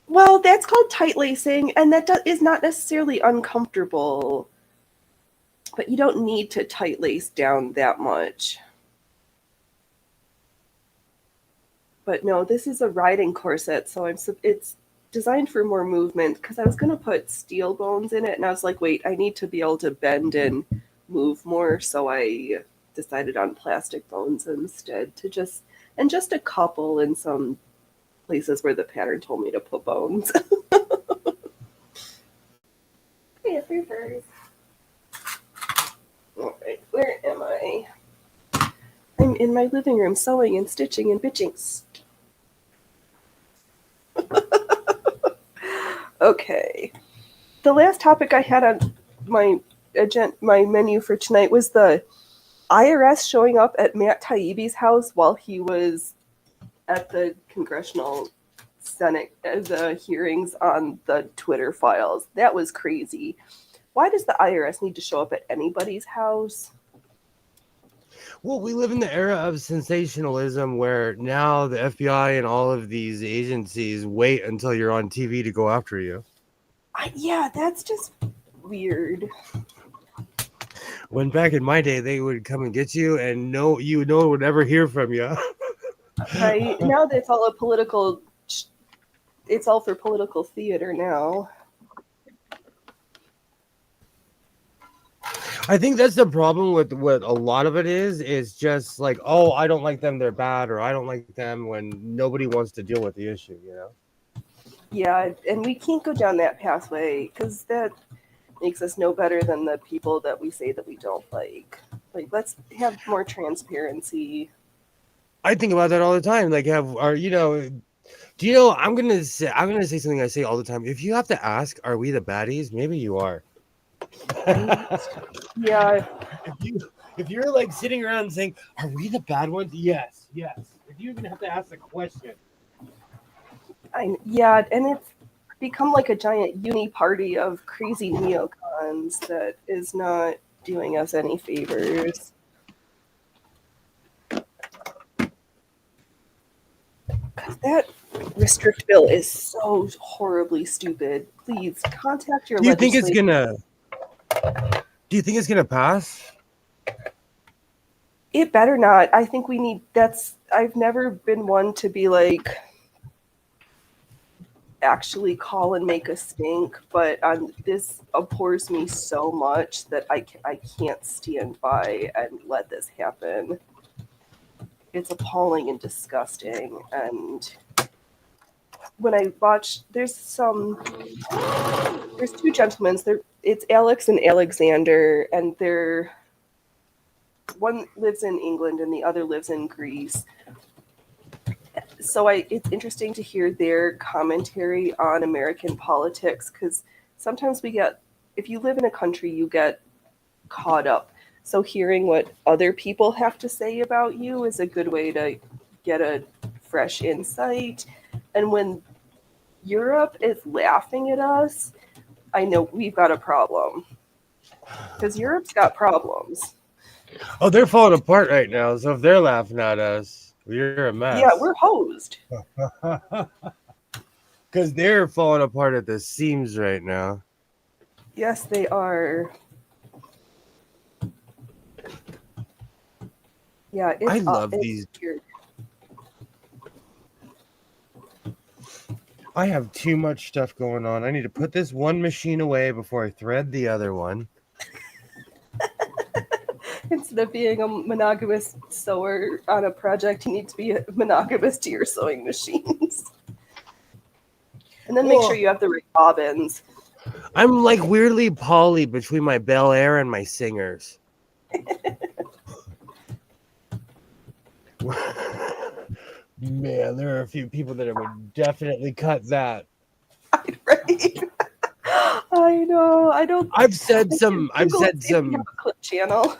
Well, that's called tight lacing, and that is not necessarily uncomfortable. But you don't need to tight lace down that much. But no, this is a riding corset, so it's designed for more movement, because I was going to put steel bones in it, and I was like, wait, I need to be able to bend and move more, so I decided on plastic bones instead, just a couple in some places where the pattern told me to put bones. Hey, it's reverse. All right, where am I? I'm in my living room sewing and stitching and bitching. Okay. The last topic I had on my menu for tonight was the IRS showing up at Matt Taibbi's house while he was at the Congressional Senate hearings on the Twitter files. That was crazy. Why does the IRS need to show up at anybody's house? Well, we live in the era of sensationalism where now the FBI and all of these agencies wait until you're on TV to go after you. Yeah, that's just weird. When back in my day, they would come and get you and no one would ever hear from you. Right? Now that it's all for political theater now. I think that's the problem with what a lot of it is just like, oh, I don't like them, they're bad, or I don't like them, when nobody wants to deal with the issue, Yeah, and we can't go down that pathway because that makes us no better than the people that we say that we don't like. Like, let's have more transparency. I think about that all the time. Like, Do you know? I'm gonna say something I say all the time. If you have to ask, "Are we the baddies?" Maybe you are. Yeah, if you're like sitting around saying, "Are we the bad ones?" Yes, yes. If you even have to ask the question, yeah, and it's become like a giant uni party of crazy neocons that is not doing us any favors. Because that restrict bill is so horribly stupid. Please contact your do you think it's legislator. gonna? Do you think it's gonna pass? It better not. I think we need. I've never been one to be like actually call and make a stink, but this abhors me so much that I can't stand by and let this happen. It's appalling and disgusting. And when I watch, there's two gentlemen. It's Alex and Alexander, and one lives in England and the other lives in Greece. So it's interesting to hear their commentary on American politics, because sometimes if you live in a country, you get caught up. So hearing what other people have to say about you is a good way to get a fresh insight. And when Europe is laughing at us, I know we've got a problem, because Europe's got problems. Oh, they're falling apart right now. So if they're laughing at us, we're a Yeah, mess. we're hosed. Because they're falling apart at the seams right now. Yes, they are. Yeah, I love it's these. weird. I have too much stuff going on. I need to put this one machine away before I thread the other one. Instead of being a monogamous sewer on a project, you need to be monogamous to your sewing machines. And then make sure you have the right bobbins. I'm like weirdly poly between my Bel Air and my Singers. Man, there are a few people that would definitely cut that. Right? I know. I've said some Google and see if we have a clip channel.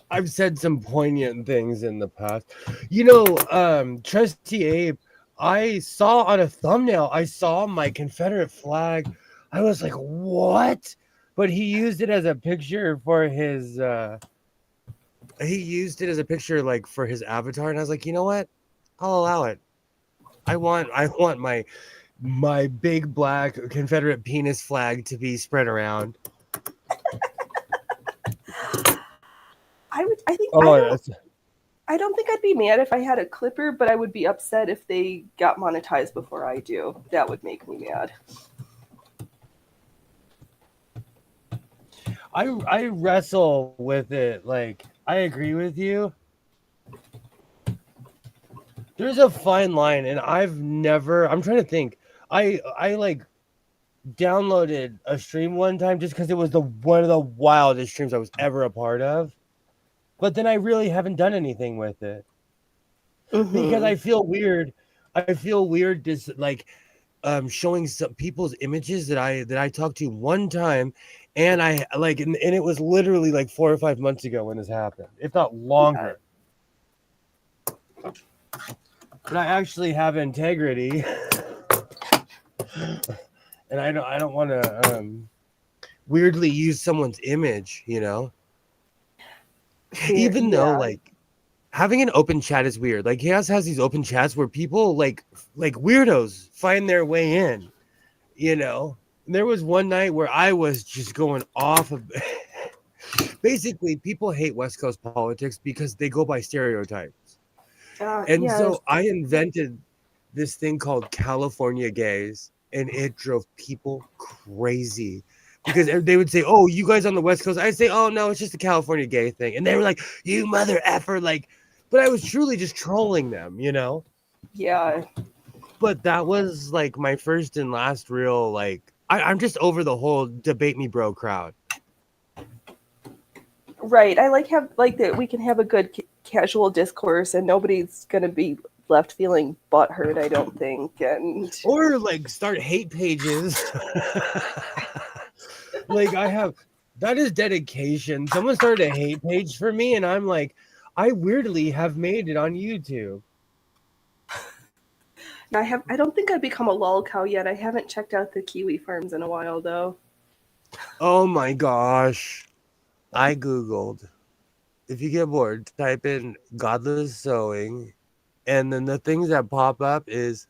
I've said some poignant things in the past. You know, Trusty Abe, I saw on a thumbnail, I saw my Confederate flag. I was like, what? But he used it as a picture for his like for his avatar, and I was like, you know what? I'll allow it. I want my big black Confederate penis flag to be spread around. I don't think I'd be mad if I had a clipper, but I would be upset if they got monetized before I do. That would make me mad. I wrestle with it. Like, I agree with you. There's a fine line, and I'm trying to think. I like downloaded a stream one time just because it was one of the wildest streams I was ever a part of. But then I really haven't done anything with it. Because I feel weird. I feel weird just like showing some people's images that I talked to one time, and I like and it was literally like 4 or 5 months ago when this happened, if not longer. Yeah. But I actually have integrity, and I don't want to weirdly use someone's image, you know. Even though like having an open chat is weird. Like he has these open chats where people like weirdos find their way in, you know. And there was one night where I was just going off of basically people hate West Coast politics because they go by stereotypes. So I invented this thing called California gays, and it drove people crazy. Because they would say, "Oh, you guys on the West Coast?" I'd say, "Oh no, it's just a California gay thing," and they were like, "You mother effer!" Like, but I was truly just trolling them, you know. Yeah. But that was like my first and last real like. I'm just over the whole debate me, bro crowd. Right. I like that we can have a good casual discourse, and nobody's gonna be left feeling butthurt, I don't think. And or like start hate pages. Like that is dedication. Someone started a hate page for me, and I'm like, I weirdly have made it on YouTube. I don't think I've become a lol cow yet. I haven't checked out the kiwi farms in a while though. Oh my gosh. I Googled. If you get bored, type in godless sewing, and then the things that pop up is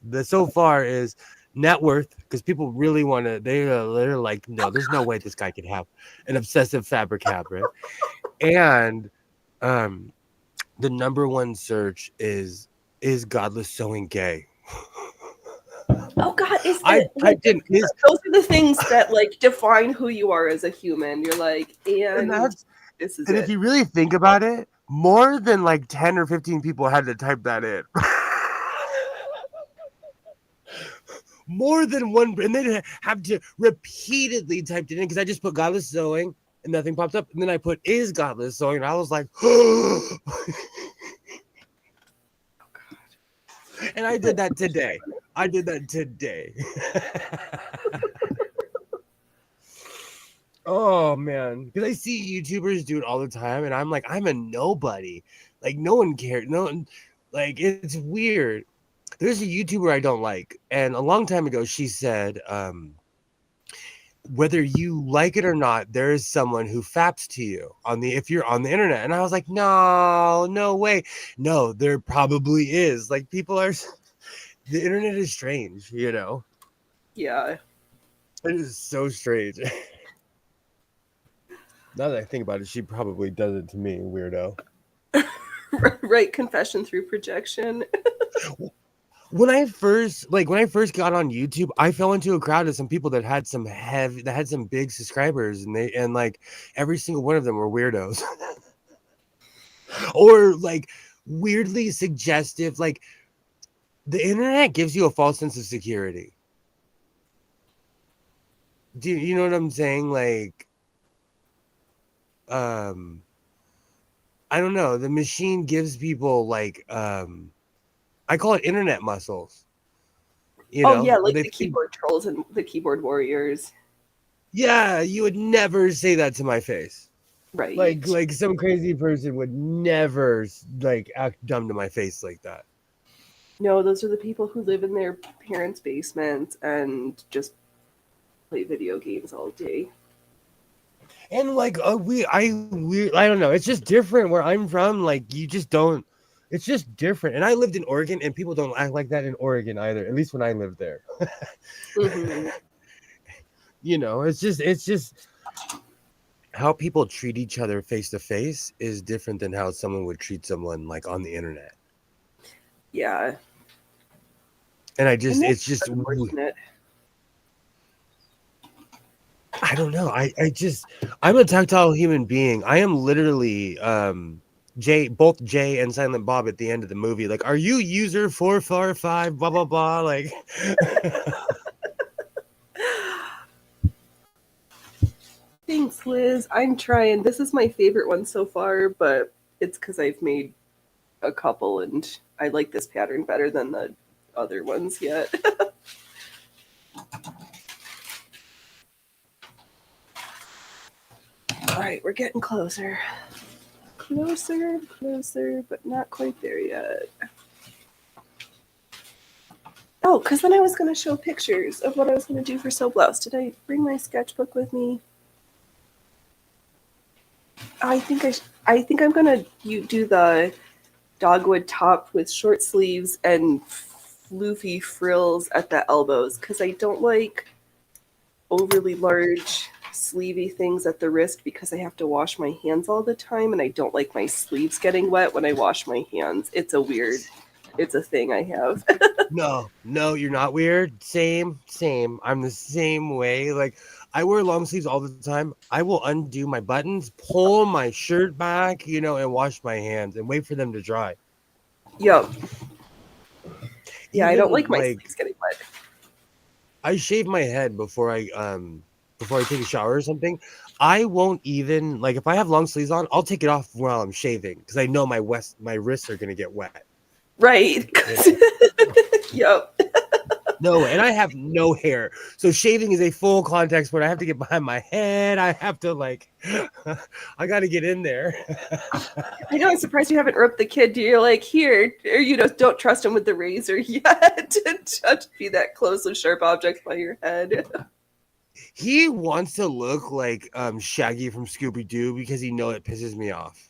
net worth, because people really want to. They're like, no, there's no way this guy could have an obsessive fabric habit, and the number one search is godless sewing gay. Oh God, I typed in is, those are the things that like define who you are as a human. You're like, and that's this is and it. if you really think about it, more than like 10 or 15 people had to type that in. More than one, and then have to repeatedly type it in, because I just put godless sewing and nothing popped up, and then I put is godless sewing, and I was like, and I did that today. Oh man, because I see YouTubers do it all the time, and I'm like, I'm a nobody. Like no one cares. No one, like it's weird. There's a YouTuber I don't like, and a long time ago she said, whether you like it or not, there is someone who faps to you if you're on the internet. And I was like, no way. No, there probably is. Like people are, the internet is strange, you know? Yeah. It is so strange. Now that I think about it, she probably does it to me, weirdo. Right, confession through projection. When I first got on YouTube, I fell into a crowd of some people that had some big subscribers, and like every single one of them were weirdos. Or like weirdly suggestive. Like the internet gives you a false sense of security. Do you know what I'm saying? Like, I don't know. The machine gives people like, I call it internet muscles. You know? Yeah, like the keyboard trolls and the keyboard warriors. Yeah, you would never say that to my face. Right. Like some crazy person would never like act dumb to my face like that. No, those are the people who live in their parents' basements and just play video games all day. And like I don't know, it's just different where I'm from. Like you just don't, it's just different. And I lived in Oregon, and people don't act like that in Oregon either, at least when I lived there. Mm-hmm. You know, it's just how people treat each other face to face is different than how someone would treat someone like on the internet. Yeah. And it's just unfortunate. I don't know. I'm a tactile human being. I am literally both Jay and Silent Bob at the end of the movie. Like, are you user 445 blah blah blah? Like Thanks, Liz. I'm trying. This is my favorite one so far, but it's because I've made a couple and I like this pattern better than the other ones yet. All right, we're getting closer. Closer, but not quite there yet. Oh, because then I was going to show pictures of what I was going to do for Sew Blouse. Did I bring my sketchbook with me? I think I'm going to do the dogwood top with short sleeves and floofy frills at the elbows, because I don't like overly large sleevey things at the wrist because I have to wash my hands all the time, and I don't like my sleeves getting wet when I wash my hands. It's a thing I have. No, you're not weird. Same. I'm the same way. Like I wear long sleeves all the time. I will undo my buttons, pull my shirt back, and wash my hands and wait for them to dry. Yep. Yeah, I don't like my sleeves getting wet. I shave my head before I take a shower or something. I won't even, if I have long sleeves on, I'll take it off while I'm shaving because I know my wrists are gonna get wet. Right. Yep. No, and I have no hair. So shaving is a full contact sport. I have to get behind my head. I have to I got to get in there. I know. I'm surprised you haven't ripped the kid. You're like, here, or don't trust him with the razor yet to be that close with sharp objects by your head. He wants to look like Shaggy from Scooby-Doo because he knows it pisses me off.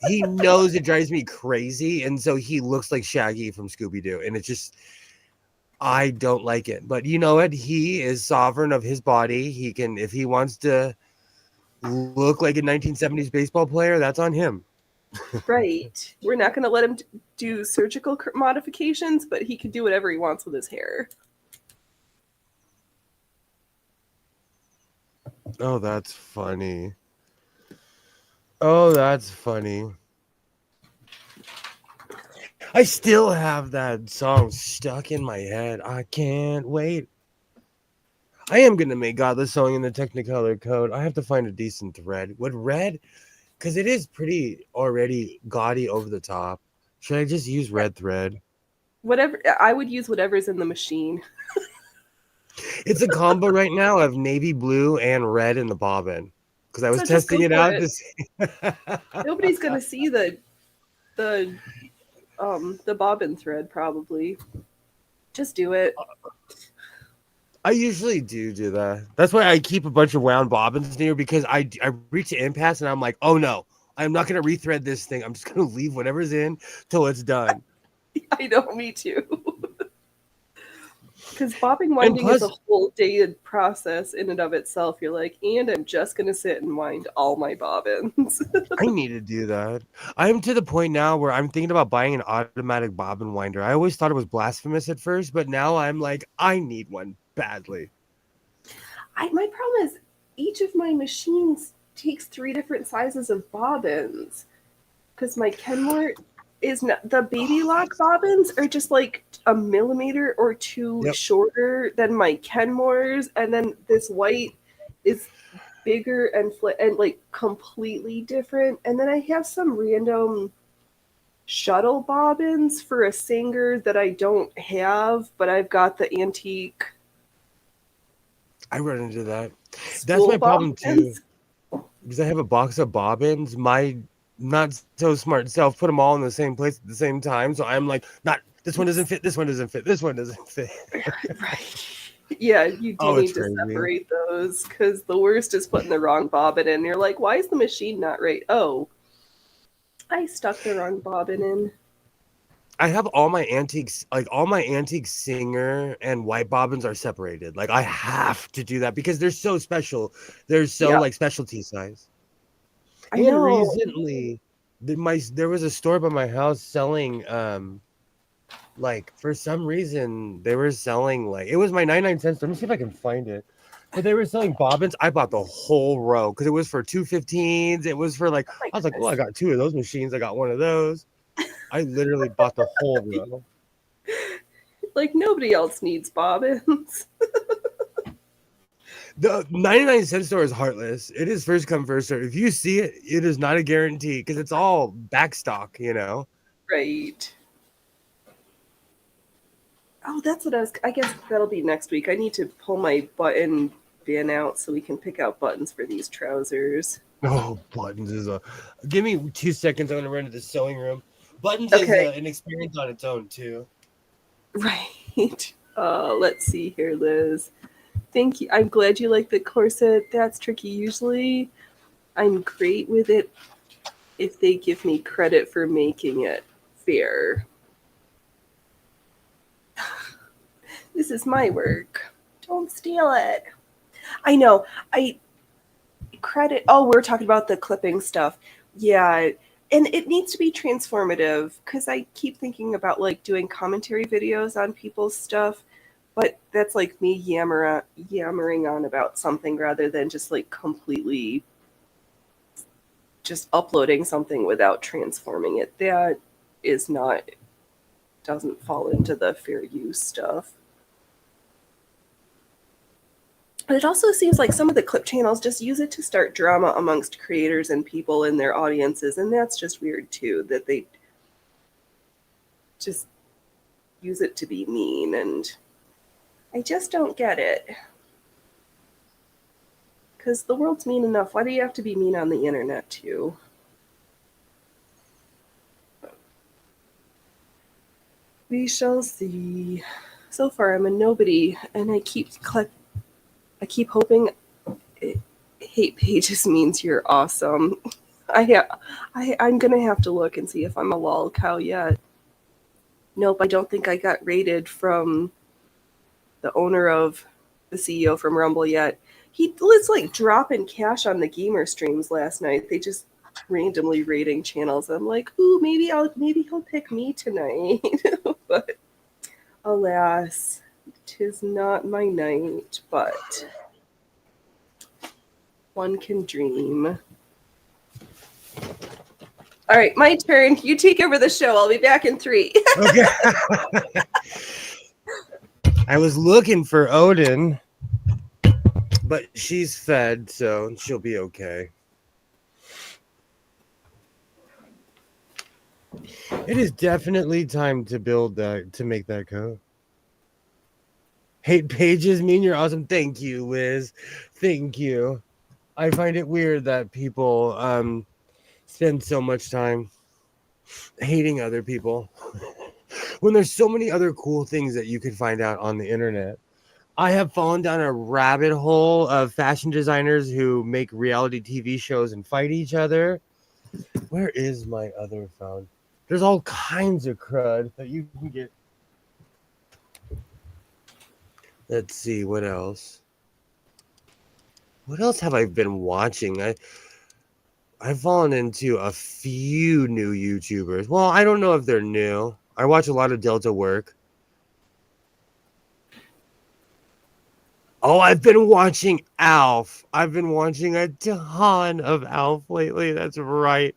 He knows it drives me crazy, and so he looks like Shaggy from Scooby-Doo, and it's just, I don't like it. But you know what? He is sovereign of his body. He can, if he wants to look like a 1970s baseball player, that's on him. Right. We're not going to let him do surgical modifications, but he can do whatever he wants with his hair. Oh, that's funny. Oh, that's funny. I still have that song stuck in my head. I can't wait. I am going to make Godless Sewing in the Technicolor code. I have to find a decent thread. Would red? Because it is pretty already gaudy over the top. Should I just use red thread? Whatever. I would use whatever's in the machine. It's a combo right now of navy blue and red in the bobbin. Because I was testing it out to see. Nobody's gonna see the bobbin thread probably. Just do it. I usually do that. That's why I keep a bunch of wound bobbins near, because I reach an impasse and I'm like, oh no, I'm not gonna rethread this thing. I'm just gonna leave whatever's in till it's done. I know, me too. Because bobbin winding is a whole dated process in and of itself. You're like, and I'm just going to sit and wind all my bobbins. I need to do that. I'm to the point now where I'm thinking about buying an automatic bobbin winder. I always thought it was blasphemous at first, but now I'm like, I need one badly. My problem is each of my machines takes 3 different sizes of bobbins. Because my Kenmore is not, the baby lock bobbins are just like a millimeter or 2 shorter than my Kenmores, and then this white is bigger and like completely different. And then I have some random shuttle bobbins for a Singer that I don't have, but I've got the antique. I run into that. That's my problem too, because I have a box of bobbins. My not so smart self put them all in the same place at the same time, so I'm like, not this one doesn't fit, this one doesn't fit, this one doesn't fit. Right. Yeah, you do need to separate those, because the worst is putting the wrong bobbin in. You're like, why is the machine not right? Oh, I stuck the wrong bobbin in. I have all my antiques, like all my antique Singer and white bobbins are separated. Like I have to do that because they're so special. They're so like specialty size. I know. Recently, there was a store by my house selling, like for some reason they were selling, like it was my 99 cents. Let me see if I can find it. But they were selling bobbins. I bought the whole row because it was for $2.15. It was for like, I was like, well, I got 2 of those machines. I got one of those. I literally bought the whole row. Like nobody else needs bobbins. The 99-cent store is heartless. It is first come, first serve. If you see it, it is not a guarantee because it's all back stock, you know? Right. Oh, that's what I guess that'll be next week. I need to pull my button bin out so we can pick out buttons for these trousers. Oh, buttons is give me 2 seconds. I'm going to run to the sewing room. Buttons is an experience on its own, too. Right. Let's see here, Liz. Thank you. I'm glad you like the corset. That's tricky. Usually I'm great with it if they give me credit for making it fair. This is my work. Don't steal it. I know. We're talking about the clipping stuff. Yeah. And it needs to be transformative because I keep thinking about like doing commentary videos on people's stuff, but that's like me yammering on about something rather than just like completely just uploading something without transforming it. That doesn't fall into the fair use stuff. But it also seems like some of the clip channels just use it to start drama amongst creators and people in their audiences, and that's just weird too, that they just use it to be mean, and I just don't get it. Because the world's mean enough. Why do you have to be mean on the internet, too? We shall see. So far, I'm a nobody, and I keep hoping hate pages means you're awesome. I'm gonna have to look and see if I'm a lol cow yet. Nope, I don't think I got rated from the owner of the CEO from Rumble yet. He was like dropping cash on the gamer streams last night. They just randomly rating channels. I'm like, ooh, maybe he'll pick me tonight. But alas, 'tis not my night, but one can dream. All right, my turn. You take over the show. I'll be back in 3. Okay. I was looking for Odin, but she's fed, so she'll be okay. It is definitely time to build that, to make that code. Hate pages mean you're awesome. Thank you, Liz. Thank you. I find it weird that people spend so much time hating other people when there's so many other cool things that you can find out on the internet. I have fallen down a rabbit hole of fashion designers who make reality TV shows and fight each other. Where is my other phone? There's all kinds of crud that you can get. Let's see, what else? What else have I been watching? I've fallen into a few new YouTubers. Well, I don't know if they're new. I watch a lot of Delta work. Oh, I've been watching Alf. I've been watching a ton of Alf lately. That's right.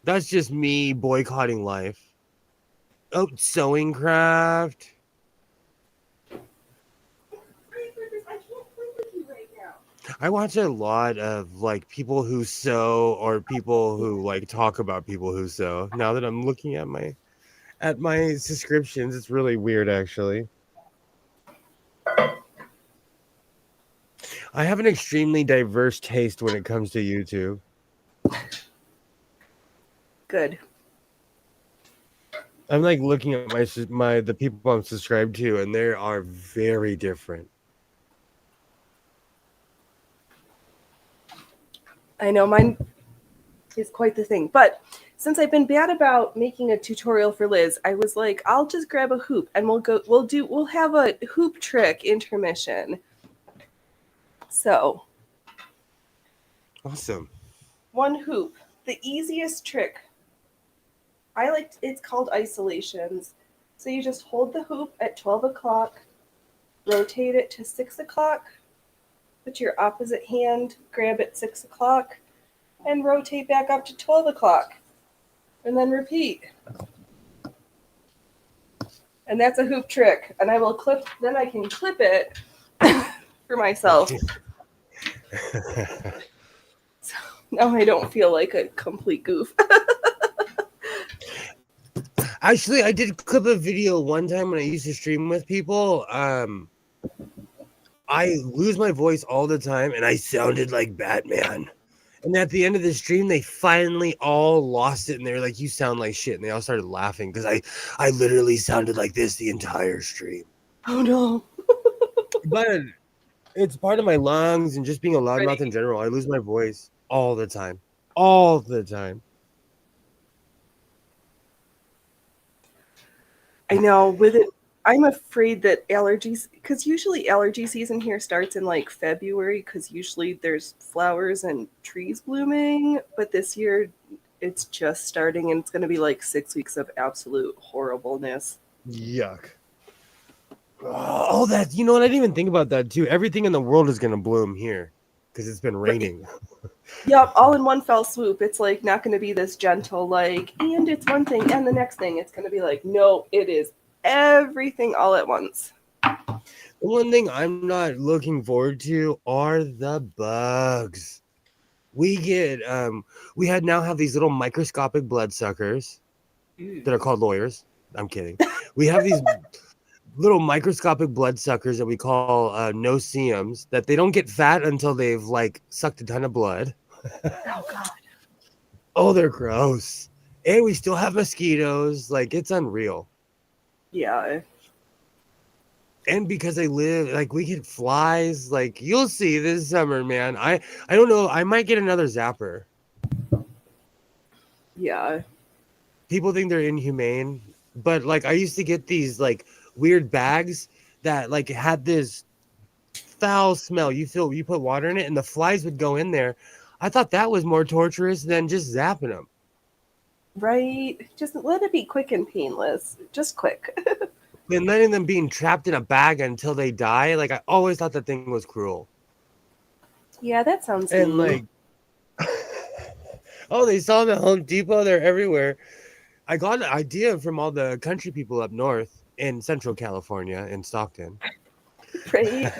That's just me boycotting life. Oh, Sewing Craft. I watch a lot of like people who sew or people who like talk about people who sew. Now that I'm looking at my subscriptions, it's really weird actually. I have an extremely diverse taste when it comes to YouTube. Good. I'm like looking at the people I'm subscribed to, and they are very different. I know mine is quite the thing, but since I've been bad about making a tutorial for Liz, I was like, I'll just grab a hoop and we'll have a hoop trick intermission. So, Awesome. one hoop, the easiest trick. It's called isolations. So you just hold the hoop at 12 o'clock, rotate it to 6 o'clock, put your opposite hand, grab at 6 o'clock, and rotate back up to 12 o'clock. And then repeat. And that's a hoop trick. And then I can clip it for myself. So now I don't feel like a complete goof. Actually, I did clip a video one time when I used to stream with people. I lose my voice all the time, and I sounded like Batman. And at the end of the stream, they finally all lost it, and they were like, "You sound like shit," and they all started laughing because I literally sounded like this the entire stream. Oh no! But it's part of my lungs and just being a loudmouth Right. in general. I lose my voice all the time, all the time. I know. With it, I'm afraid that allergies, because usually allergy season here starts in like February, because usually there's flowers and trees blooming. But this year, it's just starting, and it's going to be like 6 weeks of absolute horribleness. Yuck. Oh, that, you know what? I didn't even think about that too. Everything in the world is going to bloom here because it's been raining. Yep, all in one fell swoop. It's like not going to be this gentle, like, and it's one thing and the next thing. It's going to be like, no, it is everything all at once. The one thing I'm not looking forward to are the bugs. We now have these little microscopic bloodsuckers. that are called lawyers. I'm kidding. We have these little microscopic bloodsuckers that we call no-see-ums that they don't get fat until they've like sucked a ton of blood. Oh God. Oh, they're gross. And we still have mosquitoes. Like, it's unreal. Yeah. And because they live, like, we get flies. Like, you'll see this summer, man. I don't know. I might get another zapper. Yeah. People think they're inhumane, but like, I used to get these like weird bags that like had this foul smell. You put water in it, and the flies would go in there. I thought that was more torturous than just zapping them. Right. Just let it be quick and painless. Just quick. And letting them being trapped in a bag until they die, like I always thought that thing was cruel. Yeah, that sounds And mean. like, oh, they saw them at Home Depot. They're everywhere. I got an idea from all the country people up north in Central California in Stockton. Right.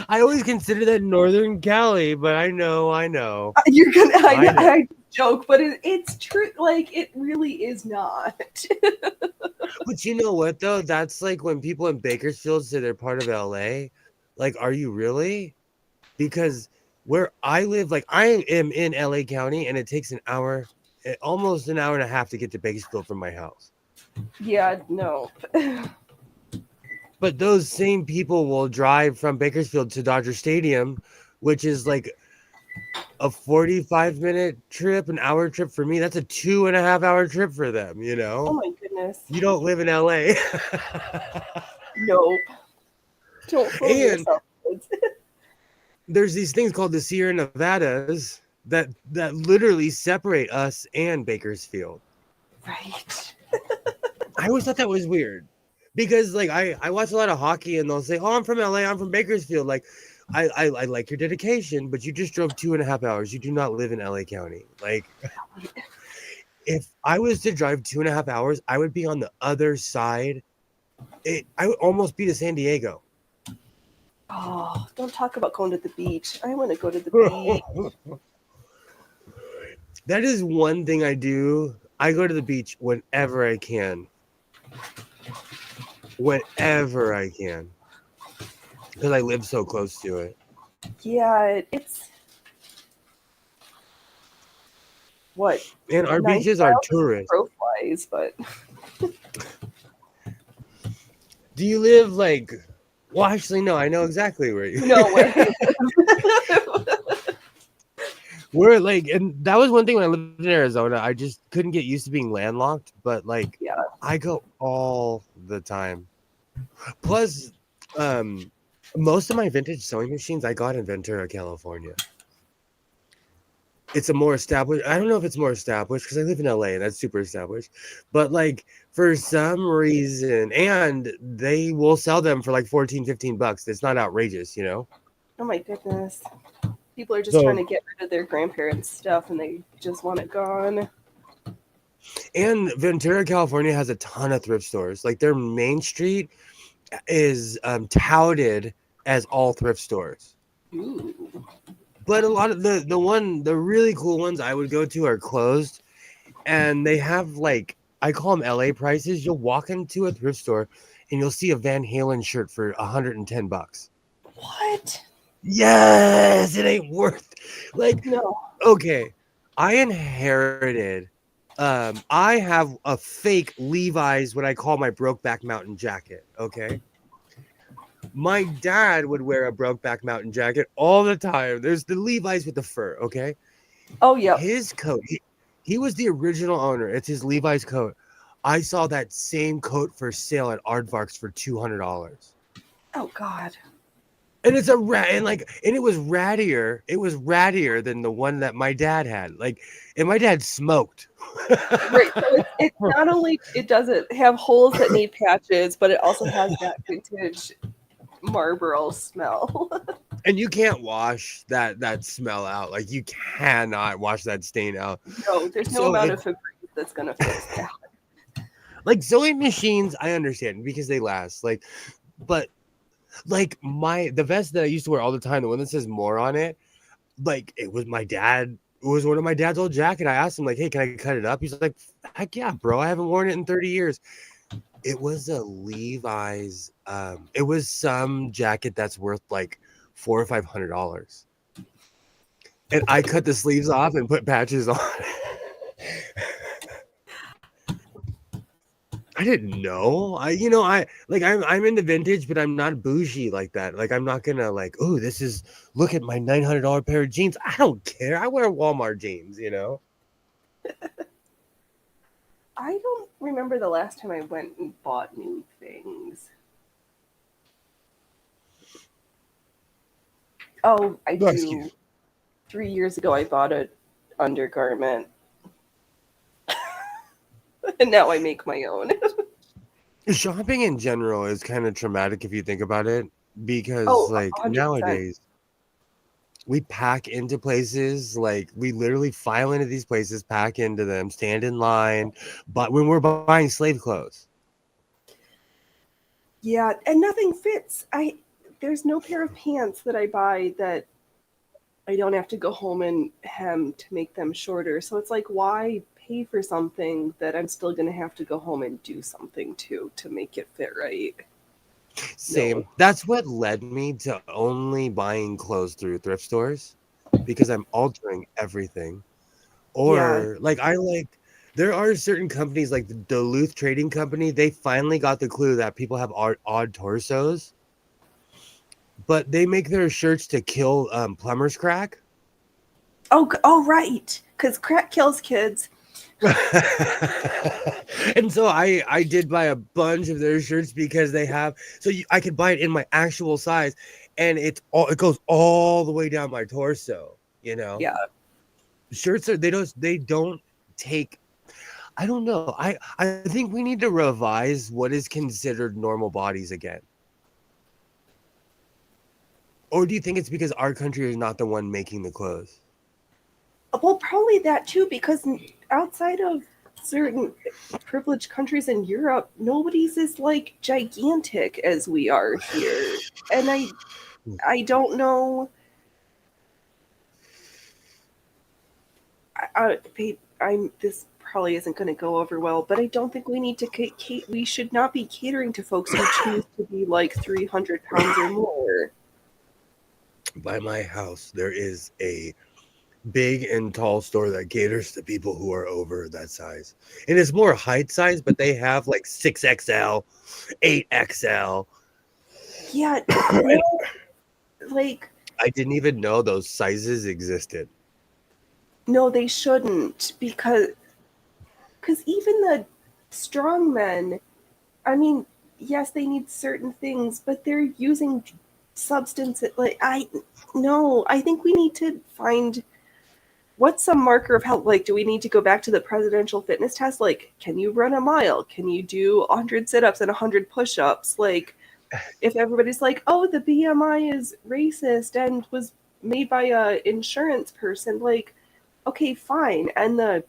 I always consider that Northern Cali, but I know. You're gonna. I know. I joke, but it's true. Like it really is not. But you know what though? That's like when people in Bakersfield say they're part of LA. Like, are you really? Because where I live, like I am in LA County, and it takes almost an hour and a half to get to Bakersfield from my house. Yeah. No. But those same people will drive from Bakersfield to Dodger Stadium, which is like a 45-minute trip, an hour trip for me. That's a 2.5-hour trip for them, you know? Oh my goodness. You don't live in LA. Nope. Don't fool yourself. There's these things called the Sierra Nevadas that literally separate us and Bakersfield. Right. I always thought that was weird. Because like I watch a lot of hockey, and they'll say, "Oh, I'm from LA. I'm from Bakersfield." Like, I like your dedication, but you just drove 2.5 hours. You do not live in LA County. Like, if I was to drive 2.5 hours, I would be on the other side. I would almost be to San Diego. Oh, don't talk about going to the beach. I want to go to the beach. That is one thing I do. I go to the beach whenever I can. Whenever I can, because I live so close to it. Yeah, it's what? And our beaches are tourist. Pro flies, but Do you live like? Well, actually, no. I know exactly where you. no way. We're like, and that was one thing when I lived in Arizona. I just couldn't get used to being landlocked. But like, Yeah. I go all the time. Plus, most of my vintage sewing machines I got in Ventura, California. It's a more established. I don't know if it's more established because I live in LA and that's super established. But like for some reason, and they will sell them for like $14-15. It's not outrageous, you know. Oh my goodness. People are just trying to get rid of their grandparents' stuff, and they just want it gone. And Ventura, California has a ton of thrift stores. Like their main street is touted as all thrift stores. Ooh. But a lot of the really cool ones I would go to are closed, and they have like, I call them LA prices. You'll walk into a thrift store and you'll see a Van Halen shirt for $110. What? Yes, it ain't worth. Like, No. okay, I inherited. I have a fake Levi's, what I call my Brokeback Mountain jacket. Okay. My dad would wear a Brokeback Mountain jacket all the time. There's the Levi's with the fur. Okay. Oh yeah. His coat. He was the original owner. It's his Levi's coat. I saw that same coat for sale at Aardvarks for $200. Oh God. And it's and it was rattier. It was rattier than the one that my dad had. Like, and my dad smoked. Right. So it's not only it doesn't have holes that need patches, but it also has that vintage Marlboro smell. And you can't wash that smell out. Like, you cannot wash that stain out. No, there's no amount of Febreze that's gonna fix that. Like sewing machines, I understand because they last. Like, but like the vest that I used to wear all the time, the one that says more on it, like it was my dad was one of my dad's old jacket. I asked him, like, hey, can I cut it up? He's like, heck yeah, bro. I haven't worn it in 30 years. It was a Levi's. It was some jacket that's worth like $400 or $500. And I cut the sleeves off and put patches on. I didn't know. I'm into vintage, but I'm not bougie like that. Like, I'm not gonna like, oh, look at my $900 pair of jeans. I don't care. I wear Walmart jeans, you know. I don't remember the last time I went and bought new things. Oh, I do. 3 years ago, I bought an undergarment. And now I make my own. Shopping in general is kind of traumatic if you think about it, because 100%. nowadays we pack into places, like we literally file into these places, pack into them, stand in line, but when we're buying slave clothes. Yeah, and nothing fits. There's no pair of pants that I buy that I don't have to go home and hem to make them shorter. So it's like, why pay for something that I'm still going to have to go home and do something to make it fit right? Same. No. That's what led me to only buying clothes through thrift stores, because I'm altering everything. Or there are certain companies like the Duluth Trading Company. They finally got the clue that people have odd torsos, but they make their shirts to kill plumber's crack. Oh, right. Because crack kills kids. And so I did buy a bunch of their shirts because they have, I could buy it in my actual size, and it goes all the way down my torso, you know. Yeah. Shirts they don't take, I don't know. I think we need to revise what is considered normal bodies again. Or do you think it's because our country is not the one making the clothes? Well, probably that too, because outside of certain privileged countries in Europe, nobody's as like gigantic as we are here. And I don't know. This probably isn't going to go over well, but I don't think we need to. We should not be catering to folks who choose to be like 300 pounds or more. By my house, there is a big and tall store that caters to people who are over that size, and it's more height size, but they have like 6XL, 8XL. Yeah, like I didn't even know those sizes existed. No, they shouldn't, because even the strong men, I mean, yes, they need certain things, but they're using substance. I think we need to find what's some marker of health. Like, do we need to go back to the presidential fitness test? Like, can you run a mile? Can you do 100 sit-ups and 100 push-ups? Like, if everybody's like, oh, the BMI is racist and was made by a insurance person, like, okay, fine. And the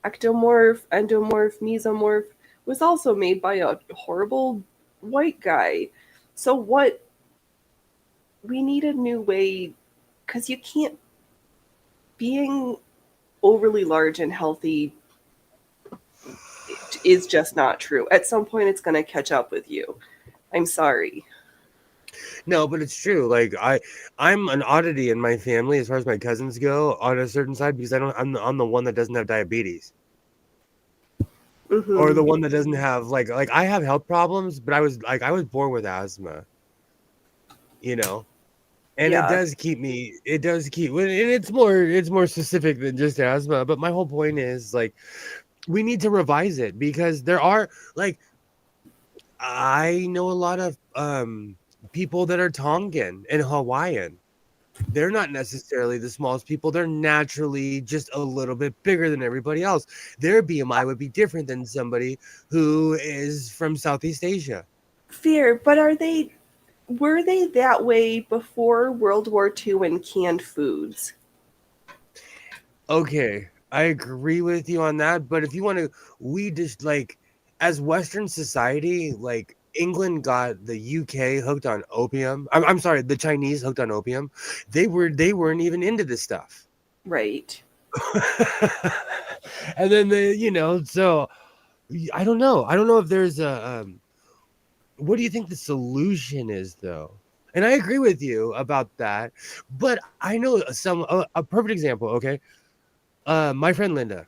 ectomorph, endomorph, mesomorph was also made by a horrible white guy. So what? We need a new way, because you can't, being overly large and healthy is just not true. At some point, it's going to catch up with you. I'm sorry. No, but it's true. Like I'm an oddity in my family as far as my cousins go on a certain side, because I'm the one that doesn't have diabetes. Mm-hmm. Or the one that doesn't have like I have health problems, but I was born with asthma. You know? And Yeah. it does keep, and it's more specific than just asthma, but my whole point is like we need to revise it, because there are like, I know a lot of people that are Tongan and Hawaiian. They're not necessarily the smallest people. They're naturally just a little bit bigger than everybody else. Their BMI would be different than somebody who is from Southeast Asia. Fair, but were they that way before World War II and canned foods? Okay, I agree with you on that. But if you want to, we just like, as Western society, like England got the UK hooked on opium. I'm sorry, the Chinese hooked on opium. They weren't even into this stuff. Right. And then so I don't know. I don't know if there's a what do you think the solution is though? And I agree with you about that, but I know a perfect example. Okay, my friend Linda.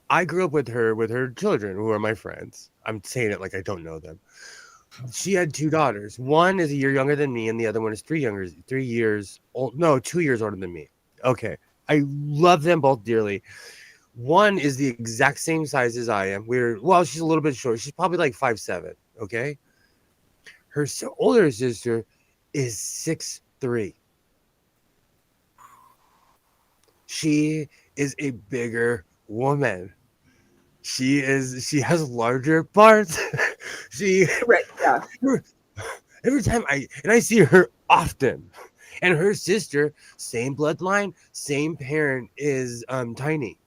I grew up with her children who are my friends. I'm saying it like I don't know them. She had two daughters. One is a year younger than me, and the other one is 3 years old. No, 2 years older than me. Okay, I love them both dearly. One is the exact same size as I am. She's a little bit short. She's probably like 5'7". Okay, her older sister is 6'3". She is a bigger woman. She has larger parts. she Right. Yeah. every time I see her often. And her sister, same bloodline, same parent, is tiny.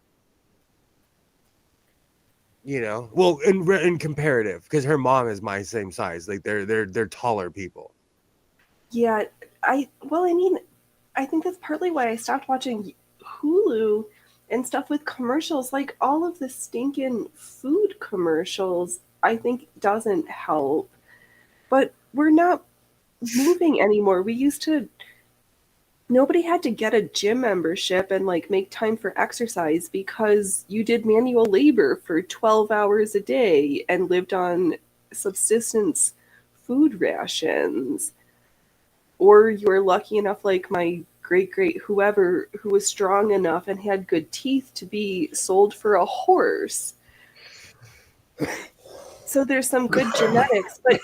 Well, in comparative, because her mom is my same size. Like they're taller people. Yeah. I think that's partly why I stopped watching Hulu and stuff with commercials. Like all of the stinking food commercials, I think doesn't help. But we're not moving anymore. Nobody had to get a gym membership and like make time for exercise because you did manual labor for 12 hours a day and lived on subsistence food rations. Or you were lucky enough, like my great whoever, who was strong enough and had good teeth to be sold for a horse. So there's some good genetics, but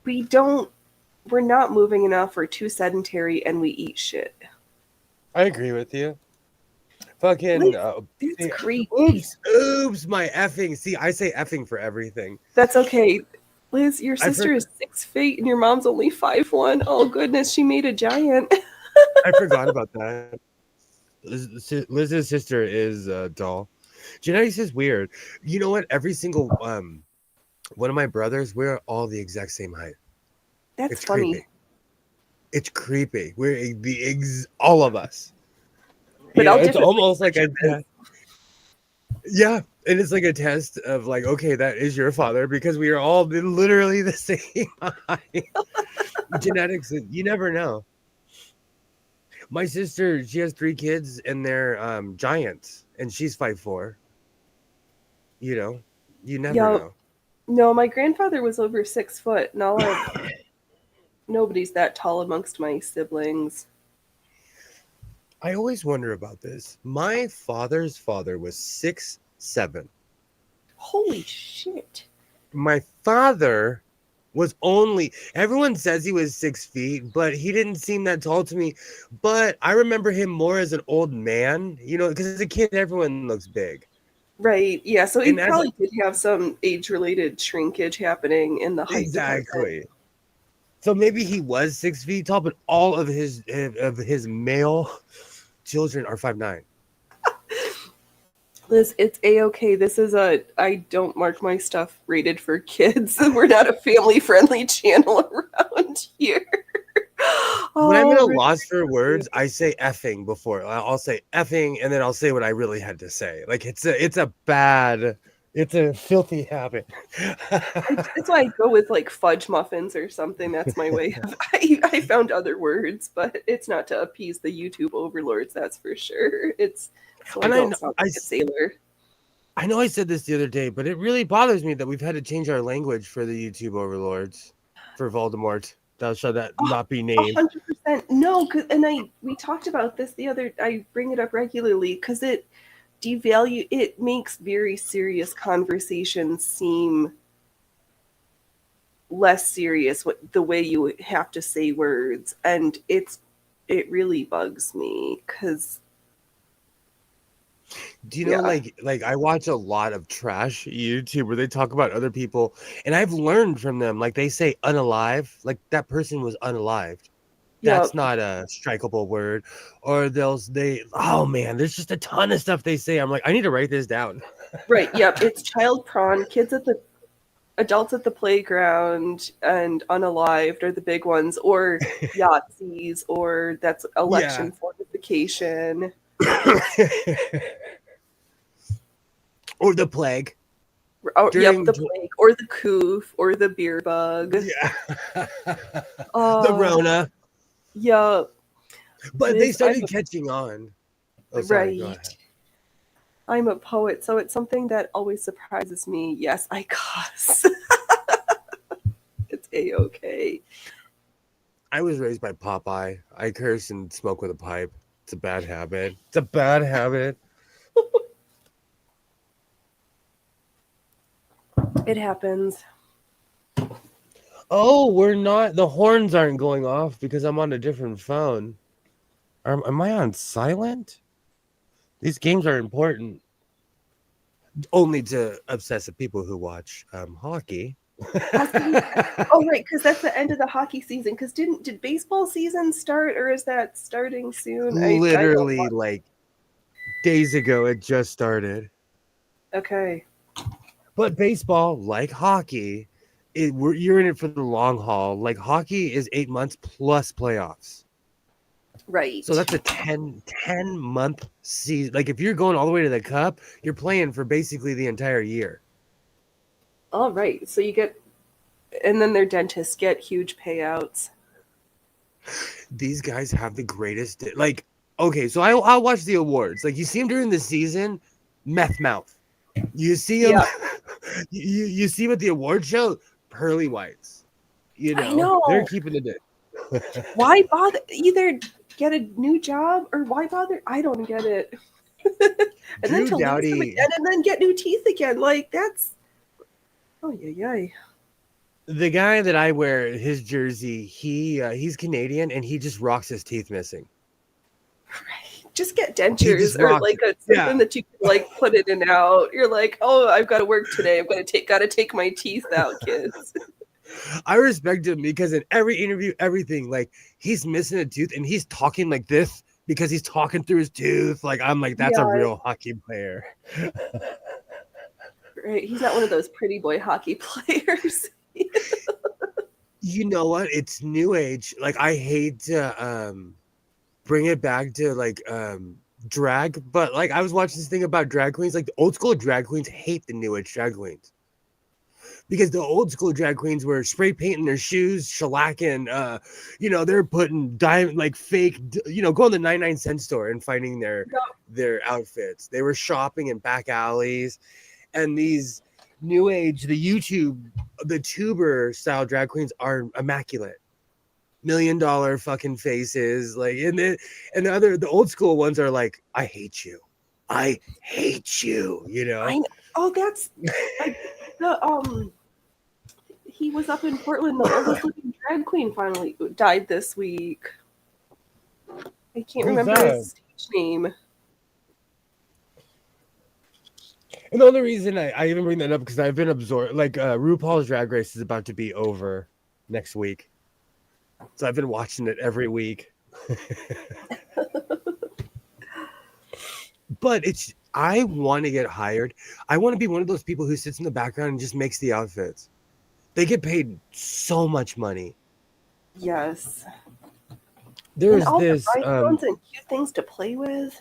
we don't we're not moving enough. We're too sedentary and we eat shit. I agree with you. Fucking It's creepy. oops, my effing. See, I say effing for everything. That's okay. Liz, your sister is 6 feet and your mom's only 5'1". Oh goodness, she made a giant. I forgot about that. Liz's sister is tall. Genetics is weird. You know what? Every single one of my brothers, we're all the exact same height. That's funny. Creepy. It's creepy. We're all of us. But it's almost like a test. Yeah, and it's like a test of like, okay, that is your father because we are all literally the same height. Genetics, you never know. My sister, she has 3 kids and they're giants, and she's 5'4". You never know. No, my grandfather was over 6 foot, and nobody's that tall amongst my siblings. I always wonder about this. My father's father was 6'7". Holy shit. My father was everyone says he was 6 feet, but he didn't seem that tall to me. But I remember him more as an old man, because as a kid, everyone looks big. Right. Yeah. So he probably did have some age-related shrinkage happening in the height department. Exactly. So maybe he was 6 feet tall, but all of his male children are 5'9". Liz, it's a-okay. I don't mark my stuff rated for kids. We're not a family-friendly channel around here. When I'm at a loss for words, I say effing before. I'll say effing, and then I'll say what I really had to say. Like it's a filthy habit. That's why I go with like fudge muffins or something. That's my way of. I found other words, but it's not to appease the YouTube overlords. That's for sure. It's so I don't sound like a sailor. I know I said this the other day, but it really bothers me that we've had to change our language for the YouTube overlords, for Voldemort. Thou shalt that not be named. 100%. No, we talked about this I bring it up regularly because it makes very serious conversations seem less serious the way you have to say words, and it really bugs me because do you know like I watch a lot of trash YouTube where they talk about other people, and I've learned from them, like they say unalive, like that person was unalived. That's not a strikeable word. Or oh man, there's just a ton of stuff they say. I'm like, I need to write this down. Right. Yep. It's child prawn, adults at the playground, and unalived are the big ones, or Yahtzees, or that's election fortification. desertification. Or the plague. Oh, During the plague, or the coof, or the beer bug. Yeah. The Rona. Yup. But they started catching on. Oh, sorry, go ahead. I'm a poet, so it's something that always surprises me. Yes, I cuss. It's A-okay. I was raised by Popeye. I curse and smoke with a pipe. It's a bad habit. It's a bad habit. It happens. Oh, we're not. The horns aren't going off because I'm on a different phone. Am I on silent? These games are important. Only to obsessive people who watch hockey. Oh, right, because that's the end of the hockey season. Because did baseball season start, or is that starting soon? Literally, like days ago, it just started. Okay. But baseball, like hockey, you're in it for the long haul. Like hockey is 8 months plus playoffs. Right. So that's a 10 month season. Like if you're going all the way to the cup, you're playing for basically the entire year. All right. So you get, and then their dentists get huge payouts. These guys have the greatest, like, okay, so I'll watch the awards. Like you see them during the season, meth mouth. You see them, you see what the award show, pearly whites. You know, I know. They're keeping it in. Why bother? Either get a new job or why bother? I don't get it. And then to lose them again and then get new teeth again. Like that's, oh yeah. The guy that I wear his jersey, he's Canadian and he just rocks his teeth missing. Right. Just get dentures or like something that you can like put in and out. You're like, oh, I've got to work today. Gotta take my teeth out, kids. I respect him because in every interview, everything, like he's missing a tooth and he's talking like this because he's talking through his tooth. Like I'm like, that's a real hockey player. Right. He's not one of those pretty boy hockey players. You know what? It's new age. Like I hate to bring it back to like drag, but like I was watching this thing about drag queens. Like the old school drag queens hate the new age drag queens. Because the old school drag queens were spray painting their shoes, shellacking, they're putting diamond like fake, going to the 99-cent store and finding their outfits. They were shopping in back alleys, and these new age, the tuber style drag queens are immaculate. $1 million fucking faces, like the old school ones are like, I hate you, you know. Oh, that's like the he was up in Portland. The oldest living drag queen finally died this week. I can't remember his stage name. And the only reason I even bring that up because I've been absorbed. Like RuPaul's Drag Race is about to be over next week, so I've been watching it every week. But I want to get hired. I want to be one of those people who sits in the background and just makes the outfits. They get paid so much money. Yes. There's and all this the icons and cute things to play with.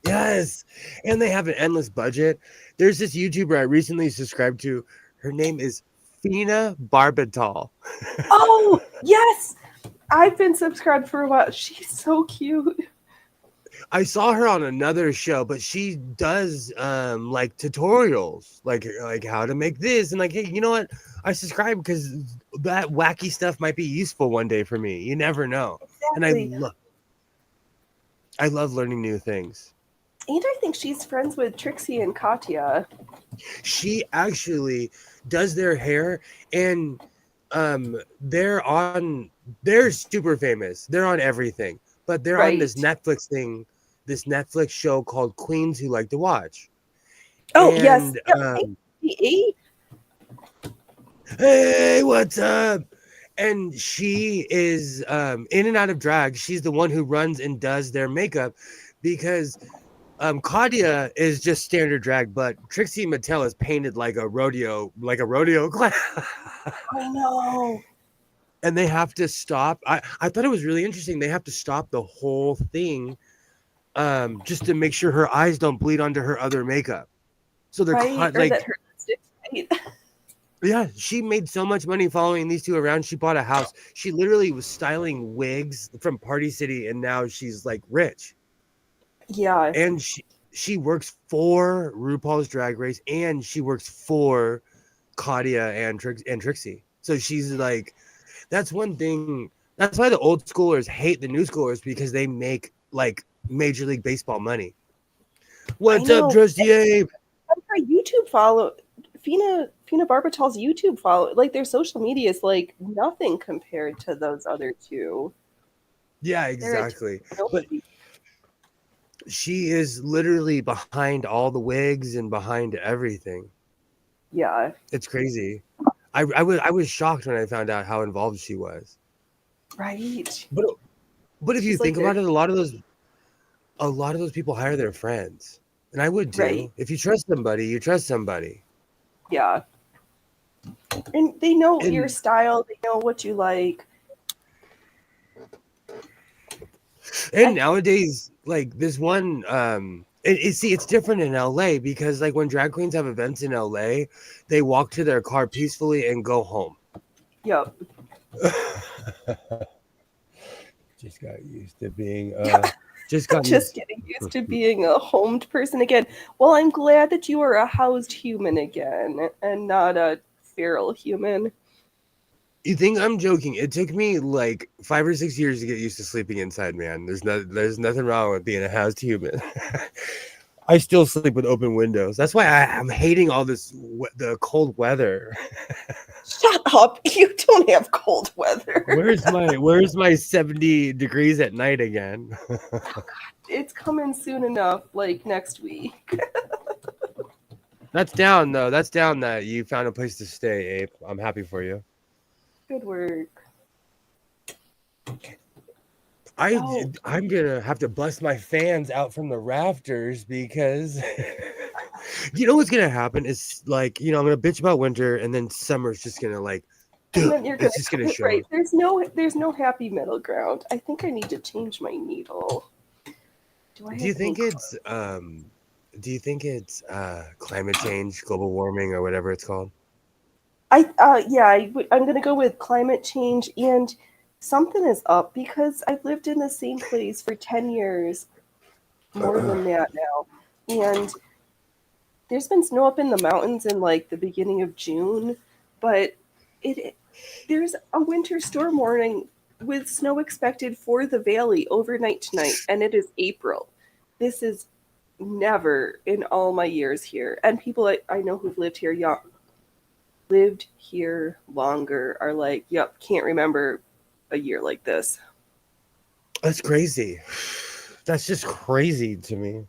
Yes, and they have an endless budget. There's this YouTuber I recently subscribed to. Her name is Fina Barbital. Oh yes, I've been subscribed for a while. She's so cute. I saw her on another show, but she does like tutorials, like how to make this, and like, hey, you know what? I subscribe because that wacky stuff might be useful one day for me. You never know. Exactly. And I love learning new things. And I think she's friends with Trixie and Katya. She actually does their hair, and they're super famous. They're on everything, but they're on this Netflix thing, this Netflix show called Queens Who Like to Watch. Oh, yes. Hey, what's up? And she is in and out of drag. She's the one who runs and does their makeup because Katya is just standard drag, but Trixie Mattel is painted like a rodeo clown. I know. And they have to stop. I thought it was really interesting. They have to stop the whole thing just to make sure her eyes don't bleed onto her other makeup. So they're Right? Or like, that her lipstick's white. yeah, she made so much money following these two around. She bought a house. She literally was styling wigs from Party City, and now she's like rich. Yeah. And she works for RuPaul's Drag Race, and she works for Claudia and Trixie. So she's like, that's one thing. That's why the old schoolers hate the new schoolers, because they make like Major League Baseball money. What's up, Trusty Abe? Her YouTube follow, Fina Barbital's YouTube follow, like their social media is like nothing compared to those other two. Yeah, exactly. But she is literally behind all the wigs and behind everything. Yeah, it's crazy. I was shocked when I found out how involved she was. Right. But if you think about it, a lot of those people hire their friends, and I would too. Right. If you trust somebody, you trust somebody. Yeah. And they know your style. They know what you like. And nowadays, like this one, it's different in LA, because like when drag queens have events in LA, they walk to their car peacefully and go home. Yep. Just got used to being getting used to being a homed person again. Well, I'm glad that you are a housed human again and not a feral human. You think I'm joking? It took me like 5 or 6 years to get used to sleeping inside, man. There's nothing wrong with being a housed human. I still sleep with open windows. That's why I'm hating all the cold weather. Shut up! You don't have cold weather. Where's my 70 degrees at night again? Oh, God. It's coming soon enough, like next week. That's down though. That's down that you found a place to stay, Abe. I'm happy for you. Good work. I'm gonna have to bust my fans out from the rafters, because you know what's gonna happen is, like, I'm gonna bitch about winter, and then summer's just gonna it's just gonna show. Right. There's no happy middle ground. I think I need to change my needle. Do you think it's climate change, global warming, or whatever it's called? I'm gonna go with climate change, and something is up, because I've lived in the same place for 10 years, more than that now, and there's been snow up in the mountains in like the beginning of June, but there's a winter storm warning with snow expected for the valley overnight tonight, and it is April. This is never in all my years here, and people I know who've lived here longer are like, yep, can't remember a year like this. That's crazy. That's just crazy to me.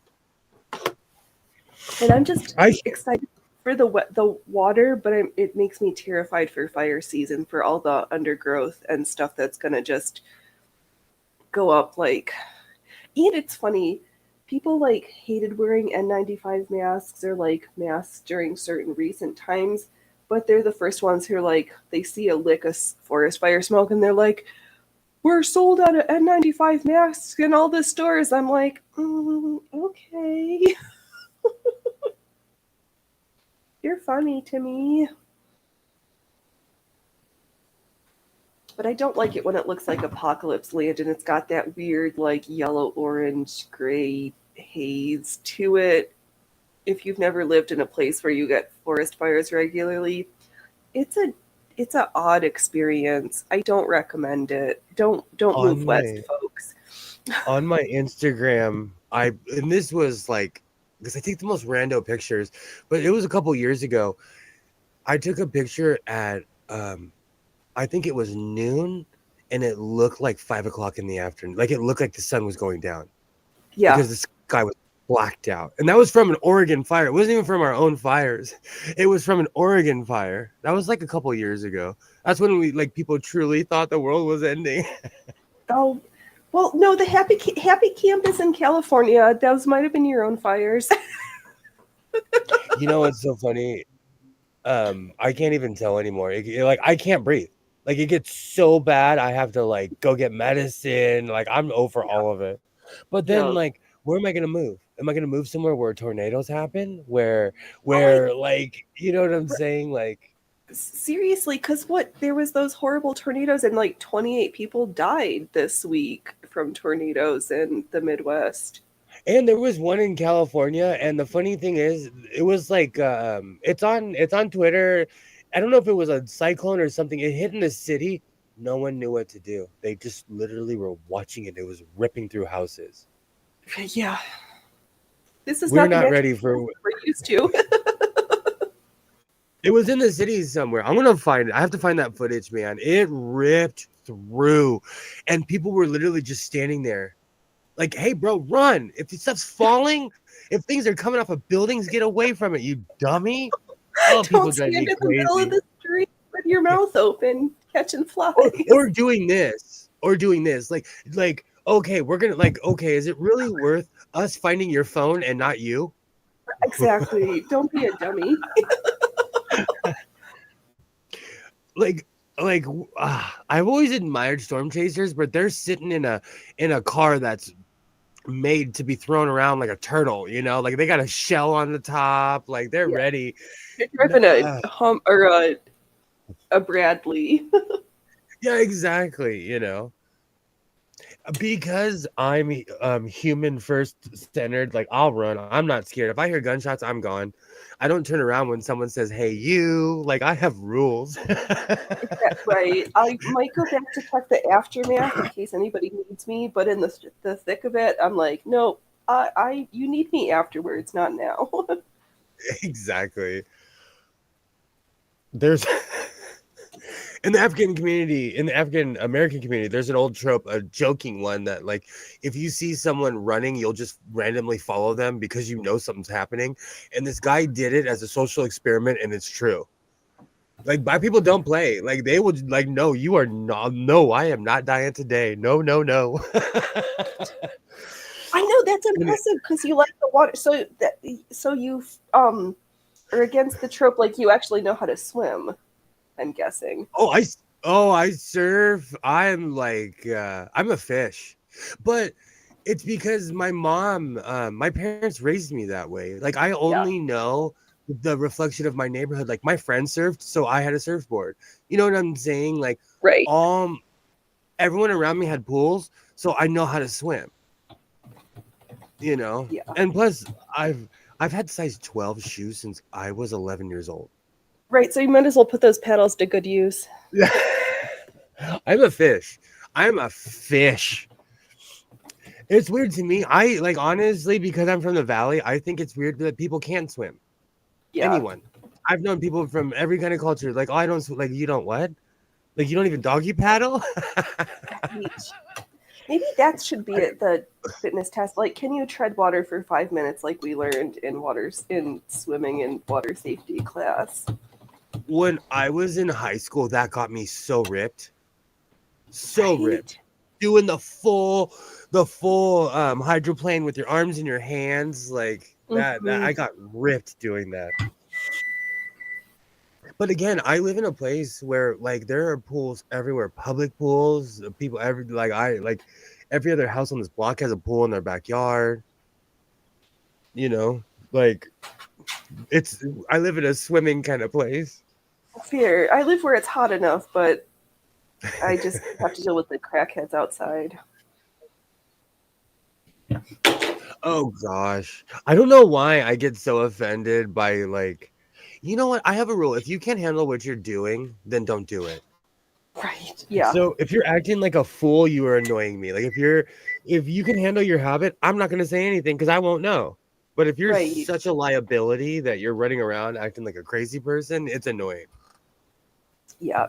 And I'm just excited for the water, but it makes me terrified for fire season, for all the undergrowth and stuff that's gonna just go up. Like, and it's funny, people like hated wearing N95 masks or like masks during certain recent times, but they're the first ones who are like, they see a lick of forest fire smoke and they're like, we're sold out of N95 masks in all the stores. I'm like, okay. You're funny to me. But I don't like it when it looks like Apocalypse Land and it's got that weird, like, yellow, orange, gray haze to it. If you've never lived in a place where you get forest fires regularly, it's an odd experience. I don't recommend it. Don't move west, folks. On my Instagram, and this was like, because I take the most rando pictures, but it was a couple years ago. I took a picture at I think it was noon, and it looked like 5 o'clock in the afternoon. Like, it looked like the sun was going down. Yeah. Because the sky was blacked out. And that was from an Oregon fire. It wasn't even from our own fires. It was from an Oregon fire. That was like a couple years ago. That's when people truly thought the world was ending. Oh, well, no, the Happy Campus in California, those might have been your own fires. You know what's so funny? I can't even tell anymore. I can't breathe. Like, it gets so bad, I have to like go get medicine. Like, I'm over all of it. But then, like, where am I gonna move? Am I gonna move somewhere where tornadoes happen? Where Oh, like, you know what I'm saying? Like, seriously, because what? There was those horrible tornadoes, and like 28 people died this week from tornadoes in the Midwest. and there was one in California, and the funny thing is, it was like it's on Twitter. I don't know if it was a cyclone or something. It hit in the city. No one knew what to do. They just literally were watching it. It was ripping through houses. Yeah, this is We're not the not natural ready for we're used to. it was in the city somewhere. I'm gonna find it. I have to find that footage, man. It ripped through, and people were literally just standing there, like, "Hey, bro, run! If the stuff's falling, if things are coming off of buildings, get away from it, you dummy!" Oh, people Don't drive stand me in the middle of crazy. the street with your mouth open, catching flies. Or doing this, like, okay, we're gonna like, okay, is it really worth us finding your phone and not you? Exactly. Don't be a dummy. like I've always admired storm chasers, but they're sitting in a car that's made to be thrown around like a turtle, you know, like they got a shell on the top, like they're Yeah. ready. You're driving a hum or a Bradley. Yeah, exactly, you know, because I'm human first centered, like I'll run. I'm not scared. If I hear gunshots, I'm gone. I don't turn around when someone says, "Hey, you." Like, I have rules. Right. I might go back to check the aftermath in case anybody needs me, but in the thick of it, I'm like, no, you need me afterwards, not now. Exactly. There's in the African American community, there's an old trope, a joking one, that like if you see someone running, you'll just randomly follow them because you know something's happening. And this guy did it as a social experiment, and it's true. Like, black people don't play. Like, they would like, no, you are not. No, I am not dying today. No, no, no. I know that's And it- impressive because you like the water, so you are against the trope, like you actually know how to swim. I'm guessing. oh, I surf. I'm like, I'm a fish, but it's because my parents raised me that way. Like, I Yeah. only know the reflection of my neighborhood. Like, my friend surfed, so I had a surfboard. You know what I'm saying? Like, Right. everyone around me had pools, so I know how to swim. You know, Yeah. and plus, I've had size 12 shoes since I was 11 years old. Right. So you might as well put those paddles to good use. I'm a fish. I'm a fish. It's weird to me. I like, honestly, because I'm from the valley, I think it's weird that people can't swim. Yeah. Anyone. I've known people from every kind of culture. Like, oh, I don't like, you don't what? Like, you don't even doggy paddle? Maybe that should be it, the fitness test. Like, can you tread water for 5 minutes, like we learned in swimming and water safety class? When I was in high school, that got me so ripped. So Right? ripped. Doing the full hydroplane with your arms in your hands, like that I got ripped doing that. But again, I live in a place where like there are pools everywhere, public pools. People every other house on this block has a pool in their backyard. You know, like I live in a swimming kind of place. Fear. I live where it's hot enough, but I just have to deal with the crackheads outside. Oh gosh. I don't know why I get so offended by, like, you know what? I have a rule. If you can't handle what you're doing, then don't do it. Right. Yeah. So if you're acting like a fool, you are annoying me. Like, if you can handle your habit, I'm not gonna say anything because I won't know. But if you're Right. such a liability that you're running around acting like a crazy person, it's annoying. Yeah.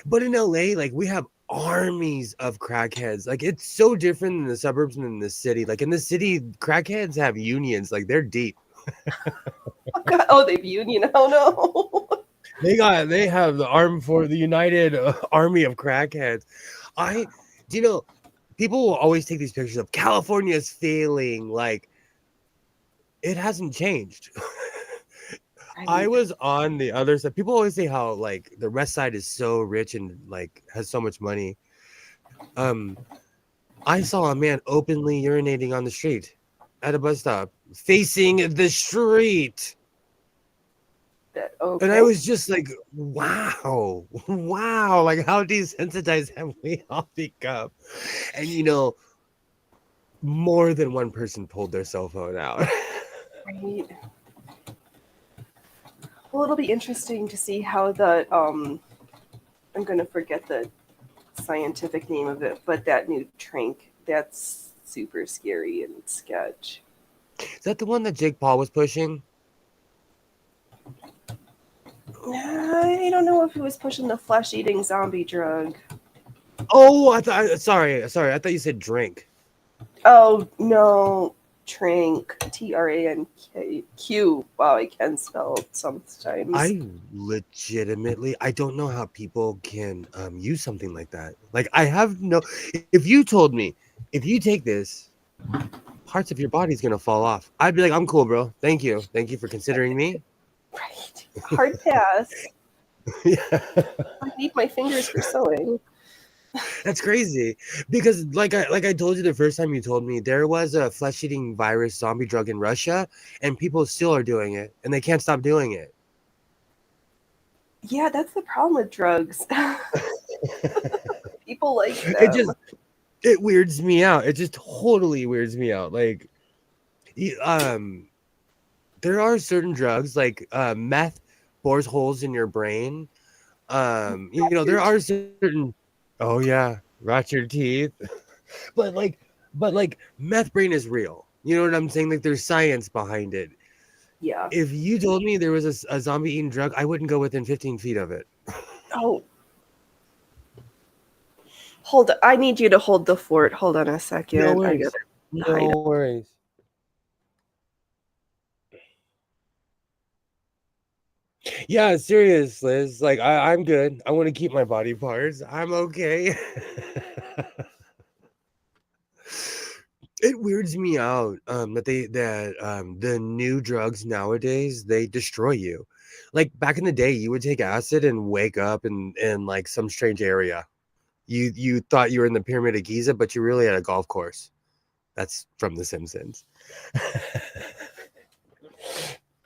But in LA, like, we have armies of crackheads. Like, it's so different in the suburbs and in the city. Like, in the city, crackheads have unions. Like, they're deep. Oh, God. Oh, they've union. Oh no. They have the United Army of Crackheads. Do you know, people will always take these pictures of California's failing. Like, it hasn't changed. I was on the other side. People always say how like the West Side is so rich and like has so much money. I saw a man openly urinating on the street at a bus stop, facing the street. And I Okay. was just like, wow, wow, like how desensitized have we all become? And more than one person pulled their cell phone out. Right. Well, it'll be interesting to see how the I'm gonna forget the scientific name of it, but that new trank, that's super scary and sketch. Is that the one that Jake Paul was pushing? I don't know if he was pushing the flesh-eating zombie drug. Oh, sorry. I thought you said drink. Oh no, trank. TRANQ. Wow, I can spell sometimes. I legitimately, I don't know how people can use something like that. Like I have no. If you told me, if you take this, parts of your body's gonna fall off, I'd be like, I'm cool, bro. Thank you for considering me. Right. Hard pass. Yeah. I need my fingers for sewing. That's crazy because like I told you the first time you told me, there was a flesh-eating virus zombie drug in Russia and people still are doing it and they can't stop doing it. Yeah, that's the problem with drugs. People like It them. it weirds me out. It just totally weirds me out. Like there are certain drugs like meth bores holes in your brain. There are certain, oh yeah, rot your teeth. but like meth brain is real. You know what I'm saying? Like there's science behind it. Yeah. If you told me there was a zombie eating drug, I wouldn't go within 15 feet of it. Oh, hold. I need you to hold the fort. Hold on a second. No I worries. gotta hide. No worries. Yeah, serious, Liz. Like I'm good. I want to keep my body parts. I'm okay. It weirds me out that the new drugs nowadays, they destroy you. Like back in the day, you would take acid and wake up in like some strange area. You thought you were in the Pyramid of Giza, but you're really at a golf course. That's from The Simpsons.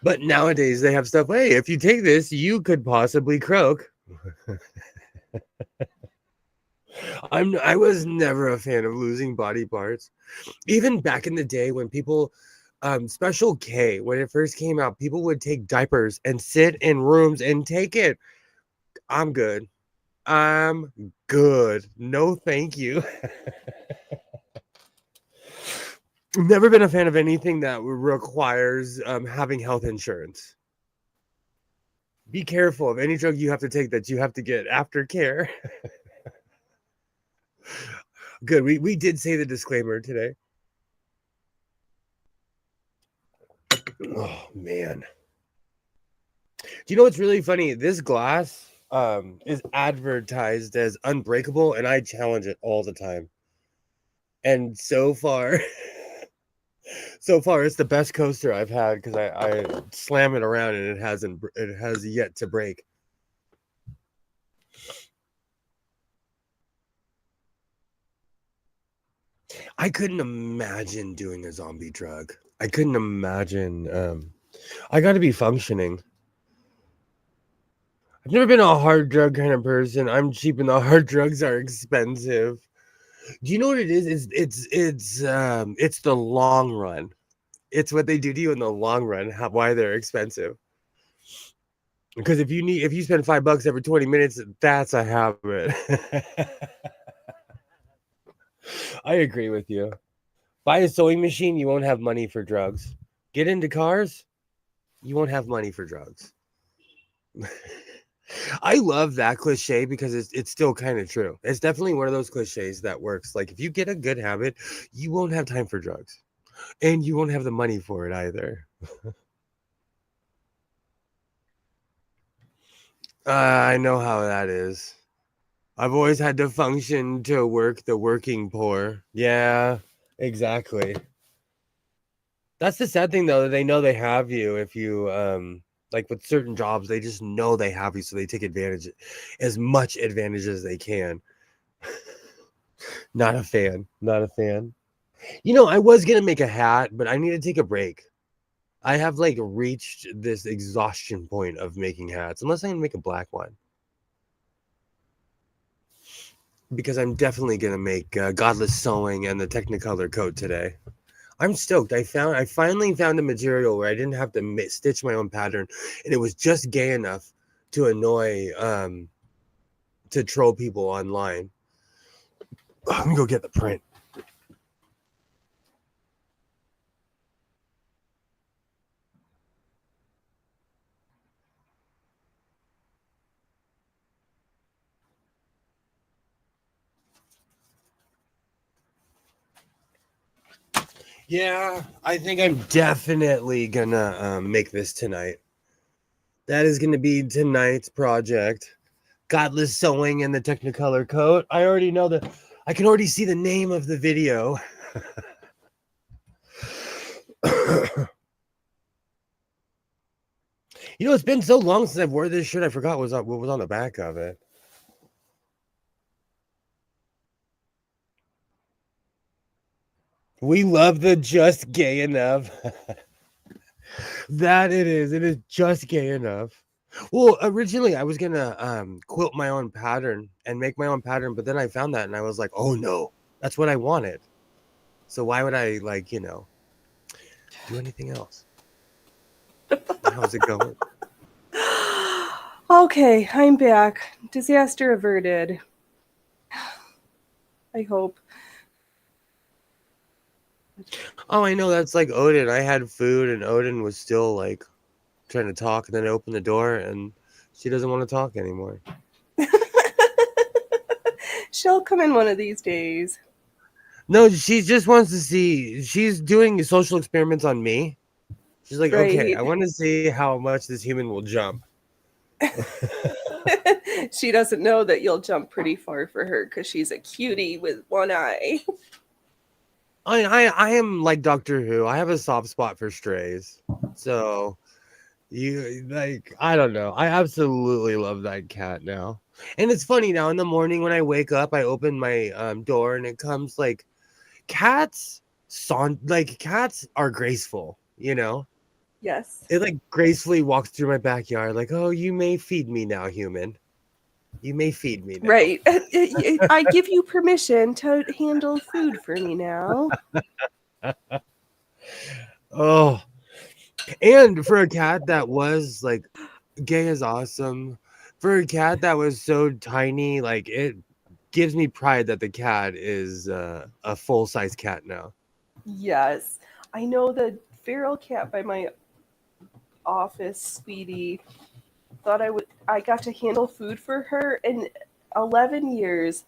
But nowadays they have stuff. Hey, if you take this, you could possibly croak. I was never a fan of losing body parts. Even back in the day when people Special K, when it first came out, people would take diapers and sit in rooms and take it. I'm good. I'm good. No, thank you. Never been a fan of anything that requires having health insurance. Be careful of any drug you have to take that you have to get aftercare. Good. We did say the disclaimer today. Oh man. Do you know what's really funny? This glass is advertised as unbreakable, and I challenge it all the time. And so far, it's the best coaster I've had because I slam it around and it has yet to break. I couldn't imagine doing a zombie drug. I couldn't imagine. I got to be functioning. I've never been a hard drug kind of person. I'm cheap, and the hard drugs are expensive. Do you know what it is? It's the long run. It's what they do to you in the long run. Why they're expensive. Because if you spend $5 every 20 minutes, that's a habit. I agree with you. Buy a sewing machine, you won't have money for drugs. Get into cars, you won't have money for drugs. I love that cliche because it's still kind of true. It's definitely one of those cliches that works. Like if you get a good habit, you won't have time for drugs. And you won't have the money for it either. I know how that is. I've always had to function to work the working poor. Yeah, exactly. That's the sad thing though, they know they have you if you like with certain jobs, they just know they have you, so they take advantage as much advantage as they can. Not a fan. Not a fan. You know, I was gonna make a hat, but I need to take a break. I have like reached this exhaustion point of making hats, unless I can make a black one. Because I'm definitely gonna make Godless Sewing and the Technicolor coat today. I'm stoked. I finally found a material where I didn't have to stitch my own pattern, and it was just gay enough to annoy, to troll people online. Let me go get the print. Yeah, I think I'm definitely gonna make this tonight. That is gonna be tonight's project. Godless Sewing and the Technicolor coat. I already know I can already see the name of the video. You know, it's been so long since I've worn this shirt, I forgot what was on the back of it. We love the just gay enough. That it is. It is just gay enough. Well, originally I was gonna quilt my own pattern and make my own pattern, but then I found that and I was like, oh no, that's what I wanted. So why would I do anything else? How's it going? Okay, I'm back. Disaster averted. I hope. Oh, I know, that's like Odin. I had food and Odin was still like trying to talk, and then I opened the door and she doesn't want to talk anymore. She'll come in one of these days. No, she just wants to see. She's doing social experiments on me. She's like, okay, I want to see how much this human will jump. She doesn't know that you'll jump pretty far for her because she's a cutie with one eye. I am like Doctor Who. I have a soft spot for strays. So I don't know. I absolutely love that cat now. And it's funny now in the morning when I wake up, I open my door and it comes like cats are graceful, you know? Yes. It like gracefully walks through my backyard like, oh, you may feed me now, human. You may feed me now. Right. I give you permission to handle food for me now. Oh. And for a cat that was like gay is awesome. For a cat that was so tiny, like it gives me pride that the cat is a full-size cat now. Yes. I know the feral cat by my office, Sweetie, thought I got to handle food for her in 11 years.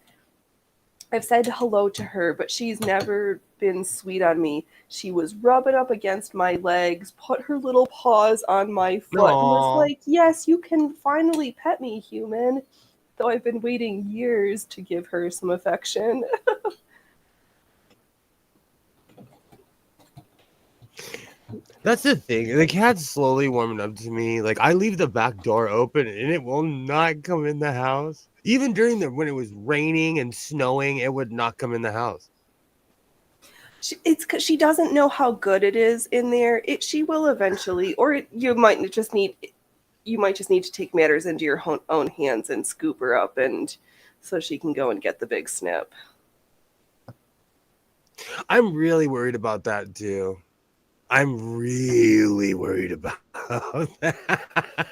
I've said hello to her, but she's never been sweet on me. She was rubbing up against my legs, put her little paws on my foot, and was like, yes, you can finally pet me, human. Though I've been waiting years to give her some affection. That's the thing. The cat's slowly warming up to me. Like I leave the back door open and it will not come in the house. Even during when it was raining and snowing, it would not come in the house. It's because she doesn't know how good it is in there. She will eventually, or you might just need to take matters into your own hands and scoop her up, and so she can go and get the big snip. I'm really worried about that too. I'm really worried about that.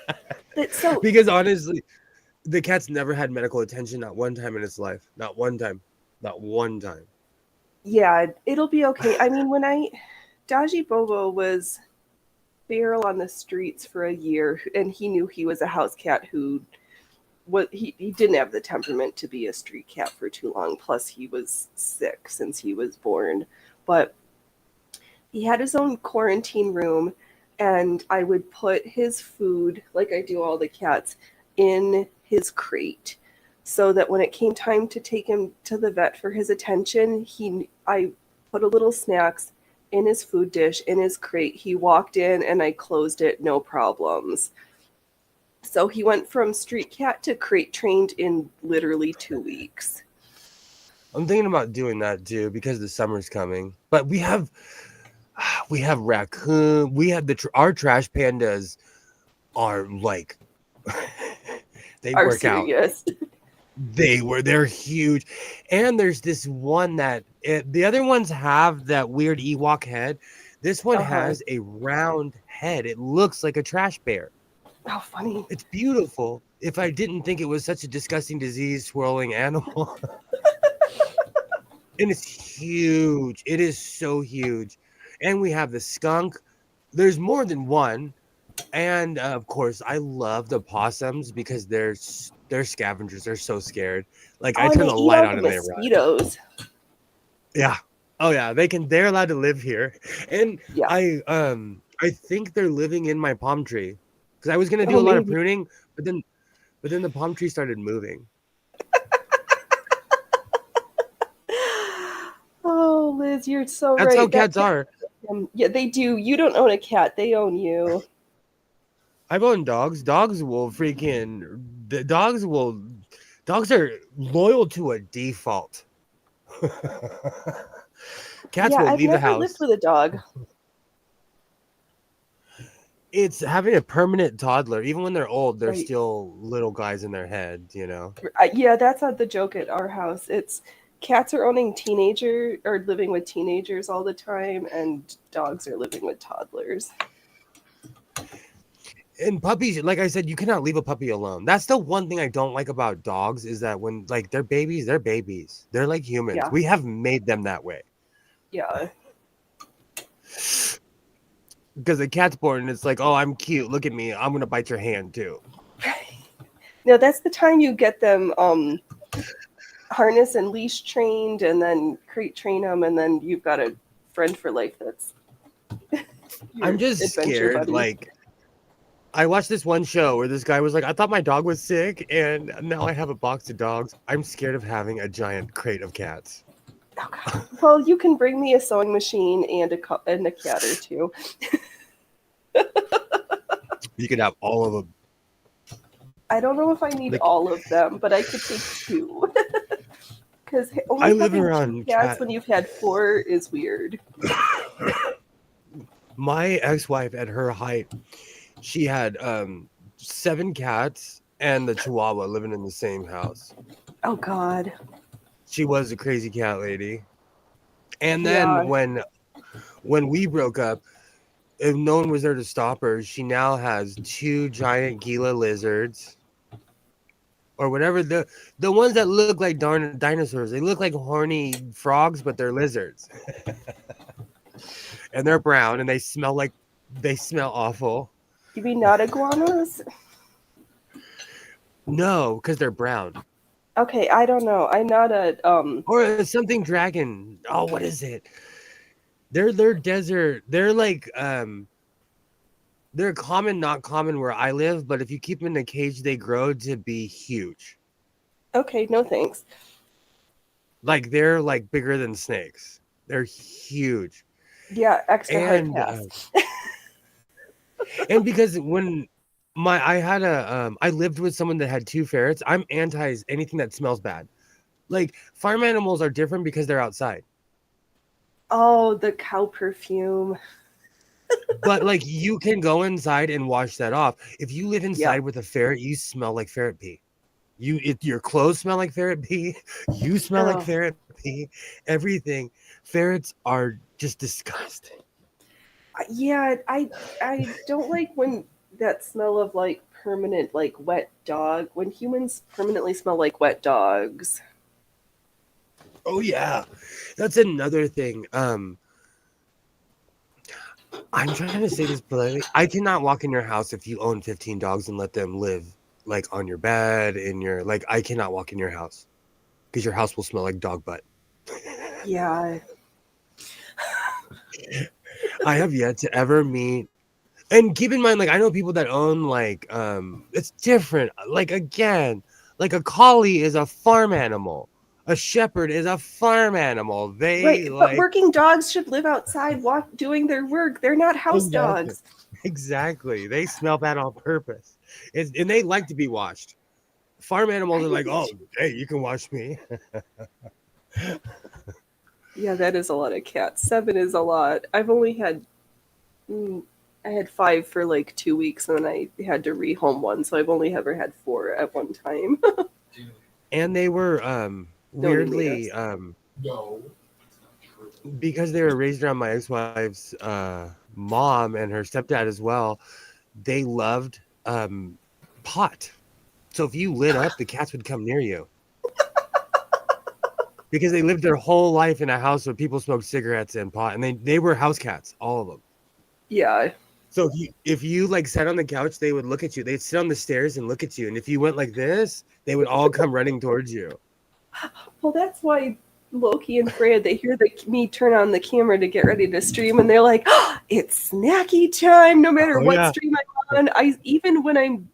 Because honestly, the cat's never had medical attention, not one time in its life. Not one time. Not one time. Yeah, it'll be okay. I mean, when Daji Bobo was feral on the streets for a year, and he knew he was a house cat who he didn't have the temperament to be a street cat for too long. Plus, he was sick since he was born. But he had his own quarantine room, and I would put his food, like I do all the cats, in his crate, so that when it came time to take him to the vet for his attention, I put a little snacks in his food dish, in his crate. He walked in and I closed it, no problems. So he went from street cat to crate trained in literally 2 weeks. I'm thinking about doing that too because the summer's coming. But we have raccoon. We have our trash pandas are like they Are work out. serious. They're huge, and there's this one the other ones have that weird Ewok head. This one Uh-huh. has a round head. It looks like a trash bear. How funny. It's beautiful. If I didn't think it was such a disgusting disease swirling animal. And it's huge. It is so huge. And we have the skunk. There's more than one. And of course, I love the possums because they're scavengers. They're so scared. Like I Oh, and turn they the eat light all on the and they run. mosquitoes. Yeah. Oh yeah. They're allowed to live here. And Yeah. I think they're living in my palm tree. Because I was gonna do Oh, a lot of maybe. pruning, but then the palm tree started moving. Oh, Liz, you're so That's how right. cats are. Yeah, they do. You don't own a cat. They own you. I've owned dogs. Dogs will dogs are loyal to a default. Cats Yeah, will I've leave the never lived house. with a dog. It's having a permanent toddler. Even when they're old, they're Right. still little guys in their head, you know. Yeah, that's not the joke at our house. It's cats are owning teenager or living with teenagers all the time, and dogs are living with toddlers. And puppies, like I said, you cannot leave a puppy alone. That's the one thing I don't like about dogs is that when like they're babies, they're babies. They're like humans. Yeah, We have made them that way. yeah. Because the cat's born and it's like, oh, I'm cute. Look at me. I'm gonna bite your hand too. Now that's the time you get them harness and leash trained, and then crate train them, and then you've got a friend for life. That's your I'm just adventure scared. buddy. Like I watched this one show where this guy was like, I thought my dog was sick, and now I have a box of dogs. I'm scared of having a giant crate of cats. Oh, God. Well, you can bring me a sewing machine and a cat or two. You could have all of them. I don't know if I need Like, all of them, but I could take two. Because I only live having around two cats cat. when you've had four is weird. My ex-wife at her height, she had 7 cats and the Chihuahua living in the same house. Oh, God. She was a crazy cat lady. And Yeah. then when we broke up, if no one was there to stop her, she now has 2 giant Gila lizards. Or whatever, the ones that look like dinosaurs. They look like horny frogs, but they're lizards. And they're brown and they smell awful. You mean not iguanas? No, because they're brown. Okay, I don't know. I'm not a Or something dragon. Oh, what is it? They're desert. They're like they're common, not common where I live, but if you keep them in a cage, they grow to be huge. Okay, no thanks. Like they're like bigger than snakes. They're huge. Yeah, extra hard And pass. and because when I lived with someone that had 2 ferrets. I'm anti anything that smells bad. Like farm animals are different because they're outside. Oh, the cow perfume. But like you can go inside and wash that off. If you live inside Yeah. with a ferret, you smell like ferret pee. Your clothes smell like ferret pee. You smell like Oh. ferret pee. Everything. Ferrets are just disgusting. Yeah, I don't like when that smell of like permanent like wet dog when humans permanently smell like wet dogs. Oh yeah, that's another thing. I'm trying to say this politely. I cannot walk in your house if you own 15 dogs and let them live like on your bed in your like. I cannot walk in your house because your house will smell like dog butt. Yeah. I have yet to ever meet. And keep in mind, like I know people that own like it's different. Like again, like a collie is a farm animal. A shepherd is a farm animal. They Right, but like working dogs should live outside doing their work. They're not house exactly. dogs. Exactly. They smell bad on purpose. And they like to be washed. Farm animals are like, oh, hey, you can wash me. Yeah, that is a lot of cats. 7 is a lot. I've only had, I had 5 for like 2 weeks, and then I had to rehome one, so I've only ever had 4 at one time. And they were Don't even weirdly ask. because they were raised around my ex-wife's mom and her stepdad as well. They loved pot. So if you lit up, the cats would come near you. Because they lived their whole life in a house where people smoked cigarettes and pot, and they were house cats, all of them. Yeah. So if you like sat on the couch, they would look at you. They'd sit on the stairs and look at you, and if you went like this, they would all come running towards you. Well, that's why Loki and Freya, they hear me turn on the camera to get ready to stream, and they're like, oh, it's snacky time, no matter Oh what yeah, stream I'm on. Even when I'm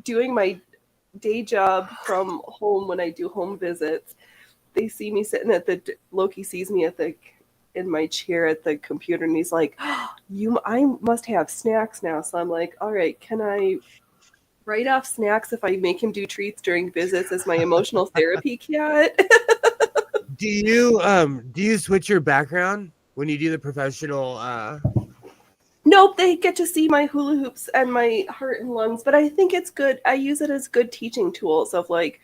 doing my day job from home, when I do home visits, they see me sitting at Loki sees me in my chair at the computer, and he's like, oh, I must have snacks now. So I'm like, all right, can I write off snacks if I make him do treats during visits as my emotional therapy cat? do you switch your background when you do the professional? Nope, they get to see my hula hoops and my heart and lungs, but I think it's good. I use it as good teaching tools of like,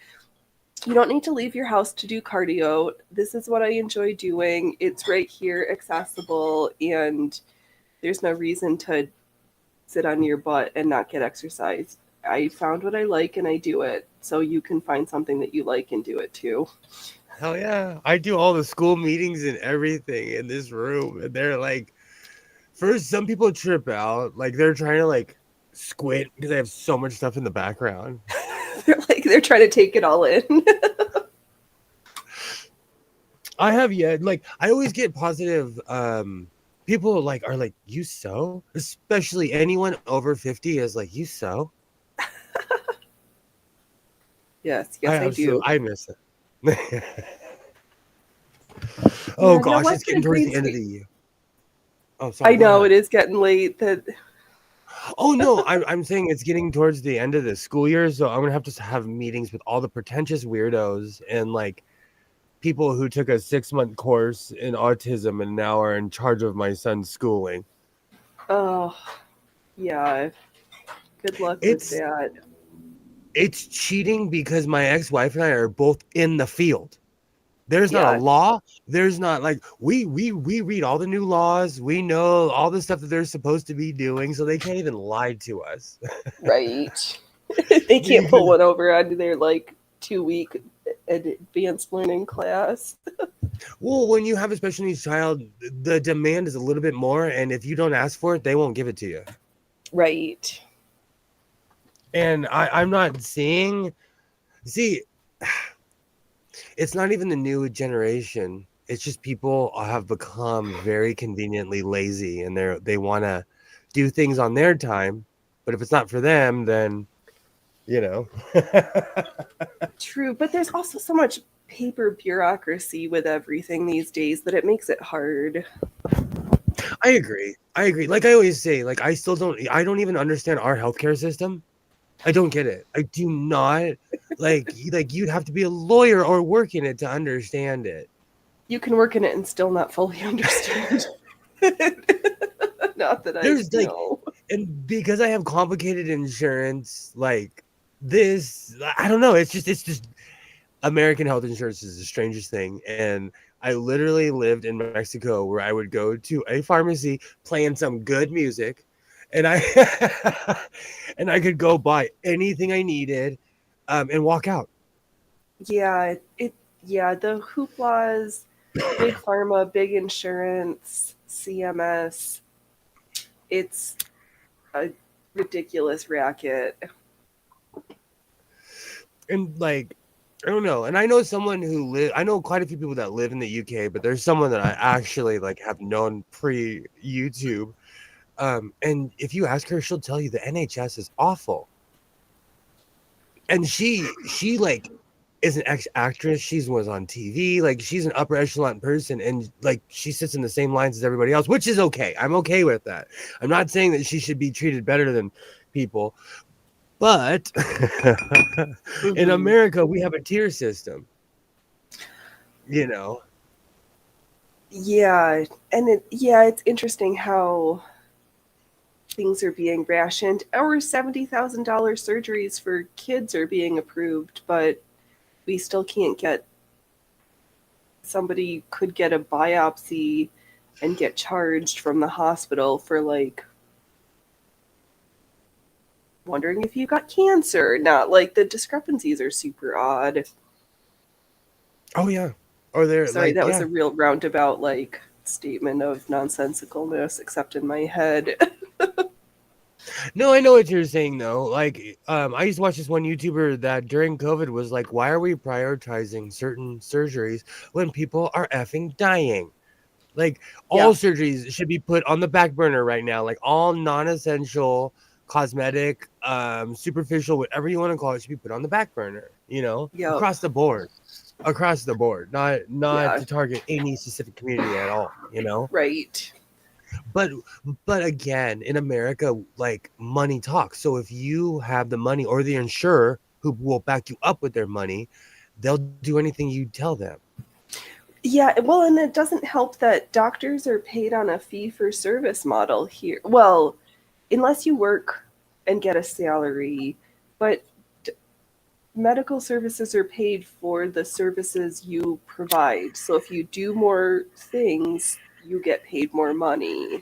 you don't need to leave your house to do cardio. This is what I enjoy doing. It's right here, accessible, and there's no reason to sit on your butt and not get exercise. I found what I like and I do it. So you can find something that you like and do it too. Hell yeah, I do all the school meetings and everything in this room, and they're like, first some people trip out, like they're trying to like squint because I have so much stuff in the background. They're trying to take it all in. I have like I always get positive people like are like, you sew? Especially anyone over 50 is like, you sew? Yes, I do. I miss it. Oh Yeah, no, gosh, what's it's getting the towards grade the end of school? the year. Oh, sorry. I Go know ahead. it is getting late. Oh no, I'm saying it's getting towards the end of the school year, so I'm gonna have to have meetings with all the pretentious weirdos and like people who took a 6-month course in autism and now are in charge of my son's schooling. Oh, yeah. Good luck with It's that. it's cheating because my ex-wife and I are both in the field. There's not a Yeah, law. There's not like we read all the new laws. We know all the stuff that they're supposed to be doing, so they can't even lie to us. right. They can't pull one over onto their like 2-week advanced learning class. Well, when you have a special needs child, the demand is a little bit more, and if you don't ask for it, they won't give it to you. Right. And I'm not seeing. See, it's not even the new generation. It's just people have become very conveniently lazy, and they want to do things on their time. But if it's not for them, then you know. True, but there's also so much paper bureaucracy with everything these days that it makes it hard. I agree. Like I always say, like I don't even understand our healthcare system. I don't get it. I do not like you'd have to be a lawyer or work in it to understand it. You can work in it and still not fully understand. Not that I There's like, know. and because I have complicated insurance, like this, I don't know. It's just American health insurance is the strangest thing. And I literally lived in Mexico where I would go to a pharmacy playing some good music, and I and I could go buy anything I needed, and walk out. Yeah, the hooplas, big pharma, big insurance, CMS, it's a ridiculous racket. And like, I don't know. And I know someone who I know quite a few people that live in the UK, but there's someone that I actually like have known pre YouTube. And if you ask her, she'll tell you the NHS is awful. And she like is an actress. She was on TV. Like she's an upper echelon person, and like she sits in the same lines as everybody else, which is okay. I'm okay with that. I'm not saying that she should be treated better than people, but in America we have a tier system. you know. Yeah, and it's interesting how things are being rationed. Our $70,000 surgeries for kids are being approved, but we still can't get somebody could get a biopsy and get charged from the hospital for like wondering if you got cancer. Not like the discrepancies are super odd. Oh yeah. Or they're Sorry, like, that was yeah. a real roundabout like statement of nonsensicalness, except in my head. No, I know what you're saying though. Like, I used to watch this one YouTuber that during COVID was like, why are we prioritizing certain surgeries when people are effing dying? Like, Yeah, all surgeries should be put on the back burner right now. Like, all non-essential, cosmetic, superficial, whatever you want to call it, should be put on the back burner. You know, yep, across the board, not yeah, to target any specific community at all. You know. right. But but again, in America, like money talks. So if you have the money or the insurer who will back you up with their money, they'll do anything you tell them. Yeah, well, and it doesn't help that doctors are paid on a fee for service model here. Well, unless you work and get a salary, but medical services are paid for the services you provide. So if you do more things, you get paid more money.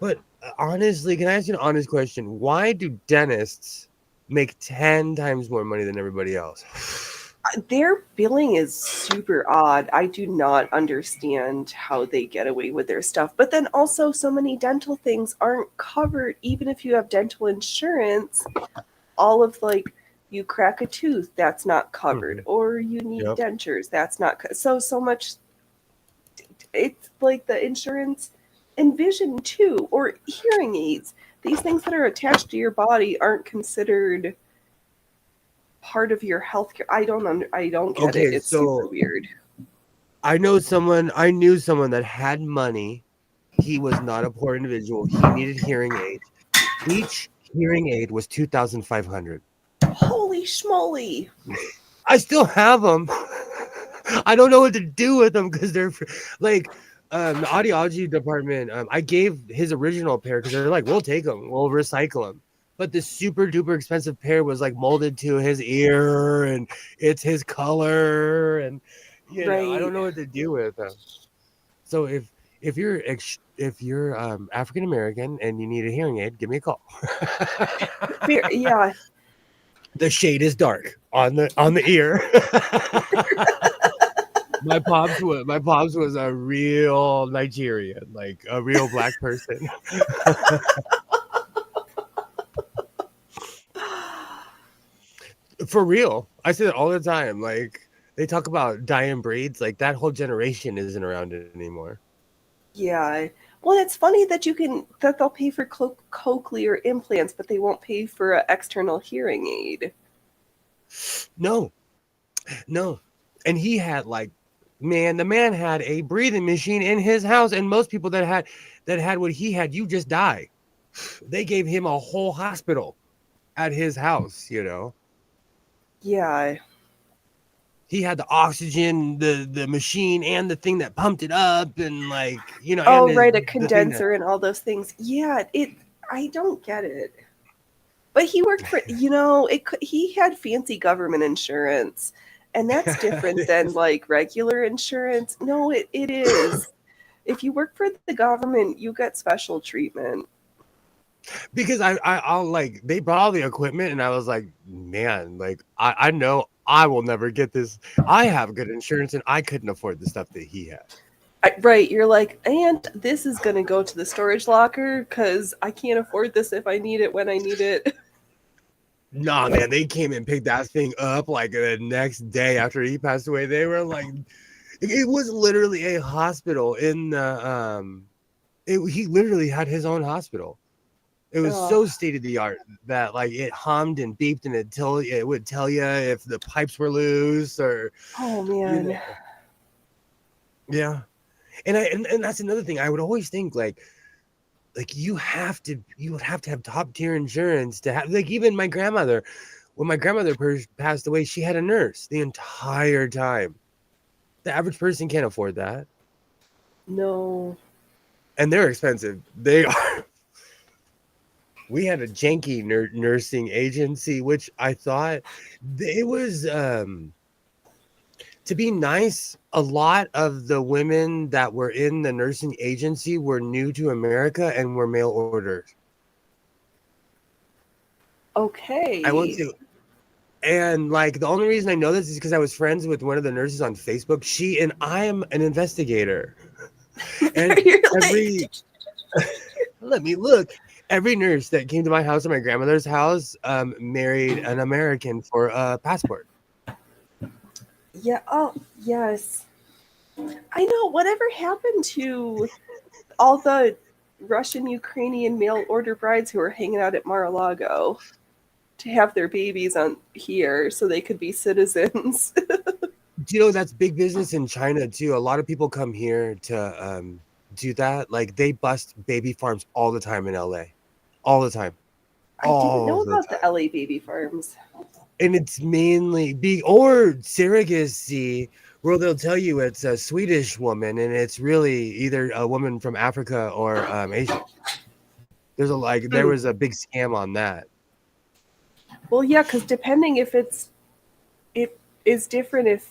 But honestly, can I ask you an honest question? Why do dentists make 10 times more money than everybody else? Their billing is super odd. I do not understand how they get away with their stuff. But then also, so many dental things aren't covered, even if you have dental insurance. All of like, you crack a tooth, that's not covered, Mhm. or you need Yep. dentures, that's not so much. It's like the insurance and vision too, or hearing aids. These things that are attached to your body aren't considered part of your healthcare. I don't get it. Okay, It's super so weird. I knew someone that had money. He was not a poor individual. He needed hearing aids. Each hearing aid was 2,500. Holy schmoly. I still have them. I don't know what to do with them because they're like the audiology department. I gave his original pair because they're like, we'll take them, we'll recycle them. But the super duper expensive pair was like molded to his ear and it's his color and I Right. don't know what to do with them. So if you're African American and you need a hearing aid, give me a call. Yeah. The shade is dark on the ear. My pops was a real Nigerian, like a real black person. For real. I say that all the time. Like they talk about dyeing braids, like that whole generation isn't around anymore. Yeah. Well, it's funny that they'll pay for cochlear implants, but they won't pay for an external hearing aid. No, no. And he had like the man had a breathing machine in his house, and most people that had what he had, you just die. They gave him a whole hospital at his house. Yeah. He had the oxygen, the machine, and the thing that pumped it up, and and Oh, right, a the thing that condenser and all those things. Yeah, I don't get it. But he worked for, he had fancy government insurance, and that's different than like regular insurance. No, it is. If you work for the government, you get special treatment. because I'll like they brought all the equipment, and I was like, man, like I know I will never get this. I have good insurance, and I couldn't afford the stuff that he had. Right, you're like, and this is going to go to the storage locker because I can't afford this if I need it when I need it. Nah, man, they came and picked that thing up like the next day after he passed away. They were like, it was literally a hospital in the he literally had his own hospital. It was Oh, so state of the art that like it hummed and beeped and it would tell you if the pipes were loose or oh you man. know yeah. And that's another thing. I would always think like you would have to have top tier insurance to have like even my grandmother. When my grandmother passed away, she had a nurse the entire time. The average person can't afford that. No. And they're expensive. They are. We had a janky nursing agency, which I thought it was to be nice. A lot of the women that were in the nursing agency were new to America and were mail orders. Okay. I went to, and like the only reason I know this is because I was friends with one of the nurses on Facebook. She and I am an investigator, and You're every let me look. Every nurse that came to my house and my grandmother's house married an American for a passport. yeah. Oh, yes. I know. Whatever happened to all the Russian Ukrainian mail order brides who were hanging out at Mar-a-Lago to have their babies on here so they could be citizens? Do you know that's big business in China too? A lot of people come here to do that. Like they bust baby farms all the time in LA, all the time, I didn't all know the about the time. LA baby farms. And it's mainly or surrogacy, where they'll tell you it's a Swedish woman and it's really either a woman from Africa or Asia. There was a big scam on that. Well, yeah, because depending if it is different if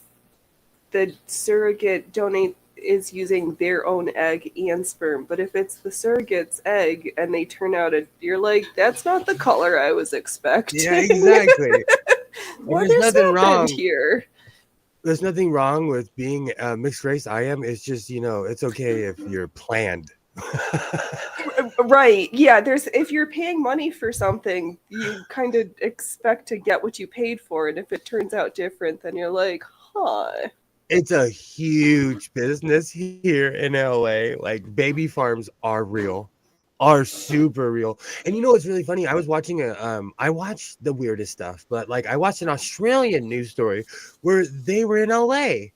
the surrogate donate is using their own egg and sperm, but if it's the surrogate's egg and they turn out you're like, that's not the color I was expecting. Yeah, exactly. What There's has nothing happened wrong. here? There's nothing wrong with being mixed race. I am. It's just, it's okay if you're planned. Right. Yeah, if you're paying money for something, you kind of expect to get what you paid for, and if it turns out different, then you're like, huh. It's a huge business here in LA. Like baby farms are real, are super real. And you know what's really funny? I was watching I watched the weirdest stuff, but like I watched an Australian news story where they were in LA.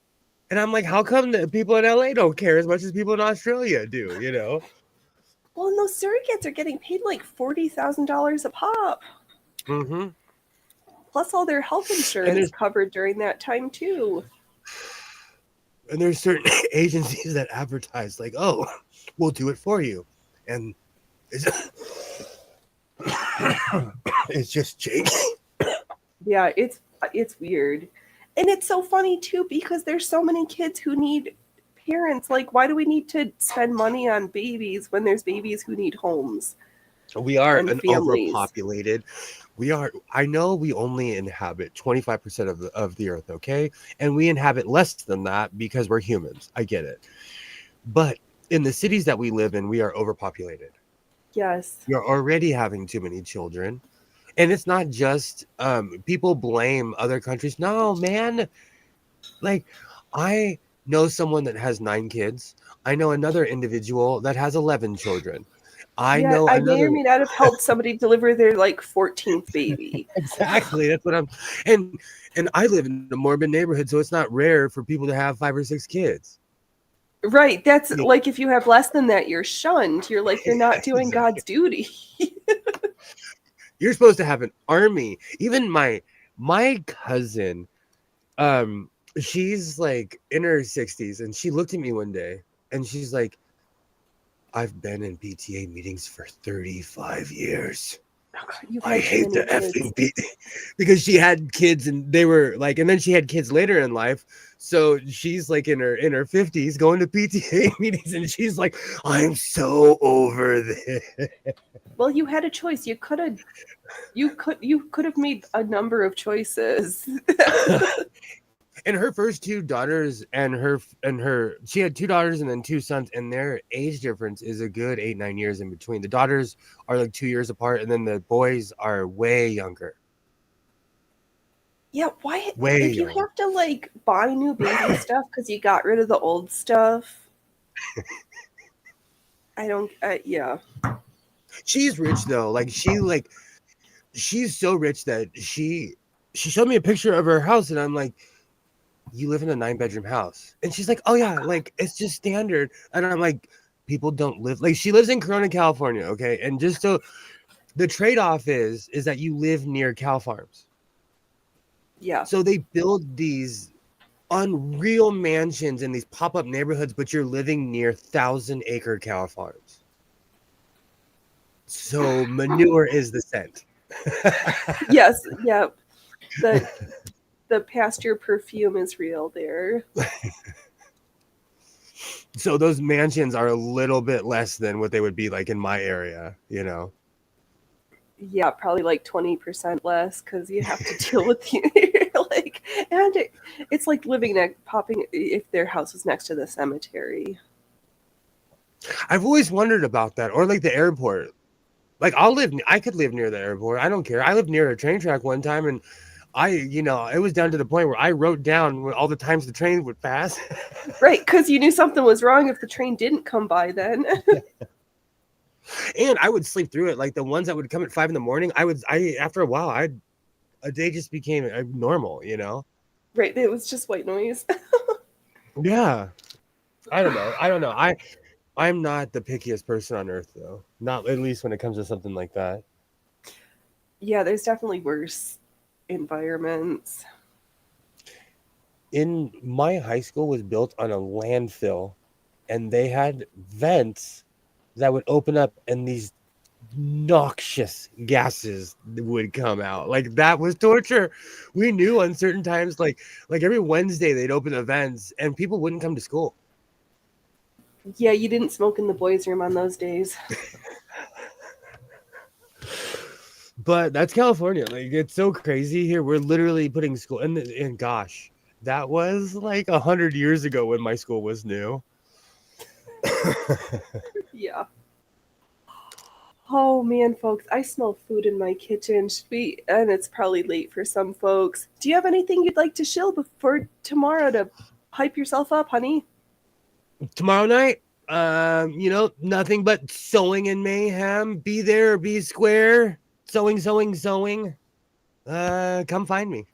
And I'm like, how come the people in LA don't care as much as people in Australia do, Well, and those surrogates are getting paid like $40,000 a pop. Mm-hmm. Plus, all their health insurance covered during that time too. And there's certain agencies that advertise like, oh, we'll do it for you. And it's, it's just janky. Yeah, it's weird. And it's so funny too because there's so many kids who need parents. Like, why do we need to spend money on babies when there's babies who need homes? We are and an families. overpopulated. I know we only inhabit 25% of the earth, okay? And we inhabit less than that because we're humans. I get it. But in the cities that we live in, we are overpopulated. Yes. You're already having too many children. And it's not just people blame other countries. No, man. Like, I know someone that has 9 kids. I know another individual that has 11 children. I know I may another or may not have helped somebody deliver their like 14th baby. Exactly. That's what I'm and I live in a morbid neighborhood, so it's not rare for people to have 5 or 6 kids. Right. That's like if you have less than that, you're shunned. You're like, you're not doing Exactly. God's duty. You're supposed to have an army. Even my cousin, she's like in her 60s, and she looked at me one day and she's like, I've been in PTA meetings for 35 years. I hate the effing beat because she had kids and they were like, and then she had kids later in life. So she's like in her 50s going to PTA meetings and she's like, I'm so over this. Well, you had a choice. You could have made a number of choices. And her first 2 daughters she had 2 daughters and then 2 sons, and their age difference is a good 8-9 years in between. The daughters are like 2 years apart, and then the boys are way younger. Yeah, why? If you have to like buy new baby stuff because you got rid of the old stuff, I don't. Yeah. She's rich though. Like she's so rich that she showed me a picture of her house, and I'm like, you live in a 9-bedroom house? And she's like, oh yeah, like it's just standard. And I'm like, people don't live like she lives in Corona, California, okay? And just so the trade-off is that you live near cow farms. Yeah. So they build these unreal mansions in these pop-up neighborhoods, but you're living near 1,000-acre cow farms. So manure is the scent. Yes, yeah. The pasture perfume is real there. So those mansions are a little bit less than what they would be like in my area, you know. Yeah, probably like 20% less because you have to deal with like, and it's like living popping if their house is next to the cemetery. I've always wondered about that, or like the airport. Like I could live near the airport. I don't care. I lived near a train track one time, and it was down to the point where I wrote down all the times the train would pass. Right, because you knew something was wrong if the train didn't come by then. And I would sleep through it. Like the ones that would come at 5 a.m, after a while, a day just became normal, you know? Right, it was just white noise. Yeah. I don't know. I'm not the pickiest person on earth, though. Not at least when it comes to something like that. Yeah, there's definitely worse environments. In my high school was built on a landfill, and they had vents that would open up, and these noxious gases would come out. Like that was torture. We knew on certain times, like every Wednesday they'd open the vents, and people wouldn't come to school. Yeah, you didn't smoke in the boys' room on those days. But that's California. Like it's so crazy here. We're literally putting school, and gosh, that was like 100 years ago when my school was new. Yeah. Oh man, folks, I smell food in my kitchen. And it's probably late for some folks. Do you have anything you'd like to shill before tomorrow to hype yourself up, honey? Tomorrow night, nothing but sewing and mayhem. Be there, be square. Sewing. Come find me.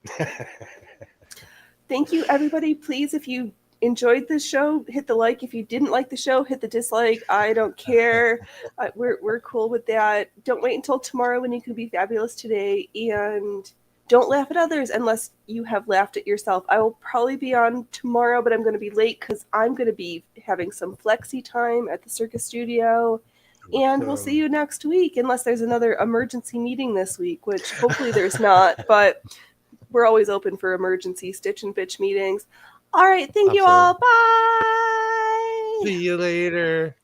Thank you, everybody. Please, if you enjoyed this show, hit the like. If you didn't like the show, hit the dislike. I don't care. We're cool with that. Don't wait until tomorrow when you can be fabulous today. And don't laugh at others unless you have laughed at yourself. I will probably be on tomorrow, but I'm going to be late because I'm going to be having some flexi time at the circus studio. And we'll see you next week, unless there's another emergency meeting this week, which hopefully there's not. But we're always open for emergency stitch and bitch meetings. All right. Thank you all. Bye. See you later.